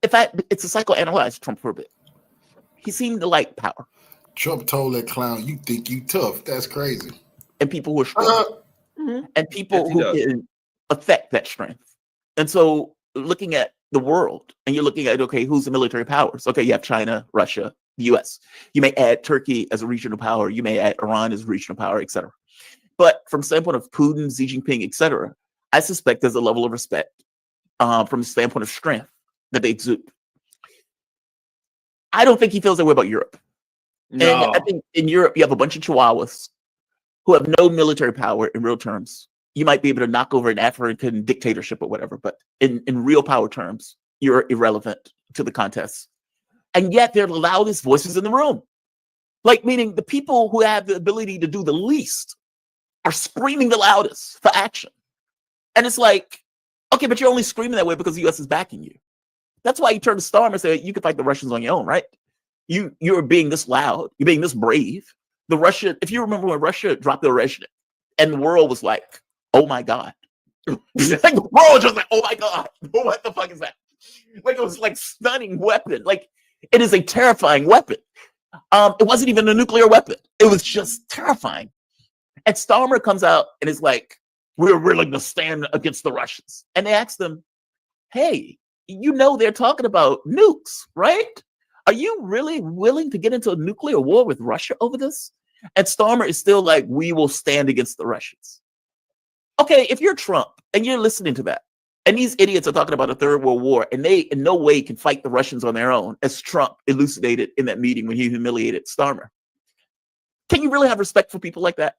it's a psychoanalyze Trump for a bit. He seemed to like power. Trump told that clown, you think you tough. That's crazy. And people who are strong. And people who can affect that strength. And so looking at the world, and you're looking at, okay, who's the military powers? Okay, you have China, Russia, the US. You may add Turkey as a regional power. You may add Iran as a regional power, etc. But from the standpoint of Putin, Xi Jinping, etc., I suspect there's a level of respect from the standpoint of strength that they exude. I don't think he feels that way about Europe. No. And I think in Europe, you have a bunch of chihuahuas who have no military power in real terms. You might be able to knock over an African dictatorship or whatever, but in real power terms, you're irrelevant to the contest. And yet they're the loudest voices in the room. Like, meaning the people who have the ability to do the least are screaming the loudest for action. And it's like, okay, but you're only screaming that way because the U.S. is backing you. That's why you turn to Starmer and say, you can fight the Russians on your own, right? You're being this loud. You're being this brave. If you remember when Russia dropped the Orezhnik, and the world was like, oh my God. Like, the world was just like, oh my God. What the fuck is that? Like, it was like stunning weapon. Like, it is a terrifying weapon. It wasn't even a nuclear weapon. It was just terrifying. And Starmer comes out and is like, we're willing to stand against the Russians. And they ask them, hey, you know they're talking about nukes, right? Are you really willing to get into a nuclear war with Russia over this? And Starmer is still like, we will stand against the Russians. Okay, if you're Trump and you're listening to that, and these idiots are talking about a third world war, and they in no way can fight the Russians on their own, as Trump elucidated in that meeting when he humiliated Starmer. Can you really have respect for people like that?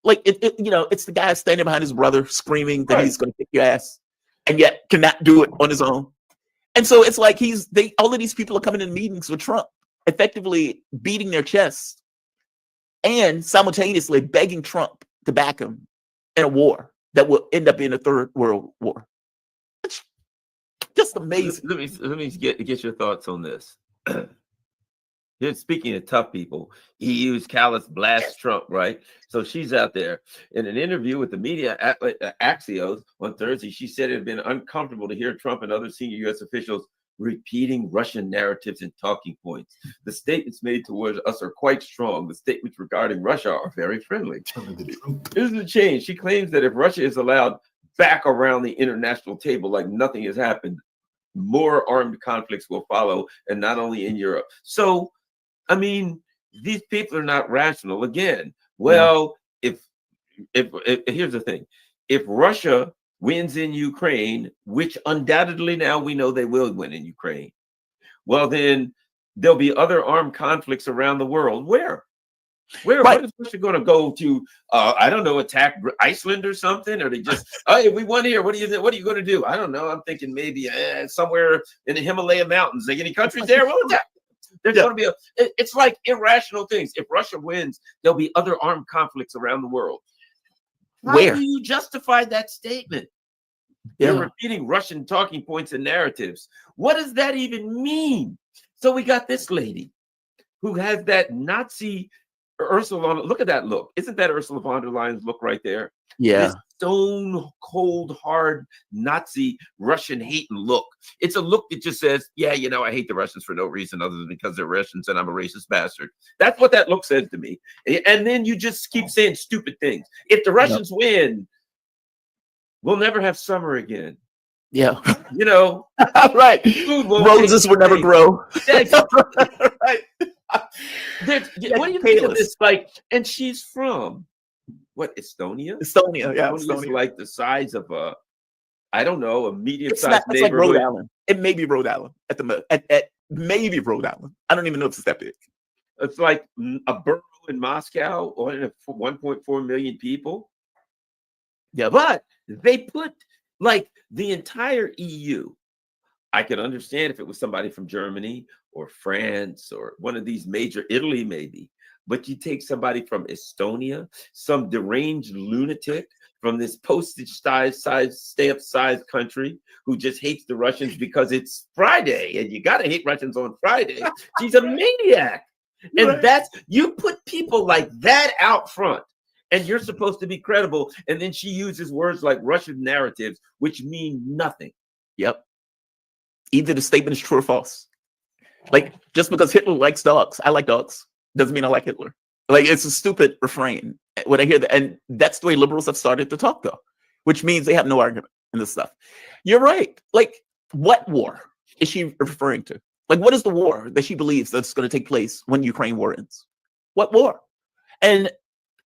Like, it's the guy standing behind his brother screaming that he's going to kick your ass, and yet cannot do it on his own. And so it's like all of these people are coming in meetings with Trump, effectively beating their chests and simultaneously begging Trump to back him in a war that will end up being a third world war. It's just amazing. Let me get your thoughts on this. Speaking of tough people, EU's callous blast Trump, right? So she's out there in an interview with the media Axios on Thursday. She said it had been uncomfortable to hear Trump and other senior U.S. officials repeating Russian narratives and talking points. The statements made towards us are quite strong. The statements regarding Russia are very friendly. Here's the change. She claims that if Russia is allowed back around the international table like nothing has happened, more armed conflicts will follow, and not only in Europe. So, I mean, these people are not rational. Again, well, if here's the thing, if Russia wins in Ukraine, which undoubtedly now we know they will win in Ukraine, well, then there'll be other armed conflicts around the world. Where? What is Russia going to go to? I don't know, attack Iceland or something? Or they just, hey, we won here. What are you going to do? I don't know. I'm thinking maybe somewhere in the Himalaya mountains. Like, any countries there? Well, there's going to be it's like irrational things. If Russia wins, there'll be other armed conflicts around the world. How do you justify that statement? You're repeating Russian talking points and narratives. What does that even mean? So we got this lady who has that Nazi Ursula. Look at that look. Isn't that Ursula von der Leyen's look right there? Yeah. This stone cold, hard Nazi Russian hating look. It's a look that just says, yeah, you know, I hate the Russians for no reason other than because they're Russians and I'm a racist bastard. That's what that look says to me. And then you just keep saying stupid things. If the Russians win, we'll never have summer again. Yeah. You know, right. Roses will never grow. Right. What do you think of this? Like, and she's from what, Estonia? Estonia, yeah. Estonia's like the size of I don't know, a medium-sized It's like Rhode Island. It may be Rhode Island at maybe Rhode Island. I don't even know if it's that big. It's like a borough in Moscow or 1.4 million people. Yeah, but they put like the entire EU. I could understand if it was somebody from Germany or France or one of these major, Italy maybe, but you take somebody from Estonia, some deranged lunatic from this postage stamp size country who just hates the Russians because it's Friday and you got to hate Russians on Friday. She's a maniac. And that's, you put people like that out front and you're supposed to be credible. And then she uses words like Russian narratives, which mean nothing. Yep. Either the statement is true or false. Like, just because Hitler likes dogs, I like dogs, doesn't mean I like Hitler. Like, it's a stupid refrain when I hear that. And that's the way liberals have started to talk, though, which means they have no argument in this stuff. You're right. Like, what war is she referring to? Like, what is the war that she believes that's going to take place when Ukraine war ends? What war? And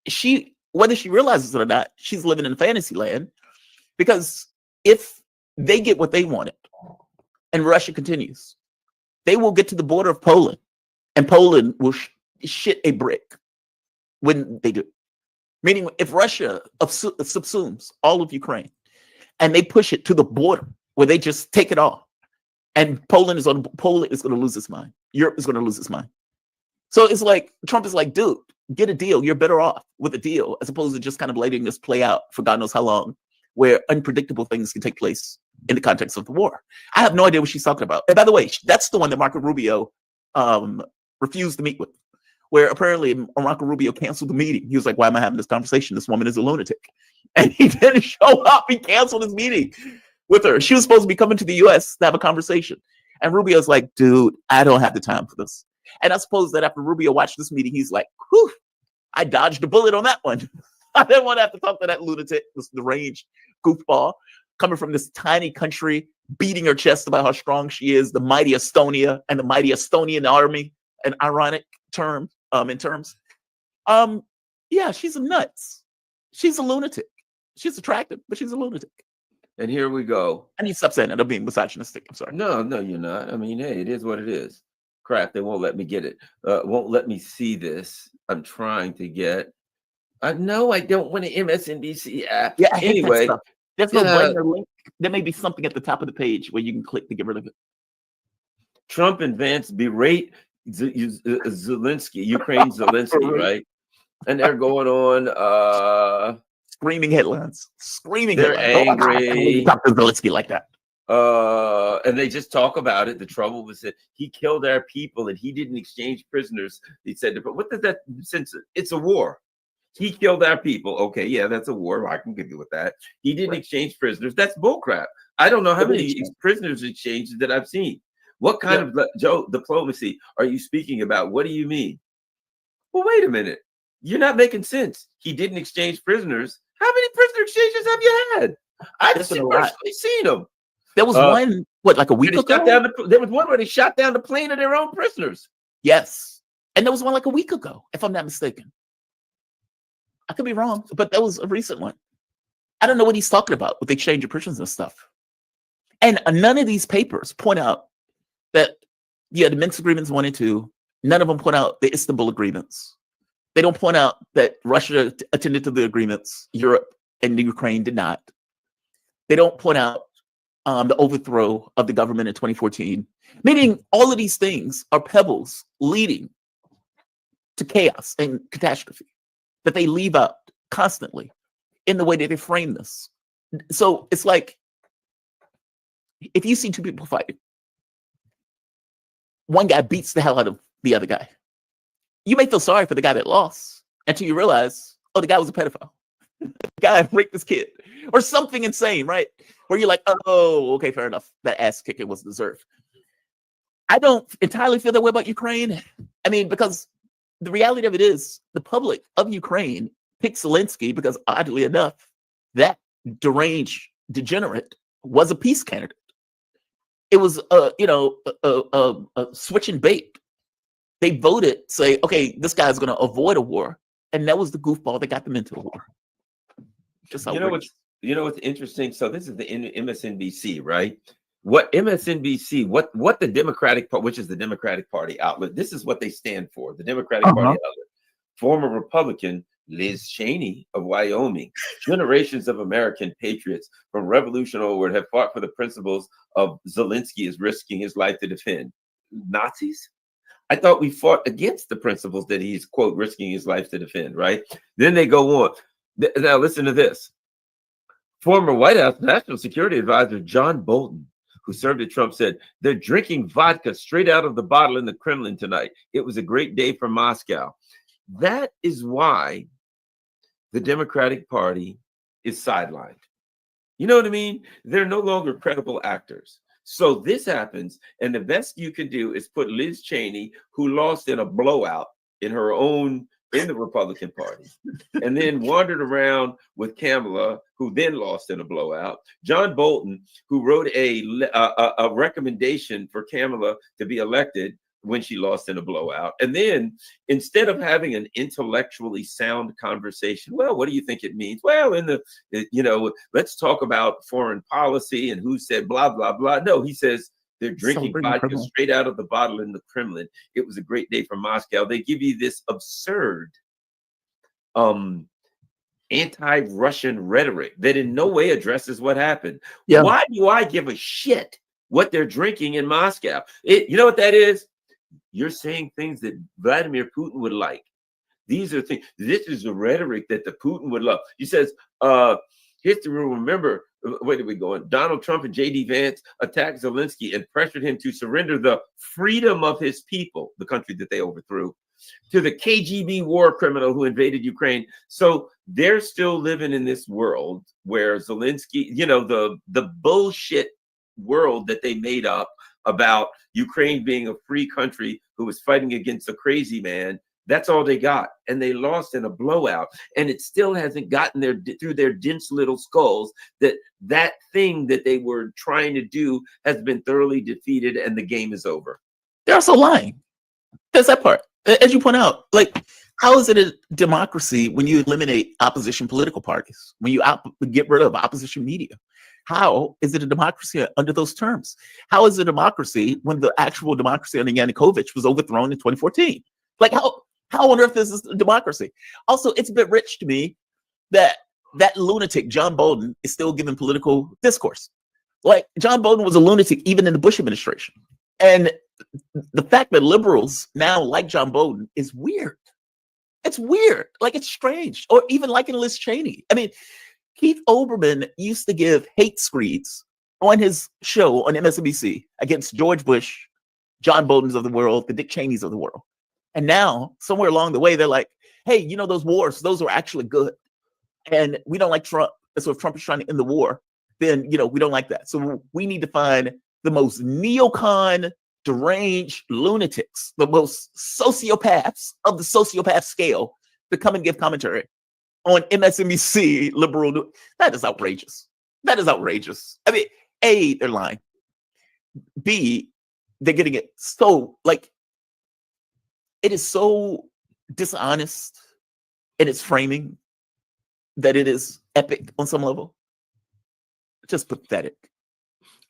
she, whether she realizes it or not, she's living in fantasy land, because if they get what they wanted and Russia continues, they will get to the border of Poland and Poland will shit a brick when they do. Meaning, if Russia subsumes all of Ukraine and they push it to the border where they just take it all And Poland is going to lose its mind. Europe is going to lose its mind. So it's like Trump is like, dude, get a deal. You're better off with a deal as opposed to just kind of letting this play out for God knows how long, where unpredictable things can take place in the context of the war. I have no idea what she's talking about. And by the way, that's the one that Marco Rubio refused to meet with, where apparently Marco Rubio canceled the meeting. He was like, why am I having this conversation? This woman is a lunatic. And he didn't show up. He canceled his meeting with her. She was supposed to be coming to the US to have a conversation. And Rubio's like, dude, I don't have the time for this. And I suppose that after Rubio watched this meeting, he's like, whew, I dodged a bullet on that one. I didn't want to have to talk to that lunatic, this deranged goofball, coming from this tiny country, beating her chest about how strong she is, the mighty Estonia and the mighty Estonian army, an ironic term in terms. Yeah, she's nuts. She's a lunatic. She's attractive, but she's a lunatic. And here we go. I need to stop saying that. I'm being misogynistic. I'm sorry. No, you're not. I mean, hey, it is what it is. Crap, they won't let me get it. Won't let me see this. I'm trying to get. No, I don't want an MSNBC app. Yeah, I hate anyway, that stuff. There's no button or link. There may be something at the top of the page where you can click to get rid of it. Trump and Vance berate Zelensky, Ukraine Zelensky, right? And they're going on screaming headlines. Screaming they're headlines. angry. Talk to Zelensky like that. And they just talk about it. The trouble was that he killed our people and he didn't exchange prisoners. He said, but what does that since it's a war? He killed our people. Okay, yeah, that's a war. I can give you with that. He didn't exchange prisoners. That's bullcrap. I don't know how many prisoners exchanges that I've seen. What kind of diplomacy are you speaking about? What do you mean? Well, wait a minute. You're not making sense. He didn't exchange prisoners. How many prisoner exchanges have you had? I've personally seen them. There was one, like a week ago? There was one where they shot down the plane of their own prisoners. Yes. And there was one like a week ago, if I'm not mistaken. I could be wrong, but that was a recent one. I don't know what he's talking about with the exchange of prisoners and stuff. And none of these papers point out that, the Minsk agreements 1 and 2, none of them point out the Istanbul agreements. They don't point out that Russia attended to the agreements, Europe and Ukraine did not. They don't point out the overthrow of the government in 2014, meaning all of these things are pebbles leading to chaos and catastrophe that they leave out constantly in the way that they frame this. So it's like, if you see two people fighting, one guy beats the hell out of the other guy, you may feel sorry for the guy that lost until you realize, oh, the guy was a pedophile. The guy raped this kid or something insane, right? Where you're like, oh, okay, fair enough. That ass kicking was deserved. I don't entirely feel that way about Ukraine. I mean, because the reality of it is the public of Ukraine picked Zelensky because, oddly enough, that deranged degenerate was a peace candidate. It was, a switch and bait. They voted, say, okay, this guy's going to avoid a war, and that was the goofball that got them into a war. Just you know what's interesting. So this is the MSNBC, right? What MSNBC, what the Democratic Party, which is the Democratic Party outlet, this is what they stand for. The Democratic Party outlet. Former Republican Liz Cheney of Wyoming, generations of American patriots from Revolution onward have fought for the principles of Zelensky is risking his life to defend. Nazis? I thought we fought against the principles that he's, quote, risking his life to defend, right? Then they go on. Now listen to this. Former White House National Security Advisor John Bolton, who served at Trump, said, they're drinking vodka straight out of the bottle in the Kremlin tonight. It was a great day for Moscow. That is why the Democratic Party is sidelined. You know what I mean? They're no longer credible actors. So this happens, and the best you can do is put Liz Cheney, who lost in a blowout in the Republican Party, and then wandered around with Kamala, who then lost in a blowout. John Bolton, who wrote a recommendation for Kamala to be elected when she lost in a blowout. And then instead of having an intellectually sound conversation, well, what do you think it means? Well, let's talk about foreign policy and who said blah, blah, blah. No, he says they're drinking vodka straight out of the bottle in the Kremlin. It was a great day for Moscow. They give you this absurd anti-Russian rhetoric that in no way addresses what happened. Yeah. Why do I give a shit what they're drinking in Moscow. You know what that is? You're saying things that Vladimir Putin would like. These are things. This is the rhetoric that the Putin would love. He says, history will remember. Where did we go? Donald Trump and J.D. Vance attacked Zelensky and pressured him to surrender the freedom of his people, the country that they overthrew, to the KGB war criminal who invaded Ukraine. So they're still living in this world where Zelensky, the bullshit world that they made up about Ukraine being a free country who was fighting against a crazy man. That's all they got. And they lost in a blowout. And it still hasn't gotten through their dense little skulls that thing that they were trying to do has been thoroughly defeated and the game is over. They're also lying. There's that part. As you point out, like, how is it a democracy when you eliminate opposition political parties, when you get rid of opposition media? How is it a democracy under those terms? How is it a democracy when the actual democracy under Yanukovych was overthrown in 2014? Like, how on earth is this a democracy? Also, it's a bit rich to me that lunatic John Bolton is still giving political discourse. Like, John Bolton was a lunatic even in the Bush administration. And the fact that liberals now like John Bolton is weird. It's weird. Like, it's strange. Or even liking Liz Cheney. I mean, Keith Olbermann used to give hate screeds on his show on MSNBC against George Bush, John Boltons of the world, the Dick Cheneys of the world. And now, somewhere along the way, they're like, hey, those wars, those were actually good. And we don't like Trump. And so if Trump is trying to end the war, then, we don't like that. So we need to find the most neocon, deranged lunatics, the most sociopaths of the sociopath scale to come and give commentary on MSNBC liberal. That is outrageous. That is outrageous. I mean, A, they're lying. B, they're getting it so, like, it is so dishonest in its framing that it is epic on some level. Just pathetic.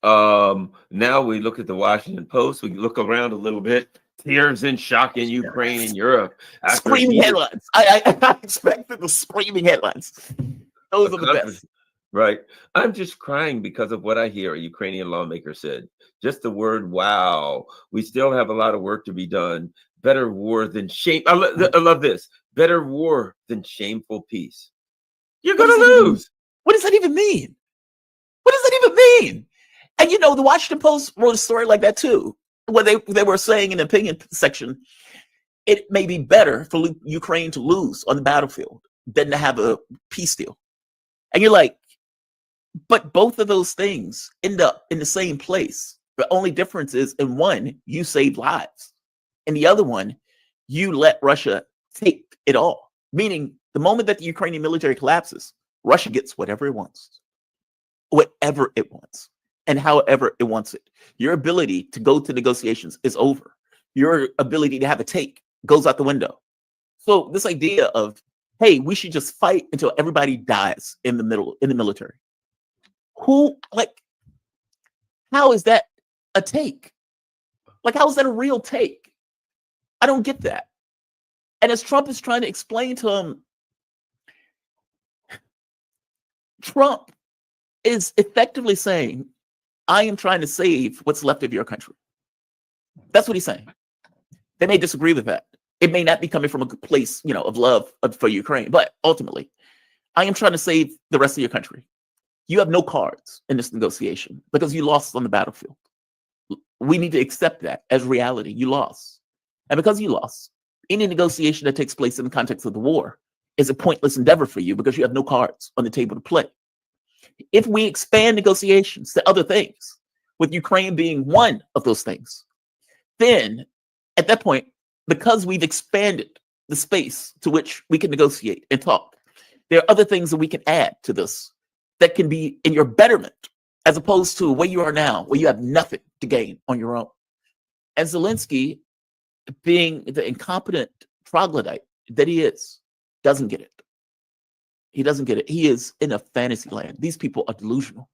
Now we look at the Washington Post. We look around a little bit. Tears and shock in Ukraine and Europe. Screaming headlines. I expected the screaming headlines. Those are the best. Right. I'm just crying because of what I hear a Ukrainian lawmaker said. Just the word, wow. We still have a lot of work to be done. Better war than shame. I love this. Better war than shameful peace. You're going to lose. What does that even mean? What does that even mean? And the Washington Post wrote a story like that too, where they were saying in the opinion section, it may be better for Ukraine to lose on the battlefield than to have a peace deal. And you're like, but both of those things end up in the same place. The only difference is in one, you save lives. In the other one, you let Russia take it all. Meaning the moment that the Ukrainian military collapses, Russia gets whatever it wants. Whatever it wants. And however it wants it. Your ability to go to negotiations is over. Your ability to have a take goes out the window. So this idea of, hey, we should just fight until everybody dies in the military. How is that a take? Like, how is that a real take? I don't get that. And as Trump is trying to explain to him, Trump is effectively saying, I am trying to save what's left of your country. That's what he's saying. They may disagree with that. It may not be coming from a good place, of love for Ukraine, but ultimately, I am trying to save the rest of your country. You have no cards in this negotiation because you lost on the battlefield. We need to accept that as reality. You lost. And because you lost, any negotiation that takes place in the context of the war is a pointless endeavor for you because you have no cards on the table to play. If we expand negotiations to other things, with Ukraine being one of those things, then at that point, because we've expanded the space to which we can negotiate and talk, there are other things that we can add to this that can be in your betterment, as opposed to where you are now, where you have nothing to gain on your own. And Zelensky, being the incompetent troglodyte that he is, doesn't get it. He doesn't get it. He is in a fantasy land. These people are delusional.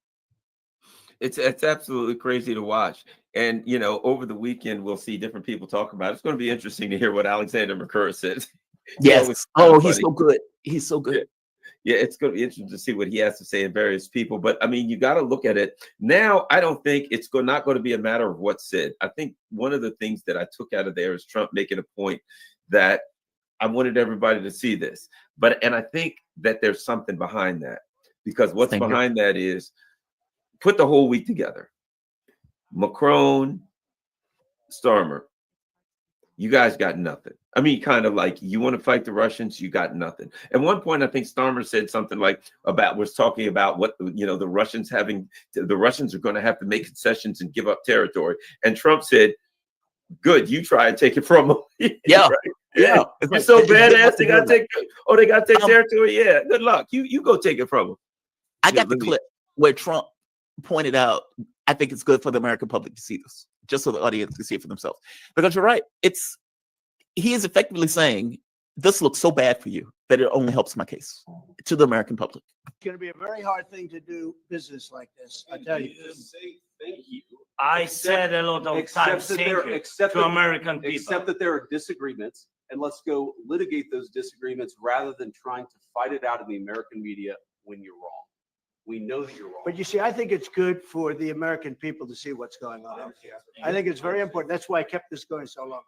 It's absolutely crazy to watch. And, over the weekend, we'll see different people talk about it. It's going to be interesting to hear what Alexander McCurry says. Yes. Oh, he's so good. He's so good. Yeah, it's going to be interesting to see what he has to say in various people. But I mean, you got to look at it now. I don't think it's not going to be a matter of what's said. I think one of the things that I took out of there is Trump making a point that I wanted everybody to see this. And I think that there's something behind that, because what's behind that is put the whole week together. Macron, Starmer, you guys got nothing. I mean, kind of like, you want to fight the Russians, you got nothing. At one point, I think Starmer said something like was talking about what, the Russians are going to have to make concessions and give up territory. And Trump said, good, you try and take it from them. Yeah. Right? Yeah. You're so badass, they got to take territory. Yeah, good luck. You go take it from them. I got the clip where Trump pointed out, I think it's good for the American public to see this, just so the audience can see it for themselves. Because you're right. He is effectively saying, this looks so bad for you that it only helps my case to the American public. It's going to be a very hard thing to do business like this, I tell you. Say thank you. I said a lot of times thank you to American people. Except that there are disagreements, and let's go litigate those disagreements rather than trying to fight it out in the American media when you're wrong. We know that you're wrong. But you see, I think it's good for the American people to see what's going on out here. I think it's very important. That's why I kept this going so long.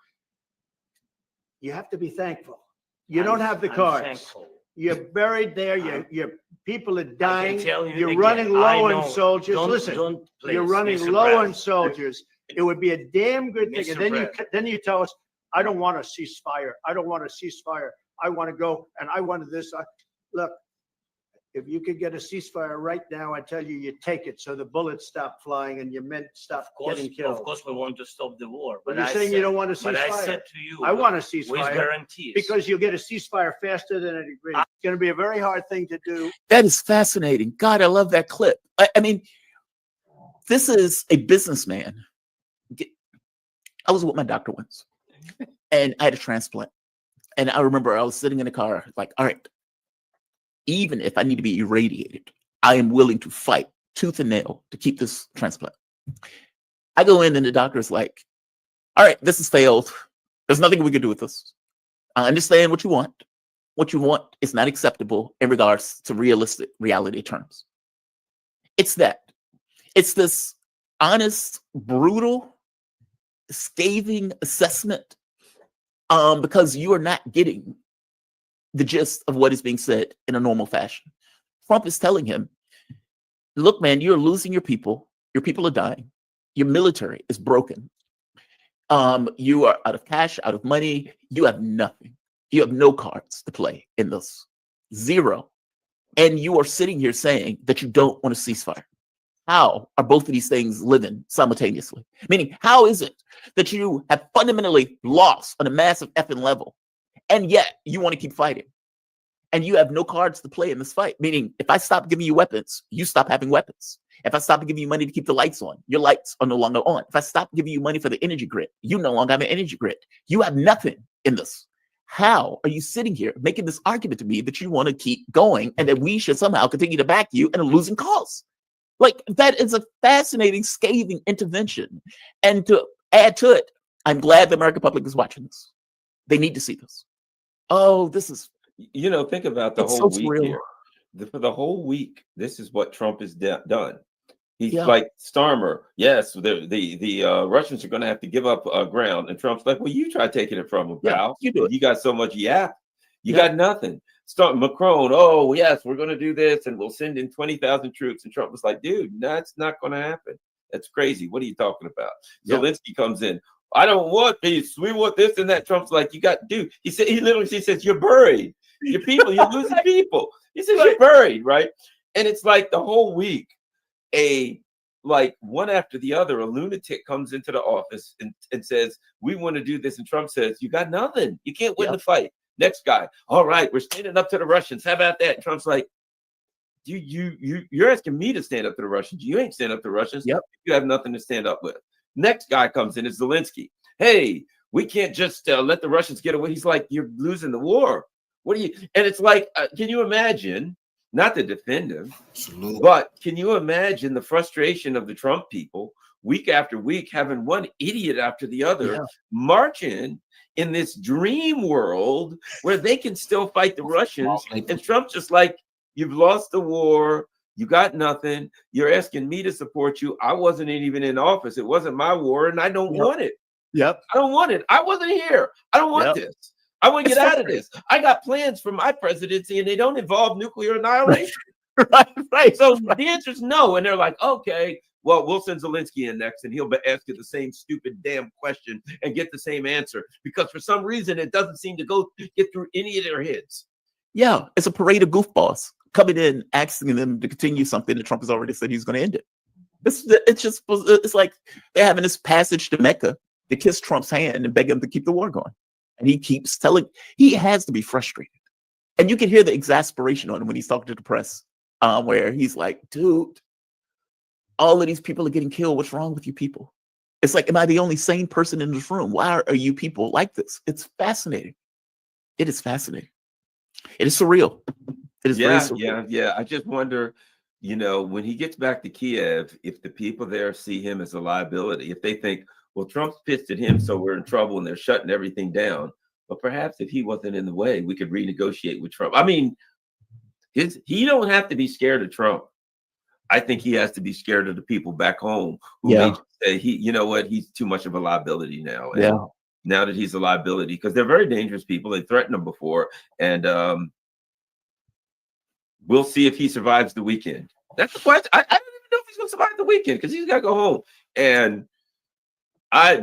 You have to be thankful. You don't have the cards. You're buried there. Your people are dying. You're running low on soldiers. Listen, you're running low on soldiers. It would be a damn good thing. And then you tell us, I don't want a ceasefire. I don't want a ceasefire. I want to go and I wanted this. Look, if you could get a ceasefire right now, I tell you, you take it so the bullets stop flying and your men stop getting killed. Of course, we want to stop the war. But you're saying you don't want a ceasefire. But I said to you, I want a ceasefire. with guarantees. Because you'll get a ceasefire faster than an agreement. It's going to be a very hard thing to do. That is fascinating. God, I love that clip. I mean, this is a businessman. I was with my doctor once, and I had a transplant. And I remember I was sitting in the car, like, all right, even if I need to be irradiated, I am willing to fight tooth and nail to keep this transplant. I go in and the doctor's like, all right, this has failed. There's nothing we can do with this. I understand what you want. What you want is not acceptable in regards to realistic reality terms. It's that. It's this honest, brutal, scathing assessment because you are not getting the gist of what is being said in a normal fashion. Trump is telling him, look, man, you're losing your people. Your people are dying. Your military is broken. You are out of cash, out of money. You have nothing. You have no cards to play in this. Zero. And you are sitting here saying that you don't want a ceasefire. How are both of these things living simultaneously? Meaning, how is it that you have fundamentally lost on a massive effing level, and yet you want to keep fighting? And you have no cards to play in this fight. Meaning, if I stop giving you weapons, you stop having weapons. If I stop giving you money to keep the lights on, your lights are no longer on. If I stop giving you money for the energy grid, you no longer have an energy grid. You have nothing in this. How are you sitting here making this argument to me that you want to keep going and that we should somehow continue to back you in a losing cause? Like, that is a fascinating, scathing intervention. And to add to it, I'm glad the American public is watching this. They need to see this. Oh, this is... think about the whole week here. For the whole week, this is what Trump has done. He's like, Starmer, yes, the Russians are going to have to give up ground. And Trump's like, well, you try taking it from them, pal. You do it. You got so much yap. You got nothing. Macron, oh, yes, we're going to do this, and we'll send in 20,000 troops. And Trump was like, dude, that's not going to happen. That's crazy. What are you talking about? Zelensky comes in. I don't want peace. We want this and that. Trump's like, you got, dude. He says, you're buried. Your people, you're losing people. He says, you're buried, right? And it's like the whole week, one after the other, a lunatic comes into the office and says, we want to do this. And Trump says, you got nothing. You can't win the fight. Next guy, all right, we're standing up to the Russians. How about that? And Trump's like, you're asking me to stand up to the Russians. You ain't stand up to the Russians. You have nothing to stand up with. Next guy comes in, is Zelensky. Hey, we can't just let the Russians get away. He's like, you're losing the war. What do you? And it's like, can you imagine? Not to defend him, but can you imagine the frustration of the Trump people week after week, having one idiot after the other marching in this dream world where they can still fight the Russians, and Trump's just like, You've lost the war. You got nothing. You're asking me to support you. I wasn't even in office. It wasn't my war, and I don't want it. Yep. I don't want it. I wasn't here. I don't want this. I want to get out of this. I got plans for my presidency, and they don't involve nuclear annihilation. Right. So the answer is no. And they're like, okay, well, we'll send Zelensky in next, and he'll ask you the same stupid damn question and get the same answer, because for some reason it doesn't seem to get through any of their heads. Yeah, it's a parade of goofballs coming in, asking them to continue something that Trump has already said he's going to end it. It's like they're having this passage to Mecca to kiss Trump's hand and beg him to keep the war going. And he keeps he has to be frustrated. And you can hear the exasperation on him when he's talking to the press, where he's like, dude, all of these people are getting killed. What's wrong with you people? It's like, am I the only sane person in this room? Why are you people like this? It's fascinating. It is fascinating. It is surreal. It is very surreal. Yeah. I just wonder, when he gets back to Kiev, if the people there see him as a liability, if they think, well, Trump's pissed at him, so we're in trouble and they're shutting everything down. But perhaps if he wasn't in the way, we could renegotiate with Trump. I mean, he don't have to be scared of Trump. I think he has to be scared of the people back home who may say, he's too much of a liability now. And now that he's a liability, because they're very dangerous people. They threatened him before. And we'll see if he survives the weekend. That's the question. I don't even know if he's going to survive the weekend, because he's got to go home. And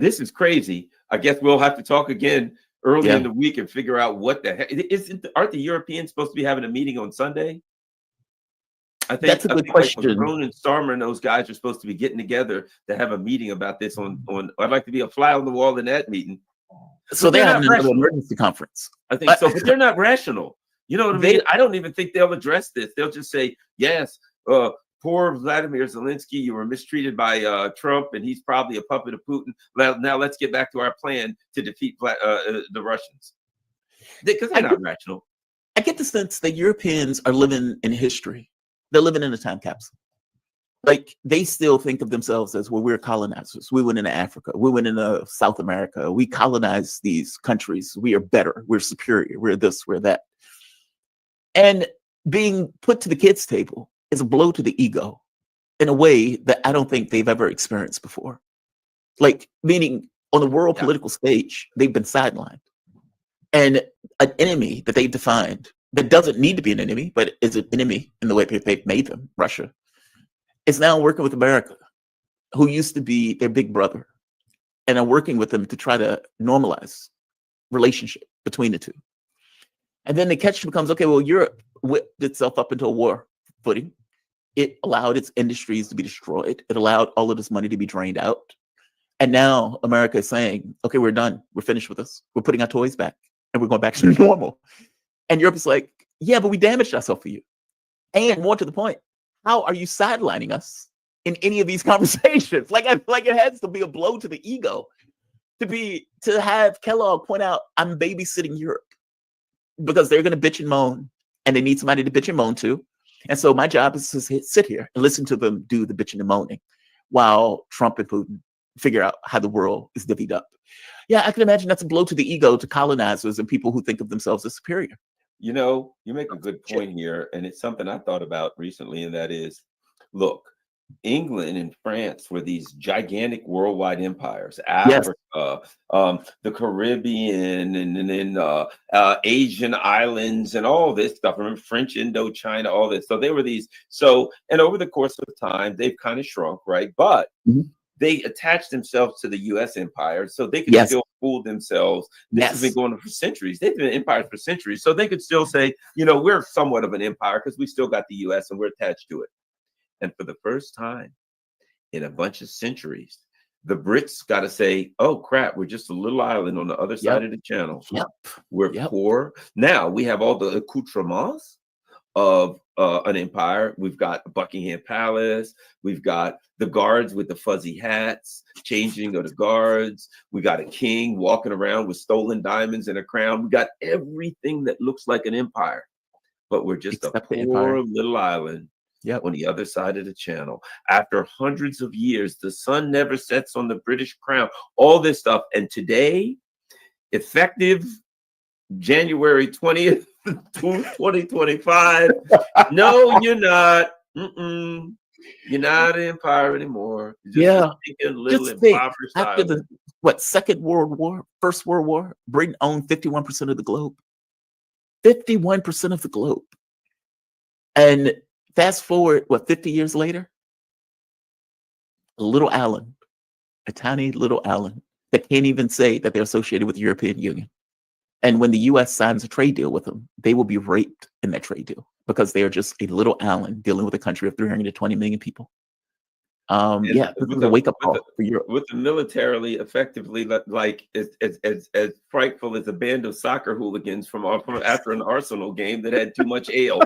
this is crazy. I guess we'll have to talk again early in the week and figure out what the heck. Aren't the Europeans supposed to be having a meeting on Sunday? I think that's a good question. Like Macron and Starmer and those guys are supposed to be getting together to have a meeting about this on I'd like to be a fly on the wall in that meeting. So they're having another emergency conference. I think so, but they're not rational. You know what I mean? I don't even think they'll address this. They'll just say, yes, poor Vladimir Zelensky, you were mistreated by Trump, and he's probably a puppet of Putin. Now let's get back to our plan to defeat the Russians. Because they're not rational. I get the sense that Europeans are living in history. They're living in a time capsule. Like, they still think of themselves as, well, we're colonizers. We went into Africa. We went into South America. We colonized these countries. We are better. We're superior. We're this, we're that. And being put to the kids' table is a blow to the ego in a way that I don't think they've ever experienced before. Like, meaning on the world political stage, they've been sidelined. And an enemy that they've defined that doesn't need to be an enemy, but is an enemy in the way they've made them, Russia, is now working with America, who used to be their big brother, and are working with them to try to normalize relationship between the two. And then the catch becomes, okay, well, Europe whipped itself up into a war footing. It allowed its industries to be destroyed. It allowed all of this money to be drained out. And now America is saying, okay, we're done. We're finished with this. We're putting our toys back and we're going back to normal. And Europe is like, yeah, but we damaged ourselves for you. And more to the point, how are you sidelining us in any of these conversations? Like it has to be a blow to the ego to have Kellogg point out, I'm babysitting Europe, because they're going to bitch and moan, and they need somebody to bitch and moan to. And so my job is to sit here and listen to them do the bitching and moaning while Trump and Putin figure out how the world is divvied up. Yeah, I can imagine that's a blow to the ego to colonizers and people who think of themselves as superior. You make a good point here, and it's something I thought about recently, and that is, look, England and France were these gigantic worldwide empires. Africa, the Caribbean, and then Asian islands, and all this stuff. Remember French Indochina, all this. So they were these. And over the course of time, they've kind of shrunk, right? But they attached themselves to the U.S. empire, so they could still fool themselves. This has been going on for centuries. They've been empires for centuries, so they could still say, we're somewhat of an empire because we still got the U.S. and we're attached to it. And for the first time in a bunch of centuries, the Brits got to say, oh, crap, we're just a little island on the other side of the channel. We're poor. Now we have all the accoutrements of an empire. We've got Buckingham Palace. We've got the guards with the fuzzy hats, changing of the guards. We got a king walking around with stolen diamonds and a crown. We got everything that looks like an empire. But we're just a poor little island on the other side of the channel. After hundreds of years, the sun never sets on the British crown, all this stuff. And today, effective January 20th, 2025. No, you're not. You're not an empire anymore. You're just thinking little Just think, impoverished after island. the Second World War, First World War, Britain owned 51% of the globe. 51% of the globe. And fast forward, 50 years later, a little island, a tiny little island that can't even say that they're associated with the European Union. And when the US signs a trade deal with them, they will be raped in that trade deal because they are just a little island dealing with a country of 320 million people. This is a wake-up call for Europe. With the militarily effectively like as frightful as a band of soccer hooligans from after an Arsenal game that had too much ale.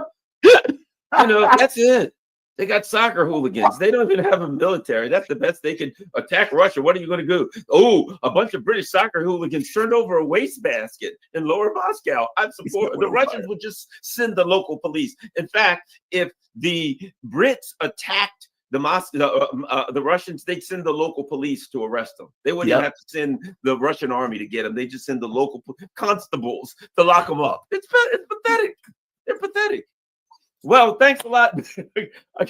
That's it. They got soccer hooligans. They don't even have a military. That's the best they can attack Russia. What are you going to do? Oh, a bunch of British soccer hooligans turned over a wastebasket in Lower Moscow. I'm support. The Russians would just send the local police. In fact, if the Brits attacked the Russians, they'd send the local police to arrest them. They wouldn't have to send the Russian army to get them. They just send the local constables to lock them up. It's pathetic. They're pathetic. Well, thanks a lot. I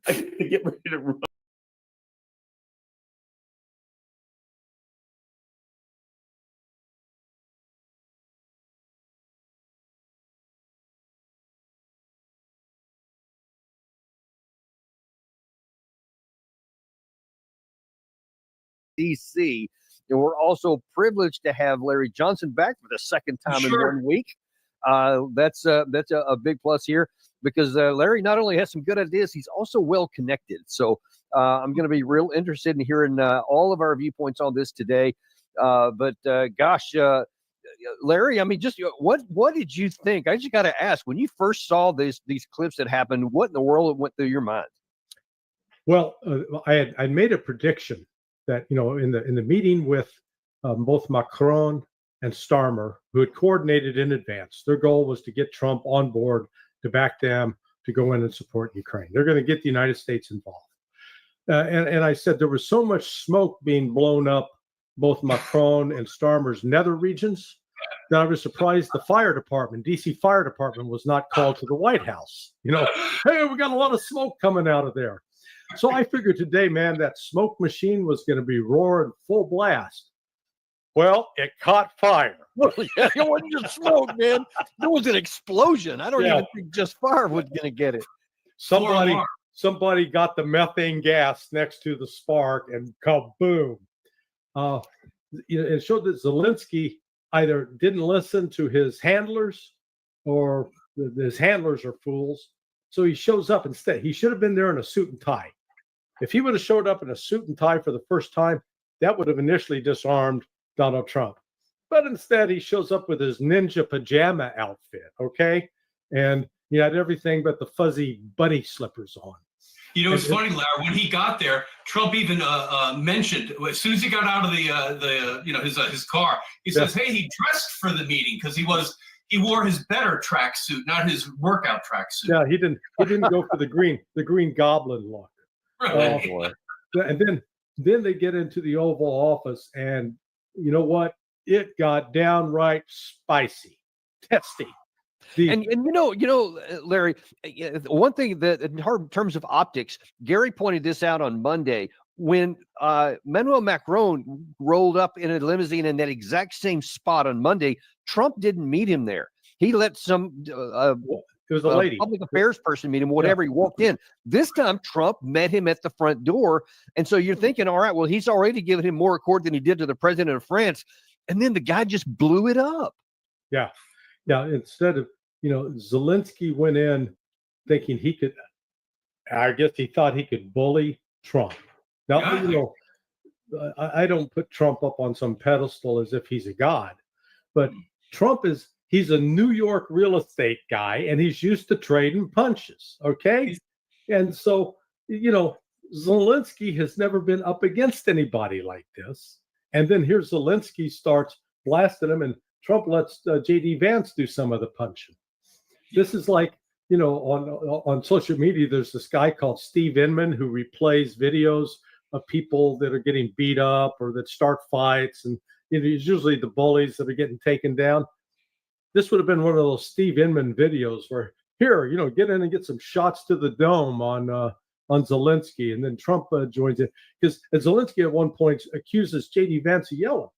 get ready to run. DC. And we're also privileged to have Larry Johnson back for the second time in 1 week. That's a big plus here because Larry not only has some good ideas, he's also well connected. So I'm going to be real interested in hearing all of our viewpoints on this today. Larry, I mean, just what did you think? I just got to ask, when you first saw these clips that happened, what in the world went through your mind? Well, I made a prediction that in the meeting with both Macron and Starmer, who had coordinated in advance, their goal was to get Trump on board to back them to go in and support Ukraine. They're going to get the United States involved. And I said there was so much smoke being blown up both Macron and Starmer's nether regions that I was surprised the fire department, DC Fire Department, was not called to the White House. Hey, we got a lot of smoke coming out of there. So I figured today, man, that smoke machine was going to be roaring full blast. Well, it caught fire. Well, yeah, it wasn't just smoke, man. There was an explosion. I don't even think just fire was going to get it. Somebody got the methane gas next to the spark and kaboom. It showed that Zelensky either didn't listen to his handlers or his handlers are fools. So he shows up instead. He should have been there in a suit and tie. If he would have showed up in a suit and tie for the first time, that would have initially disarmed Donald Trump. But instead, he shows up with his ninja pajama outfit, okay? And he had everything but the fuzzy bunny slippers on. It's funny, Larry. When he got there, Trump even mentioned as soon as he got out of his car, he says, "Hey, he dressed for the meeting because he wore his better tracksuit, not his workout tracksuit." Yeah, he didn't go for the green goblin look. Right. And then they get into the Oval Office, and you know what? It got downright spicy, testy. And Larry, one thing that in terms of optics, Gary pointed this out on Monday when Emmanuel Macron rolled up in a limousine in that exact same spot on Monday. Trump didn't meet him there. He let some it was a lady, public affairs person meet him, whatever. He walked in. This time, Trump met him at the front door. And so you're thinking, all right, well, he's already given him more accord than he did to the president of France. And then the guy just blew it up. Yeah. Instead of, Zelensky went in thinking he could, I guess he thought he could bully Trump. Now, I don't put Trump up on some pedestal as if he's a god, but Trump he's a New York real estate guy and he's used to trading punches. Okay. And so, Zelensky has never been up against anybody like this. And then here's Zelensky starts blasting him and Trump lets J.D. Vance do some of the punching. This is like, on social media, there's this guy called Steve Inman who replays videos of people that are getting beat up or that start fights. And it's usually the bullies that are getting taken down. this would have been one of those Steve Inman videos where, here, get in and get some shots to the dome on Zelensky, and then Trump joins it, because Zelensky at one point accuses J.D. Vance of yelling.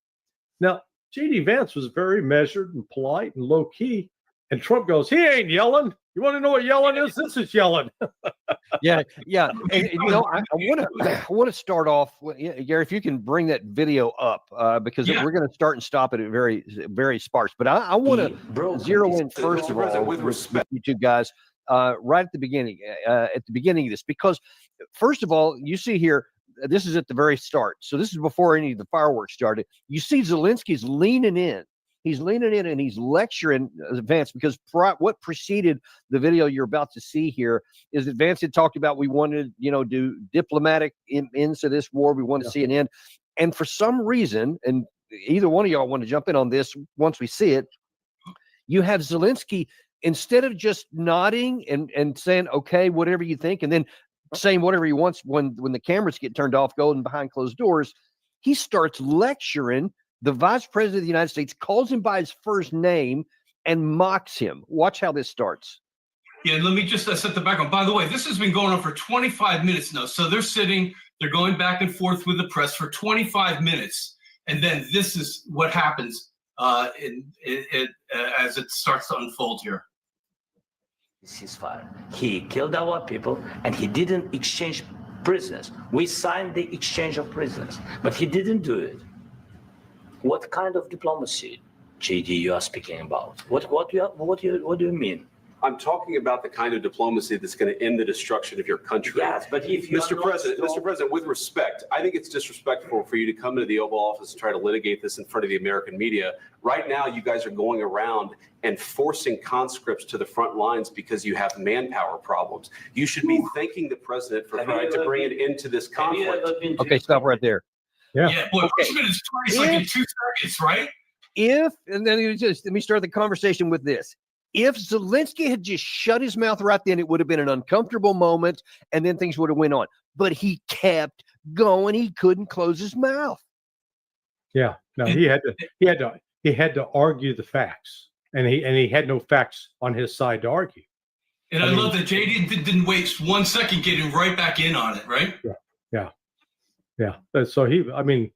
Now, J.D. Vance was very measured and polite and low key, and Trump goes, "He ain't yelling. You want to know what yelling is? This is yelling." Yeah. And I want to start off, Gary, if you can bring that video up, because we're going to start and stop it at very, very sparse. But I want to zero in first of all with respect, you two guys, right at the beginning of this, because first of all, you see here, this is at the very start. So this is before any of the fireworks started. You see Zelensky's leaning in. He's leaning in and he's lecturing Vance, because what preceded the video you're about to see here is that Vance had talked about, we wanted to, do diplomatic ends to this war. We want to see an end. And for some reason, and either one of y'all want to jump in on this once we see it, you have Zelensky, instead of just nodding and saying, okay, whatever you think, and then saying whatever he wants when the cameras get turned off, going behind closed doors, he starts lecturing the vice president of the United States, calls him by his first name, and mocks him. Watch how this starts. Yeah, let me just set the background. By the way, this has been going on for 25 minutes now. So they're going back and forth with the press for 25 minutes. And then this is what happens as it starts to unfold here. Ceasefire. He killed our people, and he didn't exchange prisoners. We signed the exchange of prisoners, but he didn't do it. What kind of diplomacy, JD, you are speaking about? What do you mean? I'm talking about the kind of diplomacy that's going to end the destruction of your country. Yes, but if you Mr. President, with respect, I think it's disrespectful for you to come into the Oval Office and try to litigate this in front of the American media. Right now, you guys are going around and forcing conscripts to the front lines because you have manpower problems. You should be thanking the president for trying to bring it into this conflict. Okay, stop right there. Yeah, boy, first minute's twice, like in 2 seconds, right? And then let me start the conversation with this. If Zelensky had just shut his mouth right then, it would have been an uncomfortable moment, and then things would have went on. But he kept going. He couldn't close his mouth. Yeah, no, he had to argue the facts, and he had no facts on his side to argue. And I love that JD didn't waste 1 second getting right back in on it, right? Yeah. So he might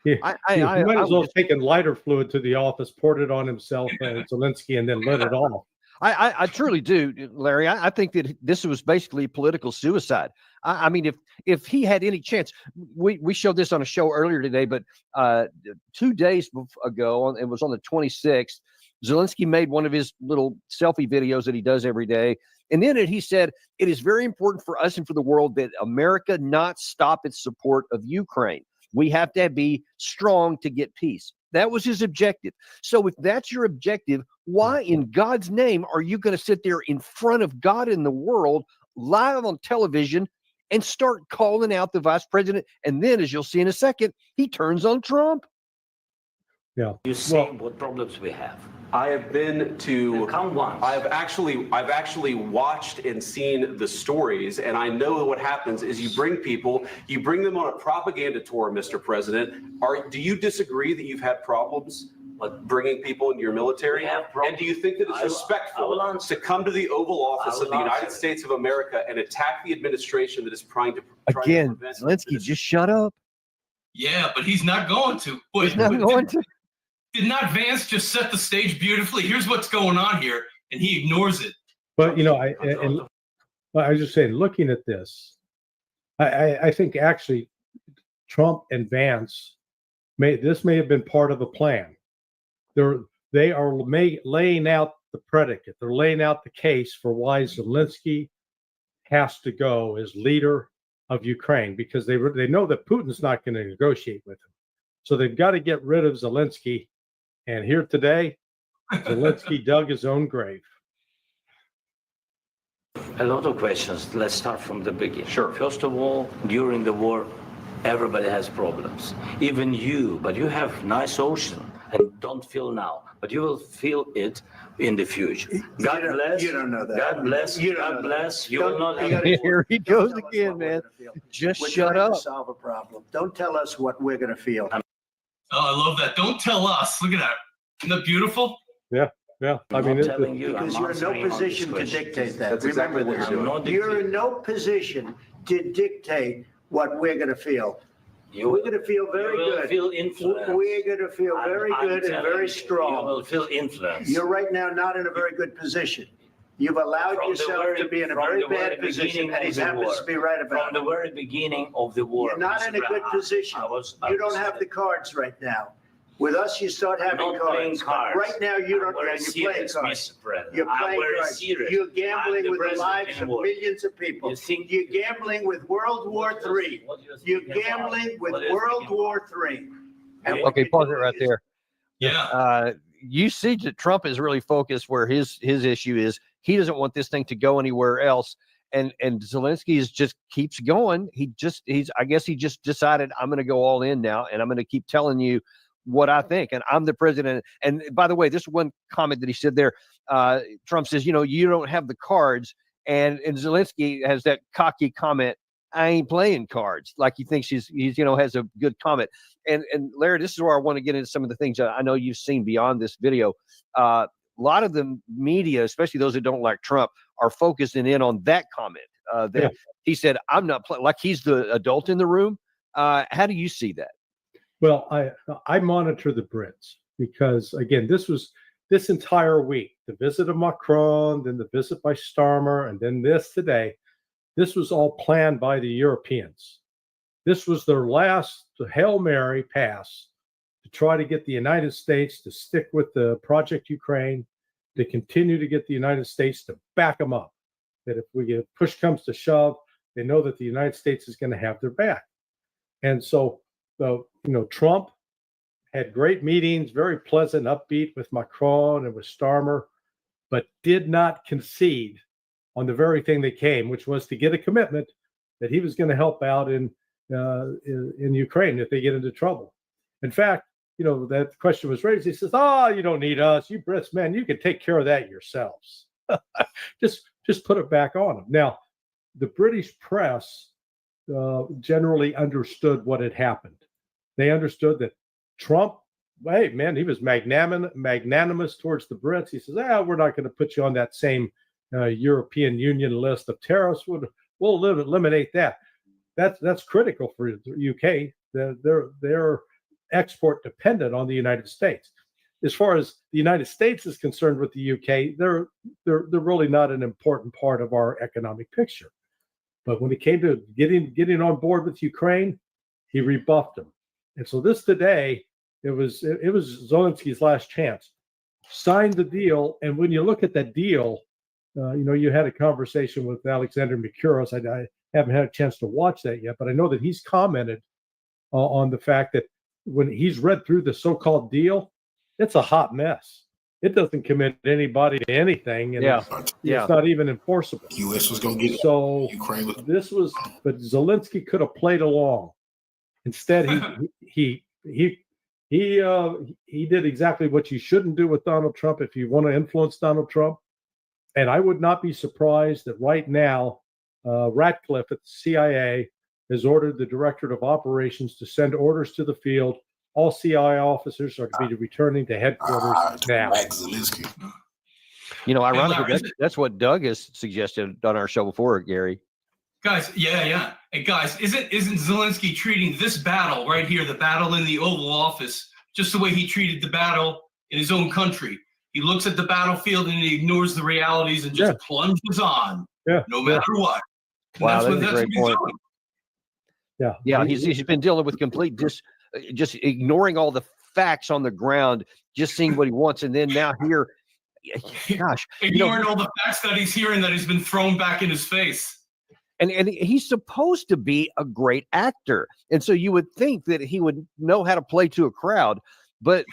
as well have taken lighter fluid to the office, poured it on himself and Zelensky, and then let it off. I truly do, Larry. I think that this was basically political suicide. I mean, if he had any chance, we showed this on a show earlier today, but 2 days ago, it was on the 26th, Zelensky made one of his little selfie videos that he does every day. And in it, he said, it is very important for us and for the world that America not stop its support of Ukraine. We have to be strong to get peace. That was his objective. So if that's your objective, why in God's name are you going to sit there in front of God in the world, live on television, and start calling out the vice president? And then, as you'll see in a second, he turns on Trump. Yeah. You see what problems we have. I have been to. Come once. I've actually watched and seen the stories, and I know what happens is you bring them on a propaganda tour, Mr. President. Do you disagree that you've had problems bringing people into your military? And do you think that it's respectful to come to the Oval Office of the United States of America and attack the administration that is trying to again? Zelensky, just shut up. Yeah, but he's not going to. He's not going to. Did not Vance just set the stage beautifully? Here's what's going on here, and he ignores it. But I was just saying, looking at this, I think actually Trump and Vance may have been part of a plan. They are laying out the predicate. They're laying out the case for why Zelensky has to go as leader of Ukraine, because they know that Putin's not going to negotiate with him. So they've got to get rid of Zelensky. And here today, Zelensky dug his own grave. A lot of questions. Let's start from the beginning. Sure. First of all, during the war, everybody has problems. Even you, but you have nice ocean and don't feel now, but you will feel it in the future. God bless. You don't know that. God bless. God bless. You will not. Here he goes again, man. Just shut up. Solve a problem. Don't tell us what we're going to feel. Oh, I love that. Don't tell us. Look at that. Isn't that beautiful? Yeah. Yeah. I I'm mean, not telling you, Because I'm you're in no answering on position to this question. dictate that. That's Remember exactly what this. you're doing. You're in no position to dictate what we're going to feel. We're going to feel very you will good. feel influenced. We're going to feel very I'm good and telling very you, strong. You will feel influenced. You're right now not in a very good position. You've allowed From the yourself very- to be in a from very the bad very position, beginning and he of the happens war. to be right about From the very beginning of the war. You're not in a Mr. good Brown, position. I was have the cards right now. With us, you start having not playing cards. cards. Right now, you don't. I'm very You're playing serious, cards. Mr. President. You're I'm playing very cards. serious. You're I'm gambling the with the president lives in of war. millions of people. You think- You're gambling with World War III. You're gambling with World War III. Okay, pause it right there. Yeah. You see that Trump is really focused where his issue is. He doesn't want this thing to go anywhere else. And Zelensky just keeps going. I guess he just decided, I'm going to go all in now, and I'm going to keep telling you what I think. And I'm the president. And by the way, this one comment that he said there, Trump says, you don't have the cards. And Zelensky has that cocky comment, I ain't playing cards. Like he thinks he's has a good comment. And Larry, this is where I want to get into some of the things that I know you've seen beyond this video. A lot of the media, especially those that don't like Trump, are focusing in on that comment. He said, I'm not playing, like he's the adult in the room. How do you see that? Well, I monitor the Brits because, again, this entire week, the visit of Macron, then the visit by Starmer, and then this today, this was all planned by the Europeans. This was their last Hail Mary pass to try to get the United States to stick with the Project Ukraine, to continue to get the United States to back them up. That if push comes to shove, they know that the United States is going to have their back. And so, Trump had great meetings, very pleasant, upbeat with Macron and with Starmer, but did not concede on the very thing that came, which was to get a commitment that he was going to help out in Ukraine if they get into trouble. In fact, that question was raised. He says, you don't need us. You Brits, man, you can take care of that yourselves. Just put it back on them. Now, the British press generally understood what had happened. They understood that Trump, hey, man, he was magnanimous towards the Brits. He says, we're not going to put you on that same European Union list of tariffs. We'll eliminate that. That's critical for the UK. They're export dependent on the United States. As far as the United States is concerned with the UK, they're really not an important part of our economic picture. But when it came to getting on board with Ukraine, he rebuffed them. And so this today, it was Zelensky's last chance. Signed the deal, and when you look at that deal, you had a conversation with Alexander Mikouros. I haven't had a chance to watch that yet, but I know that he's commented on the fact that when he's read through the so-called deal, it's a hot mess. It doesn't commit anybody to anything, and it's not even enforceable. The U.S. was going to get so Ukraine. But Zelensky could have played along. Instead, he did exactly what you shouldn't do with Donald Trump if you want to influence Donald Trump. And I would not be surprised that right now, Ratcliffe at the CIA has ordered the Directorate of Operations to send orders to the field. All CIA officers are to be returning to headquarters now. Ironically, that's what Doug has suggested on our show before, Gary. Guys, yeah. Hey, guys, isn't Zelensky treating this battle right here, the battle in the Oval Office, just the way he treated the battle in his own country? He looks at the battlefield and he ignores the realities and just plunges on, no matter what. Wow, that's a great point. Yeah, he's been dealing with complete just ignoring all the facts on the ground, just seeing what he wants, and then now here, gosh, ignoring all the facts that he's hearing that he's been thrown back in his face. And he's supposed to be a great actor, and so you would think that he would know how to play to a crowd, but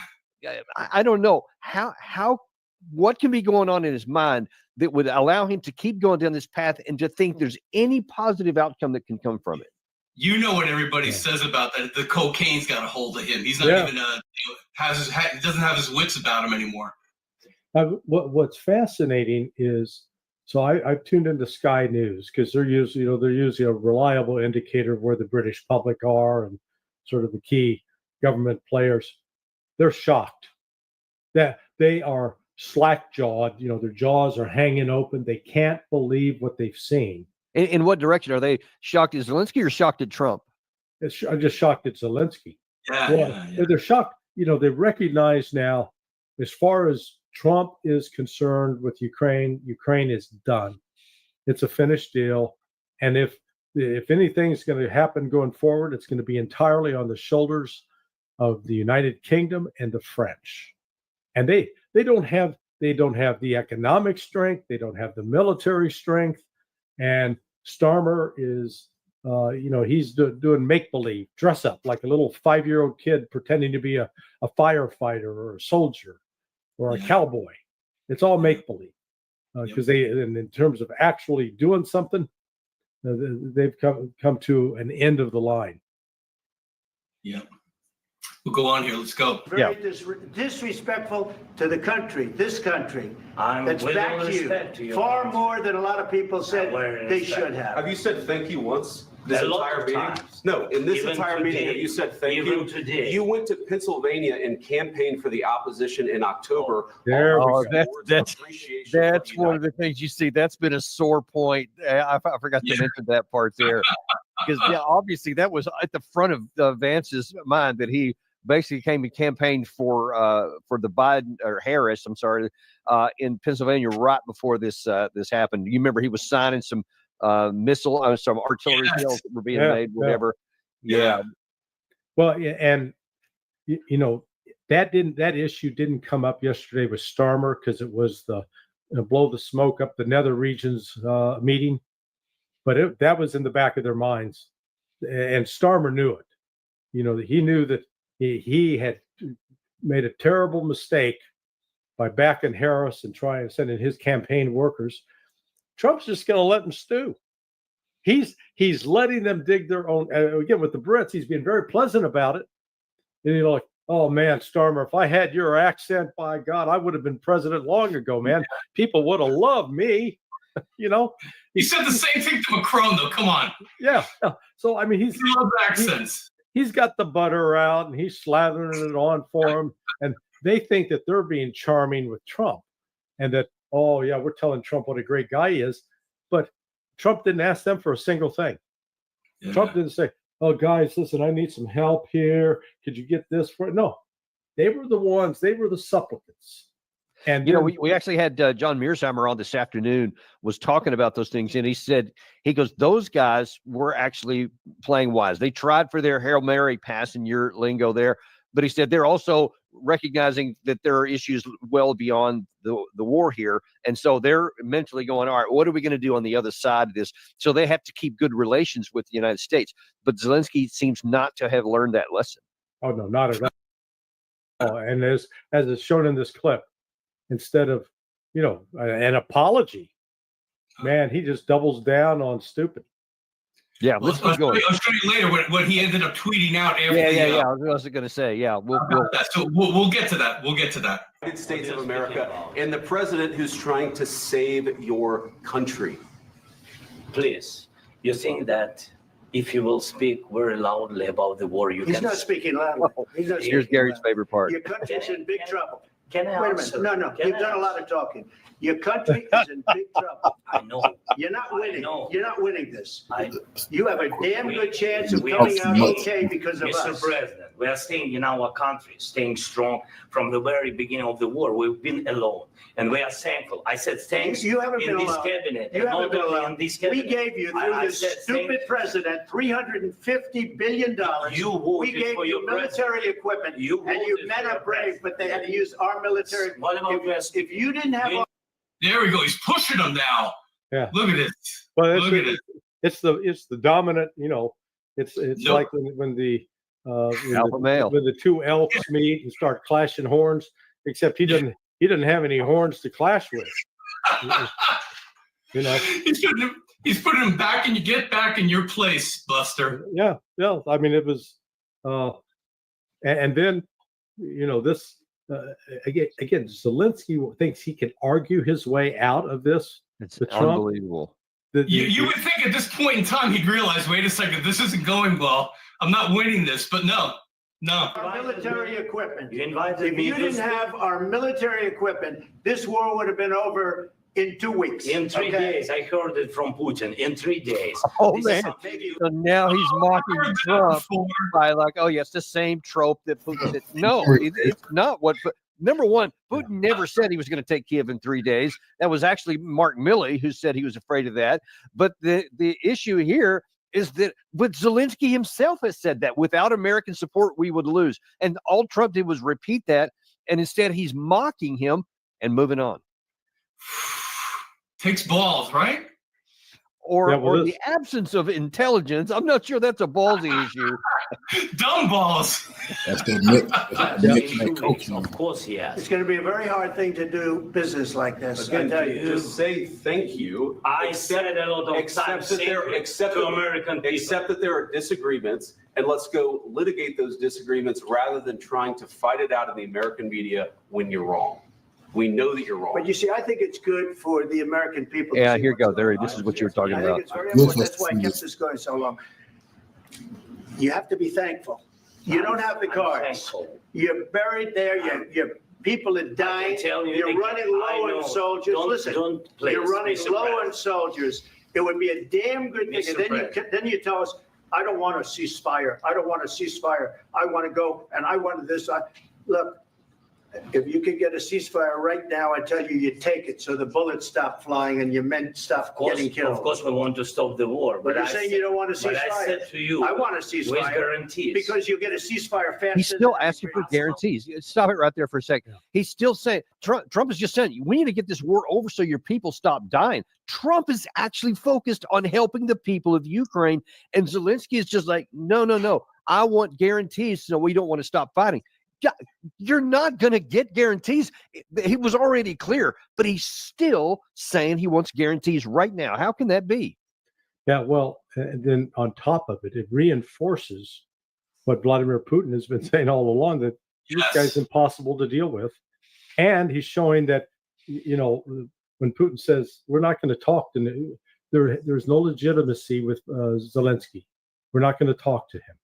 I don't know what can be going on in his mind that would allow him to keep going down this path and to think there's any positive outcome that can come from it. You know what everybody says about that. The cocaine's got a hold of him. He's not even he doesn't have his wits about him anymore. What's fascinating is, so I've tuned into Sky News because they're usually a reliable indicator of where the British public are and sort of the key government players. They're shocked. that they are slack-jawed. Their jaws are hanging open. They can't believe what they've seen. In what direction are they shocked at Zelensky or shocked at Trump? I'm just shocked at Zelensky. Yeah. They're shocked. They recognize now, as far as Trump is concerned with Ukraine is done. It's a finished deal. And if anything's going to happen going forward, it's going to be entirely on the shoulders of the United Kingdom and the French. And they don't have the economic strength. They don't have the military strength. And Starmer is, he's doing make-believe, dress up like a little 5-year-old kid pretending to be a firefighter or a soldier or a cowboy. It's all make-believe because in terms of actually doing something, they've come to an end of the line. Yeah. We'll go on here. Let's go. Very disrespectful to the country, this country. That's back to you far more than a lot of people said they should have. Have you said thank you once? This entire meeting? No, in this entire meeting, have you said thank you? Today. You went to Pennsylvania and campaigned for the opposition in October. That's one of the things you see. That's been a sore point. I forgot to mention that part there. Because obviously that was at the front of Vance's mind that he basically came and campaigned for the Biden or Harris, I'm sorry, in Pennsylvania right before this happened. You remember he was signing some some artillery shells that were being made, whatever. Yeah. Well, and that issue didn't come up yesterday with Starmer because it was the blow the smoke up the nether regions meeting, but that was in the back of their minds, and Starmer knew it. He knew that he had made a terrible mistake by backing Harris and trying to send in his campaign workers. Trump's just going to let them stew. He's letting them dig their own. Again, with the Brits, he's being very pleasant about it. And like, oh man, Starmer, if I had your accent, by God, I would have been president long ago, man. People would have loved me. He said the same thing to Macron, though. Come on. Yeah. So I mean, he loves accents. He's got the butter out and he's slathering it on for him, and they think that they're being charming with Trump, and that, oh yeah, we're telling Trump what a great guy he is, but Trump didn't ask them for a single thing. Yeah. Trump didn't say, oh guys, listen, I need some help here. Could you get this for it? No, they were the supplicants. And we actually had John Mearsheimer on this afternoon, was talking about those things, and he goes, those guys were actually playing wise. They tried for their Hail Mary pass in your lingo there, but he said they're also recognizing that there are issues well beyond the war here, and so they're mentally going, all right, what are we going to do on the other side of this? So they have to keep good relations with the United States, but Zelensky seems not to have learned that lesson. Oh no, not at all. And as is shown in this clip, instead of an apology, man, he just doubles down on stupid. Yeah, let's keep going. I'll show you later what he ended up tweeting out after. Yeah. I was going to say, yeah, we'll get to that. We'll get to that. United States of America and the president who's trying to save your country. Please, you think that if you will speak very loudly about the war, He's not speaking loudly. Here's Gary's favorite part. Your country's in big trouble. Can I Wait a answer? minute. No. Can You've I done a lot of talking. Your country is in big trouble. I know. You're not winning. You're not winning this. I- You have a damn good chance of we coming are out staying- okay because of Mr. us. President, we are staying in our country, staying strong from the very beginning of the war. We've been alone, and we are thankful. I said thanks You haven't in been this allowed. cabinet. You and haven't not been only allowed. in this We cabinet. gave you, through I this said stupid president, $350 billion. You We voted gave for you your military equipment, and you voted men for are your brave, but they had to use our military. What about If you didn't have There we go. He's pushing them now. Yeah. Look at this. Well, Look at it. it's the dominant. It's like when the Alpha male. when the two elks meet and start clashing horns. Except he doesn't have any horns to clash with. He's putting him back, and you get back in your place, Buster. Yeah. I mean, it was, and then this. Again, Zelensky thinks he can argue his way out of this. It's unbelievable. You would think at this point in time he'd realize, wait a second, this isn't going well. I'm not winning this, but no. No. Our military equipment. You invited If me you to didn't speak. have our military equipment, this war would have been over in 2 weeks. In 3 days, I heard it from Putin. In 3 days. Oh This is man! something you- So now he's mocking Trump by like, oh yeah, it's the same trope that Putin did. No, it's not what. Number one, Putin never said he was going to take Kiev in 3 days. That was actually Mark Milley who said he was afraid of that. But the issue here is that, but Zelensky himself has said that without American support, we would lose. And all Trump did was repeat that. And instead, he's mocking him and moving on. Takes balls, right? Or the absence of intelligence. I'm not sure that's a ballsy issue. Dumb balls. That's the mix. Of course, yes. It's going to be a very hard thing to do business like this. Again, I tell you. just say thank you. I said it a lot of times. Except to American people. Except that there are disagreements, and let's go litigate those disagreements rather than trying to fight it out in the American media when you're wrong. We know that you're wrong. But you see, I think it's good for the American people. Yeah, here you go. There, this is what you were talking I about. think it's very important. That's why I kept this going so long. You have to be thankful. You don't have the cards. You're buried there. Your people are dying. You're running low on soldiers. Listen, you're running low on soldiers. It would be a damn good thing. And then you tell us, I don't want a ceasefire. I don't want a ceasefire. I want to go and I want this. Look. If you could get a ceasefire right now, I tell you, you take it so the bullets stop flying and your men stop getting killed. Of course, we want to stop the war. But you're saying you don't want a ceasefire. But I said to you, I want a ceasefire. with guarantees. Because you'll get a ceasefire faster. He's still asking for guarantees. Stop it right there for a second. He's still saying, Trump is just saying, we need to get this war over so your people stop dying. Trump is actually focused on helping the people of Ukraine. And Zelensky is just like, no. I want guarantees so we don't want to stop fighting. You're not going to get guarantees. He was already clear, but he's still saying he wants guarantees right now. How can that be? Yeah, well, and then on top of it, it reinforces what Vladimir Putin has been saying all along, that this guy's impossible to deal with. And he's showing that, when Putin says, we're not going to talk to there's no legitimacy with Zelensky. We're not going to talk to him.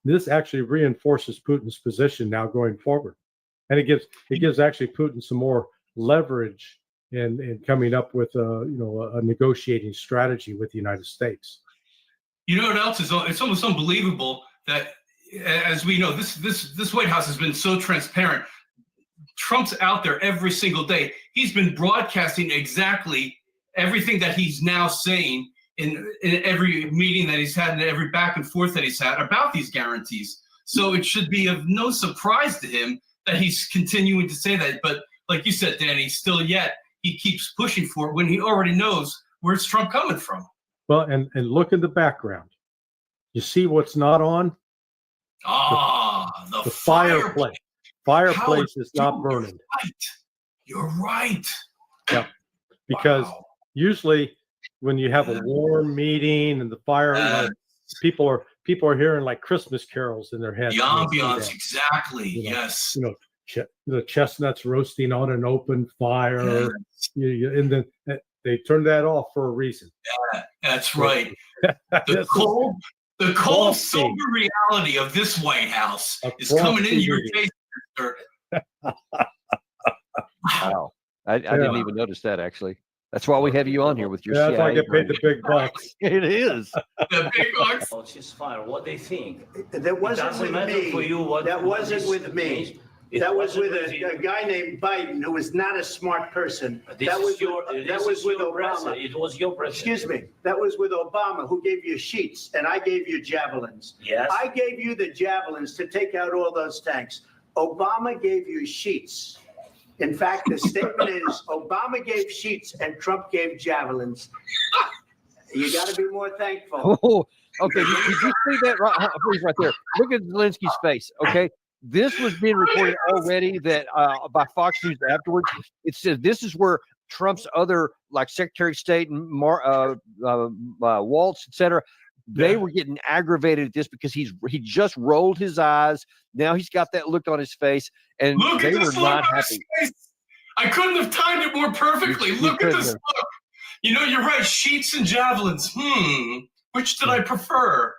This actually reinforces Putin's position now going forward, and it gives actually Putin some more leverage in coming up with a negotiating strategy with the United States. You know what else is? It's almost unbelievable that, as we know, this White House has been so transparent. Trump's out there every single day. He's been broadcasting exactly everything that he's now saying in every meeting that he's had and every back and forth that he's had about these guarantees. So it should be of no surprise to him that he's continuing to say that. But like you said, Danny, still yet he keeps pushing for it when he already knows where's Trump coming from. Well, and look in the background. You see what's not on? The fireplace. Fireplace is not burning. You're right. Yeah, because usually when you have a warm meeting and the fire, people are hearing like Christmas carols in their heads. The ambiance, exactly. Yes. The chestnuts roasting on an open fire, and then they turn that off for a reason. Yeah, that's right. The cold, sober reality of this White House is coming in your face, sir. Wow, I didn't even notice that actually. That's why we have you on here with your that's CIA. why I get paid the big bucks. It is. The big bucks. Oh, ceasefire. What they think? That wasn't with me. That wasn't with me. That was with a guy named Biden who was not a smart person. That was with Obama. It was your president. Excuse me. That was with Obama, who gave you sheets, and I gave you javelins. Yes. I gave you the javelins to take out all those tanks. Obama gave you sheets. In fact, the statement is Obama gave sheets and Trump gave javelins. You got to be more thankful. Oh, okay. Did you see that right there? Look at Zelensky's face. Okay. This was being reported already that by Fox News afterwards. It says this is where Trump's other, like Secretary of State and Waltz, etc., they were getting aggravated at this because he just rolled his eyes. Now he's got that look on his face, and they were not happy. I couldn't have timed it more perfectly. Look at this look. You're right. Sheets and javelins. Which did I prefer?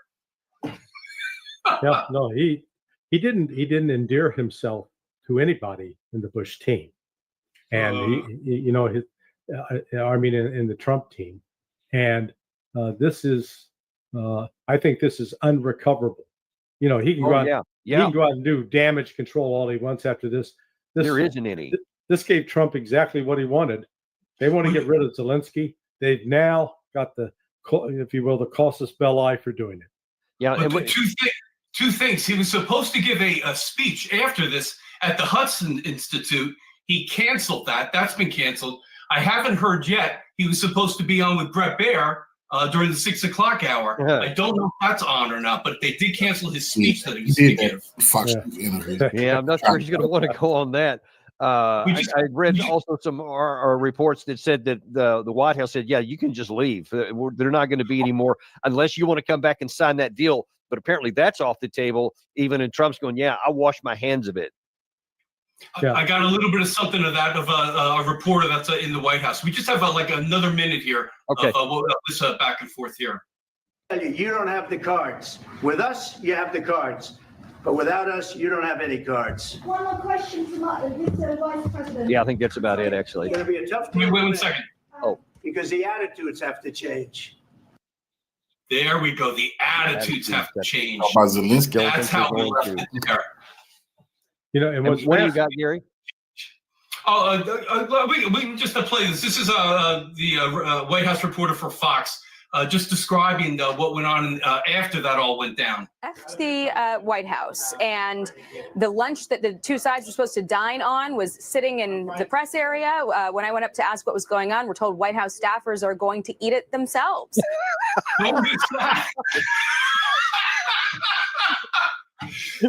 Yeah, no, he didn't endear himself to anybody in the Bush team, and he his I mean in the Trump team, and this is I think this is unrecoverable. You know, he can go out, he can go out and do damage control all he wants after this. There isn't any. This gave Trump exactly what he wanted. They want to get rid of Zelensky. They've now got the, if you will, the casus belli for doing it. Yeah, but two things. He was supposed to give a speech after this at the Hudson Institute. He canceled that. That's been canceled. I haven't heard yet. He was supposed to be on with Brett Baer during the 6 o'clock hour. I don't know if that's on or not, but they did cancel his speech that he was going to give. Yeah, I'm not sure he's going to want to go on that. I read also some reports that said that the White House said, yeah, you can just leave. They're not going to be anymore unless you want to come back and sign that deal. But apparently that's off the table. Even in Trump's going, yeah, I wash my hands of it. Yeah. I got a little bit of something of that of a reporter that's in the White House. We just have like another minute here of this back and forth here. You don't have the cards. With us, you have the cards. But without us, you don't have any cards. One more question to the Vice President. Yeah, I think that's about it, actually. It's going to be a tough Wait 1 second. Oh. Because the attitudes have to change. There we go. The attitudes have to change. About Zelensky. That's how we left it there. You know, and what do you got, Gary? We can just play this. This is the White House reporter for Fox, just describing what went on after that all went down. Left the White House, and the lunch that the two sides were supposed to dine on was sitting in the press area. When I went up to ask what was going on, we're told White House staffers are going to eat it themselves.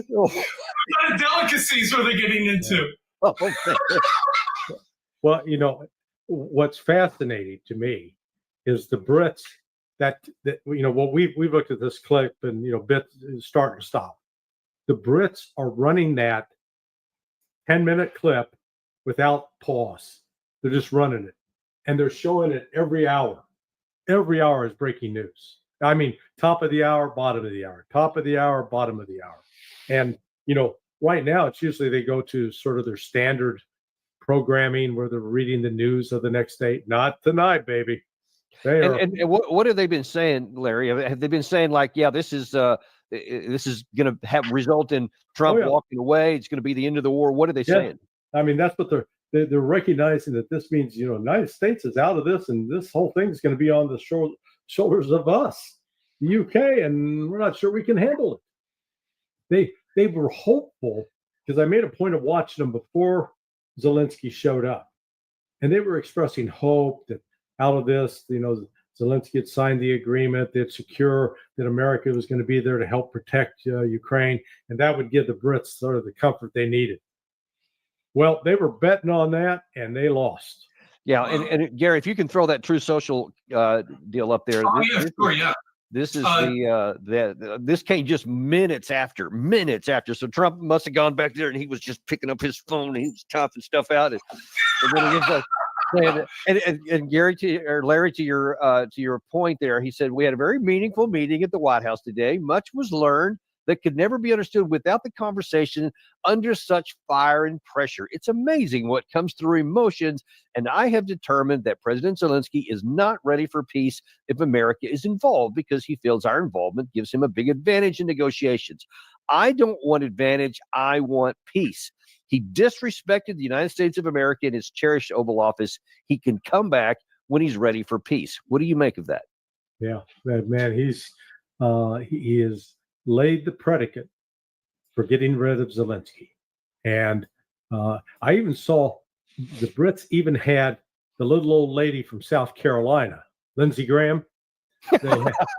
What kind of delicacies were they getting into? Well, you know, what's fascinating to me is the Brits that you know, well, we've looked at this clip and, you know, bits start to stop. The Brits are running that 10-minute clip without pause. They're just running it, and they're showing it every hour. Every hour is breaking news. I mean, top of the hour, bottom of the hour, top of the hour, bottom of the hour. And, you know, right now it's usually they go to sort of their standard programming where they're reading the news of the next day. Not tonight, baby. And what have they been saying, Larry? Have they been saying like, yeah, this is going to have result in Trump walking away? It's going to be the end of the war. What are they saying? I mean, that's what they're recognizing, that this means, you know, the United States is out of this, and this whole thing is going to be on the shoulders of us, the UK, and we're not sure we can handle it. They were hopeful, because I made a point of watching them before Zelensky showed up, and they were expressing hope that out of this, you know, Zelensky had signed the agreement, they'd secure that America was going to be there to help protect Ukraine, and that would give the Brits sort of the comfort they needed. Well, they were betting on that, and they lost. Yeah, and Gary, if you can throw that True Social deal up there. This is this came just minutes after. So Trump must have gone back there and he was just picking up his phone and he was typing stuff out. And then he was and Gary Larry, to your point there, he said we had a very meaningful meeting at the White House today. Much was learned that could never be understood without the conversation under such fire and pressure. It's amazing what comes through emotions, and I have determined that President Zelensky is not ready for peace if America is involved, because he feels our involvement gives him a big advantage in negotiations. I don't want advantage, I want peace. He disrespected the United States of America in his cherished Oval Office. He can come back when he's ready for peace. What do you make of that? Yeah, man, he is laid the predicate for getting rid of Zelensky. And I even saw the Brits even had the little old lady from South Carolina, Lindsey Graham. What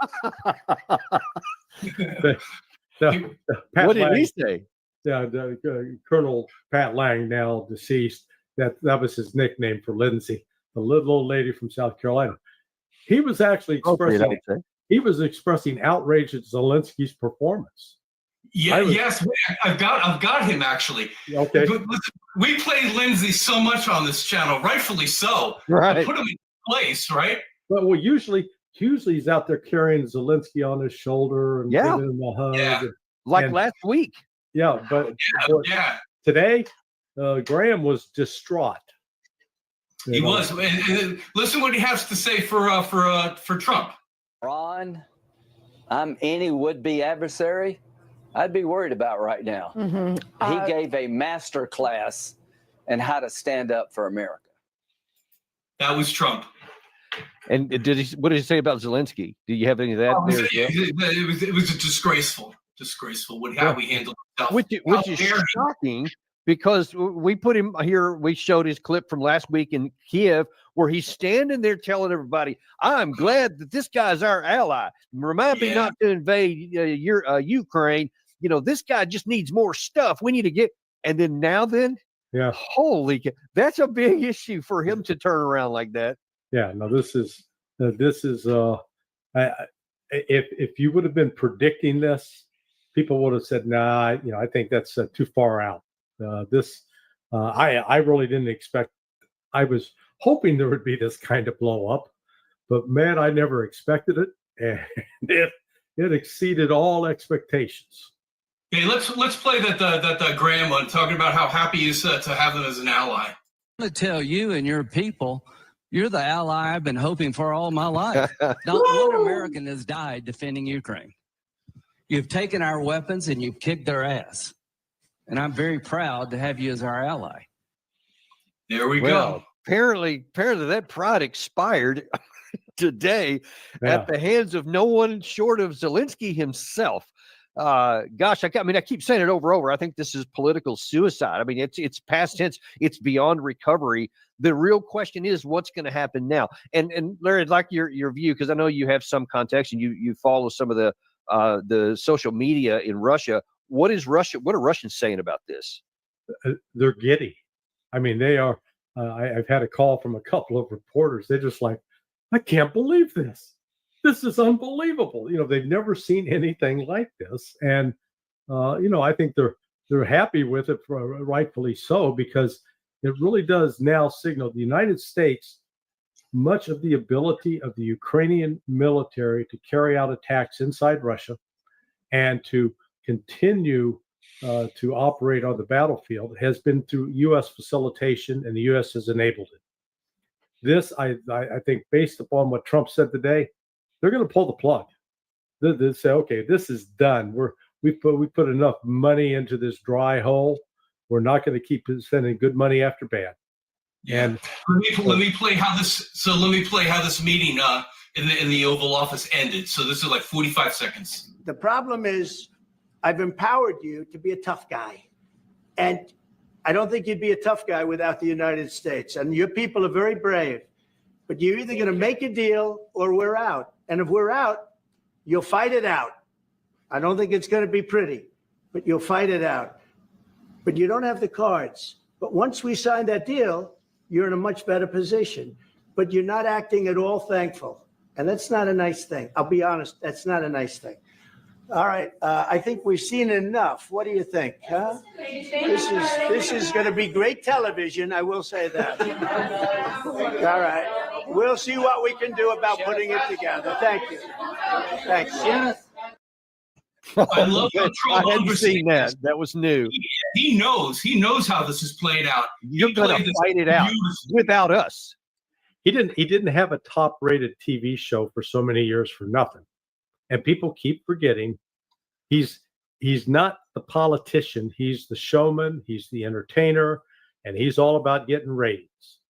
did he say? Colonel Pat Lang, now deceased, that was his nickname for Lindsey, the little old lady from South Carolina. He was actually expressing outrage at Zelensky's performance. Yes, I've got him actually. Okay. Listen, we play Lindsey so much on this channel, rightfully so. Right. Put him in place, right? Well, usually he's out there carrying Zelensky on his shoulder and giving him a hug. Yeah. like last week. Yeah, but today, Graham was distraught. He was. And listen what he has to say for Trump. Ron, I'm any would-be adversary I'd be worried about right now. He gave a master class in how to stand up for America. That was Trump. And what did he say about Zelensky? Do you have any of that? It was disgraceful how he handled himself. Which is shocking, because we put him here. We showed his clip from last week in Kiev, where he's standing there telling everybody, "I'm glad that this guy's our ally. Remind me not to invade Ukraine. You know, this guy just needs more stuff. We need to get." And then holy, that's a big issue for him to turn around like that. Yeah, no, this is if you would have been predicting this, people would have said, "Nah, I think that's too far out." I really didn't expect. I was hoping there would be this kind of blow up, but man, I never expected it, and it exceeded all expectations. Okay, let's play that Graham one, talking about how happy he is to have them as an ally. I'm going to tell you and your people, you're the ally I've been hoping for all my life. Not one American has died defending Ukraine. You've taken our weapons and you've kicked their ass. And I'm very proud to have you as our ally. There we go. Apparently that pride expired today at the hands of no one short of Zelensky himself. Gosh, I keep saying it over and over. I think this is political suicide. I mean, it's past tense. It's beyond recovery. The real question is what's going to happen now. And Larry, I'd like your view, because I know you have some context and you follow some of the social media in Russia. What are Russians saying about this? They're giddy. I mean, they are. I've had a call from a couple of reporters. They're just like, I can't believe this. This is unbelievable. They've never seen anything like this. And, I think they're happy with it, rightfully so, because it really does now signal the United States much of the ability of the Ukrainian military to carry out attacks inside Russia and to continue to operate on the battlefield has been through U.S. facilitation, and the U.S. has enabled it. This, I think, based upon what Trump said today, they're going to pull the plug. They say, okay, this is done. We put enough money into this dry hole. We're not going to keep sending good money after bad. Yeah. And let me play how this meeting in the Oval Office ended. So this is like 45 seconds. The problem is, I've empowered you to be a tough guy, and I don't think you'd be a tough guy without the United States. And your people are very brave, but you're either going to make a deal or we're out. And if we're out, you'll fight it out. I don't think it's going to be pretty, but you'll fight it out. But you don't have the cards. But once we sign that deal, you're in a much better position. But you're not acting at all thankful. And that's not a nice thing. I'll be honest, that's not a nice thing. All right, I think we've seen enough. What do you think, huh? This is going to be great television, I will say that. All right, we'll see what we can do about putting it together. Thank you. Thanks. I love how Trump I hadn't seen that. That was new. He knows how this is played out. You're going to fight it out without us. He didn't have a top-rated TV show for so many years for nothing. And people keep forgetting he's not the politician. He's the showman. He's the entertainer, and he's all about getting ratings.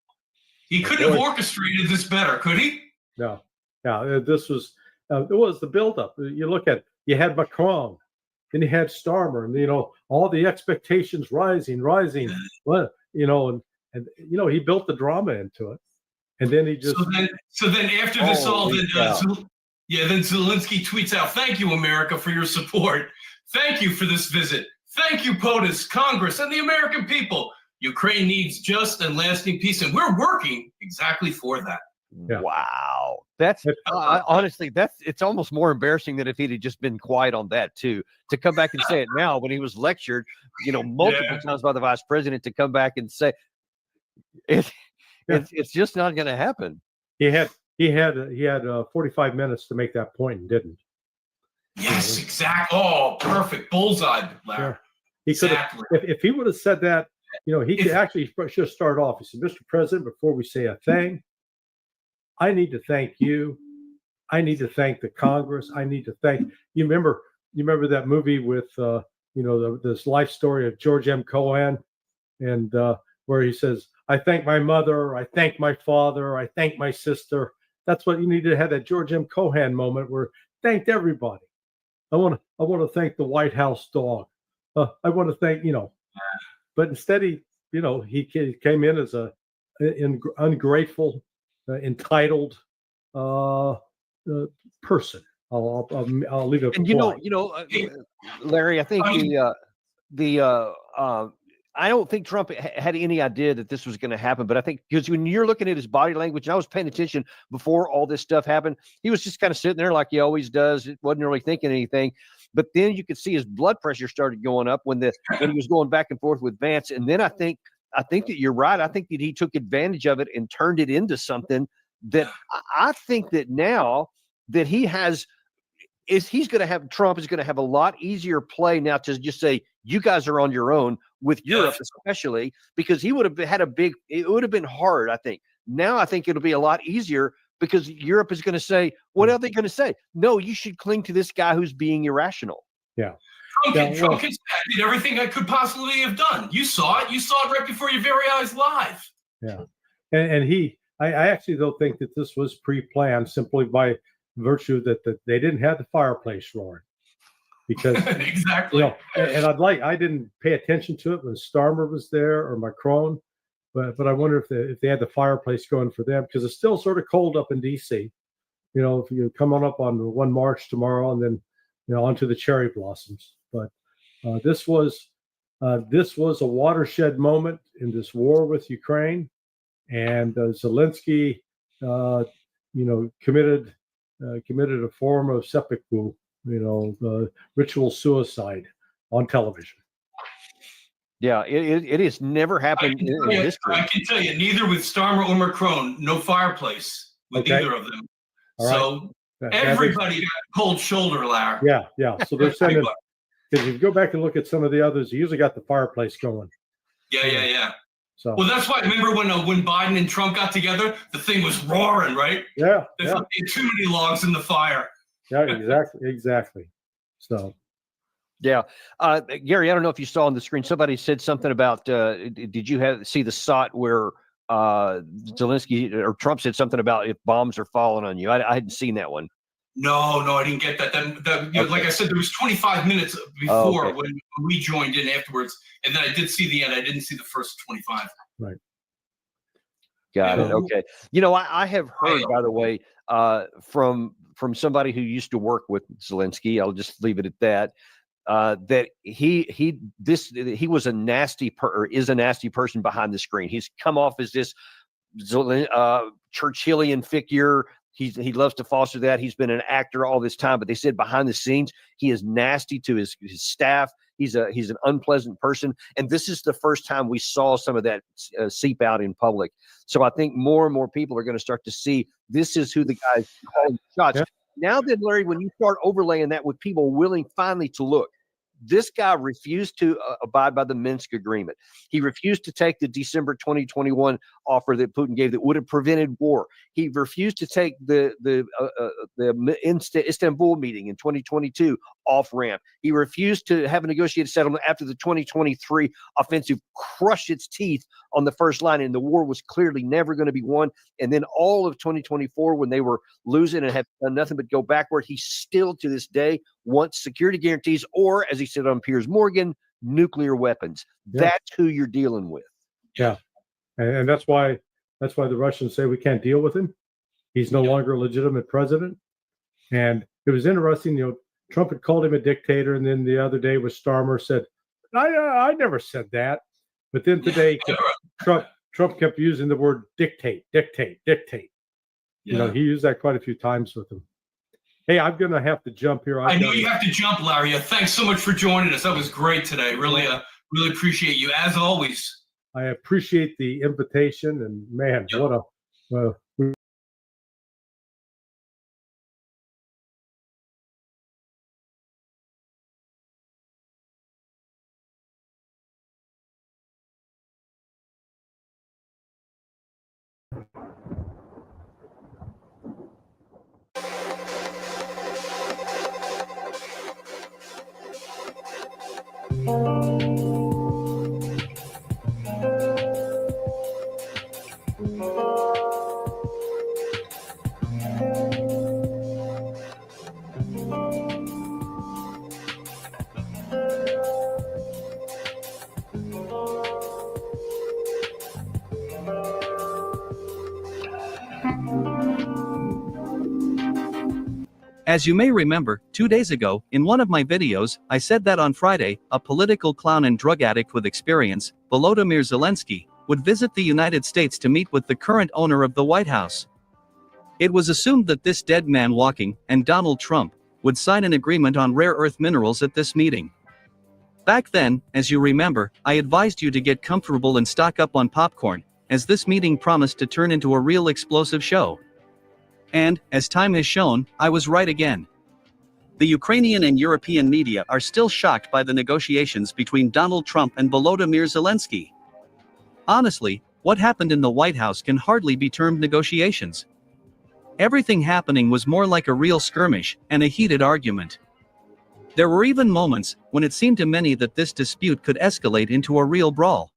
He couldn't have orchestrated this better, could he? No. This was it was the buildup. You had Macron, then you had Starmer, and all the expectations rising. But he built the drama into it, and then he just. So then after this then Zelensky tweets out, "Thank you, America, for your support. Thank you for this visit. Thank you, POTUS, Congress, and the American people. Ukraine needs just and lasting peace, and we're working exactly for that." Yeah. Wow. That's honestly, it's almost more embarrassing than if he'd have just been quiet on that too. To come back and say it now when he was lectured, multiple times by the vice president, to come back and say it's just not going to happen. He had 45 minutes to make that point and didn't. Yes, exactly. Oh, perfect. Bullseye, Larry. Yeah. He could have, if he would have said that, he could actually should start off. He said, Mr. President, before we say a thing, I need to thank you. I need to thank the Congress. I need to thank you. Remember that movie with this life story of George M. Cohan, and where he says, I thank my mother, I thank my father, I thank my sister. That's what you need to have, that George M. Cohan moment where thanked everybody. I want to thank the White House dog. I want to thank, but instead he came in as a ungrateful, entitled person. I'll leave it. And Larry, I think I don't think Trump had any idea that this was going to happen, but I think because when you're looking at his body language, and I was paying attention before all this stuff happened, he was just kind of sitting there like he always does. It wasn't really thinking anything, but then you could see his blood pressure started going up when he was going back and forth with Vance. And then I think that you're right. I think that he took advantage of it and turned it into something that I think that now that Trump is going to have a lot easier play now to just say, you guys are on your own with Europe, especially because he would have had it would have been hard. I think now, I think it'll be a lot easier because Europe is going to say, what are they going to say? No, you should cling to this guy who's being irrational. Yeah. Trump did everything I could possibly have done. You saw it. You saw it right before your very eyes live. Yeah. And I actually don't think that this was pre-planned simply by virtue that they didn't have the fireplace roaring. Because exactly, and I didn't pay attention to it when Starmer was there or Macron, but I wonder if they had the fireplace going for them, because it's still sort of cold up in DC. If you come on up on 1 March tomorrow, and then onto the cherry blossoms. But this was a watershed moment in this war with Ukraine, and Zelensky, committed a form of seppuku. Ritual suicide on television. Yeah, it has never happened in history. I can tell you, neither with Starmer or Macron, no fireplace with either of them. So everybody got a cold shoulder, Larry. Yeah. So they're sending, because if you go back and look at some of the others, you usually got the fireplace going. Yeah. So, well, that's why. Remember when Biden and Trump got together, the thing was roaring, right? Yeah. There's too many logs in the fire. Yeah, exactly. So, yeah, Gary, I don't know if you saw on the screen, somebody said something about. Did you see the shot where Zelensky or Trump said something about if bombs are falling on you? I hadn't seen that one. No, I didn't get that. Like I said, there was 25 minutes before when we joined in afterwards, and then I did see the end. I didn't see the first 25. Right. Got it. Okay. I have heard, by the way, from somebody who used to work with Zelensky, I'll just leave it at that, that he was a nasty is a nasty person behind the screen. He's come off as this Churchillian figure. He loves to foster that. He's been an actor all this time, but they said behind the scenes, he is nasty to his staff. He's an unpleasant person. And this is the first time we saw some of that seep out in public. So I think more and more people are going to start to see this is who the guy's calling shots. Yeah. Now then, Larry, when you start overlaying that with people willing finally to look, this guy refused to abide by the Minsk agreement. He refused to take the December 2021 offer that Putin gave that would have prevented war. He refused to take the Istanbul meeting in 2022 off ramp. He refused to have a negotiated settlement after the 2023 offensive crushed its teeth on the first line, and the war was clearly never going to be won. And then all of 2024, when they were losing and have done nothing but go backward, he still to this day wants security guarantees, or as he said on Piers Morgan, nuclear weapons. Yeah. That's who you're dealing with. Yeah, and that's why the Russians say we can't deal with him. He's no longer a legitimate president. And it was interesting, Trump had called him a dictator, and then the other day was Starmer said, I never said that. But then today, Trump kept using the word dictate. Yeah. He used that quite a few times with him. Hey, I'm going to have to jump here. I know you have to jump, Larry. Thanks so much for joining us. That was great today. Really appreciate you, as always. I appreciate the invitation, and man, what a As you may remember, 2 days ago, in one of my videos, I said that on Friday, a political clown and drug addict with experience, Volodymyr Zelensky, would visit the United States to meet with the current owner of the White House. It was assumed that this dead man walking, and Donald Trump, would sign an agreement on rare earth minerals at this meeting. Back then, as you remember, I advised you to get comfortable and stock up on popcorn, as this meeting promised to turn into a real explosive show. And, as time has shown, I was right again. The Ukrainian and European media are still shocked by the negotiations between Donald Trump and Volodymyr Zelensky. Honestly, what happened in the White House can hardly be termed negotiations. Everything happening was more like a real skirmish and a heated argument. There were even moments when it seemed to many that this dispute could escalate into a real brawl.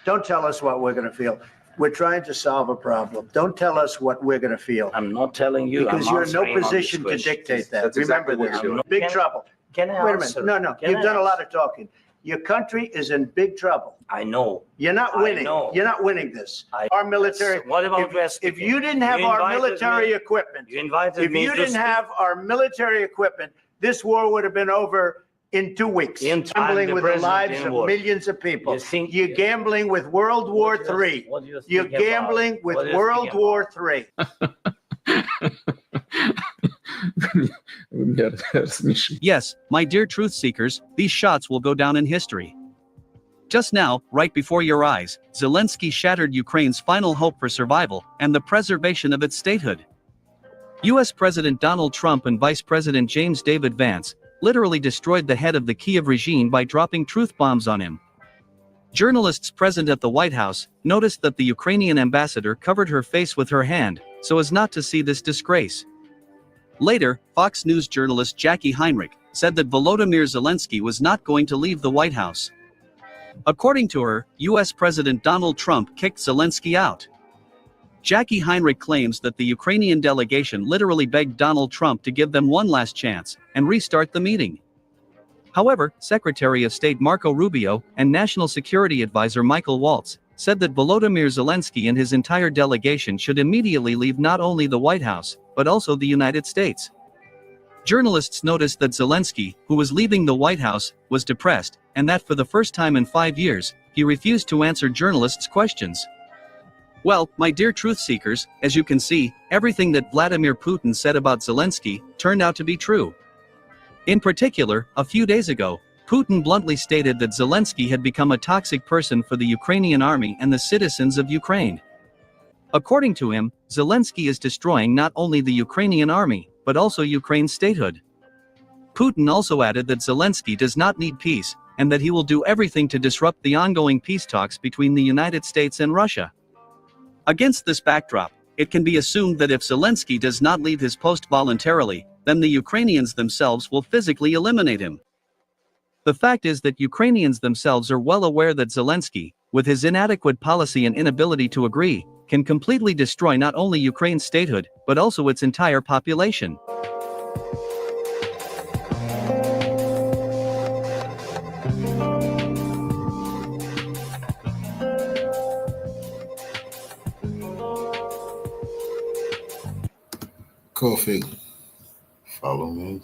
Don't tell us what we're going to feel. We're trying to solve a problem. Don't tell us what we're going to feel. I'm not telling you. Because you're in no position to dictate that. Remember this. Big trouble. Wait a minute. No. You've done a lot of talking. Your country is in big trouble. I know. You're not winning. You're not winning this. Our military. What about if you didn't have our military equipment, if you didn't have our military equipment, this war would have been over in 2 weeks. Gambling with the lives of millions of people. You're gambling with World War III. You're gambling with World War III. Yes, my dear truth seekers, these shots will go down in history. Just now, right before your eyes, Zelensky shattered Ukraine's final hope for survival and the preservation of its statehood. US President Donald Trump and Vice President James David Vance literally destroyed the head of the Kiev regime by dropping truth bombs on him. Journalists present at the White House noticed that the Ukrainian ambassador covered her face with her hand, so as not to see this disgrace. Later, Fox News journalist Jackie Heinrich said that Volodymyr Zelensky was not going to leave the White House. According to her, US President Donald Trump kicked Zelensky out. Jackie Heinrich claims that the Ukrainian delegation literally begged Donald Trump to give them one last chance and restart the meeting. However, Secretary of State Marco Rubio and National Security Advisor Michael Waltz said that Volodymyr Zelensky and his entire delegation should immediately leave not only the White House, but also the United States. Journalists noticed that Zelensky, who was leaving the White House, was depressed, and that for the first time in 5 years, he refused to answer journalists' questions. Well, my dear truth seekers, as you can see, everything that Vladimir Putin said about Zelensky turned out to be true. In particular, a few days ago, Putin bluntly stated that Zelensky had become a toxic person for the Ukrainian army and the citizens of Ukraine. According to him, Zelensky is destroying not only the Ukrainian army, but also Ukraine's statehood. Putin also added that Zelensky does not need peace, and that he will do everything to disrupt the ongoing peace talks between the United States and Russia. Against this backdrop, it can be assumed that if Zelensky does not leave his post voluntarily, then the Ukrainians themselves will physically eliminate him. The fact is that Ukrainians themselves are well aware that Zelensky, with his inadequate policy and inability to agree, can completely destroy not only Ukraine's statehood, but also its entire population. Coffee. Follow me.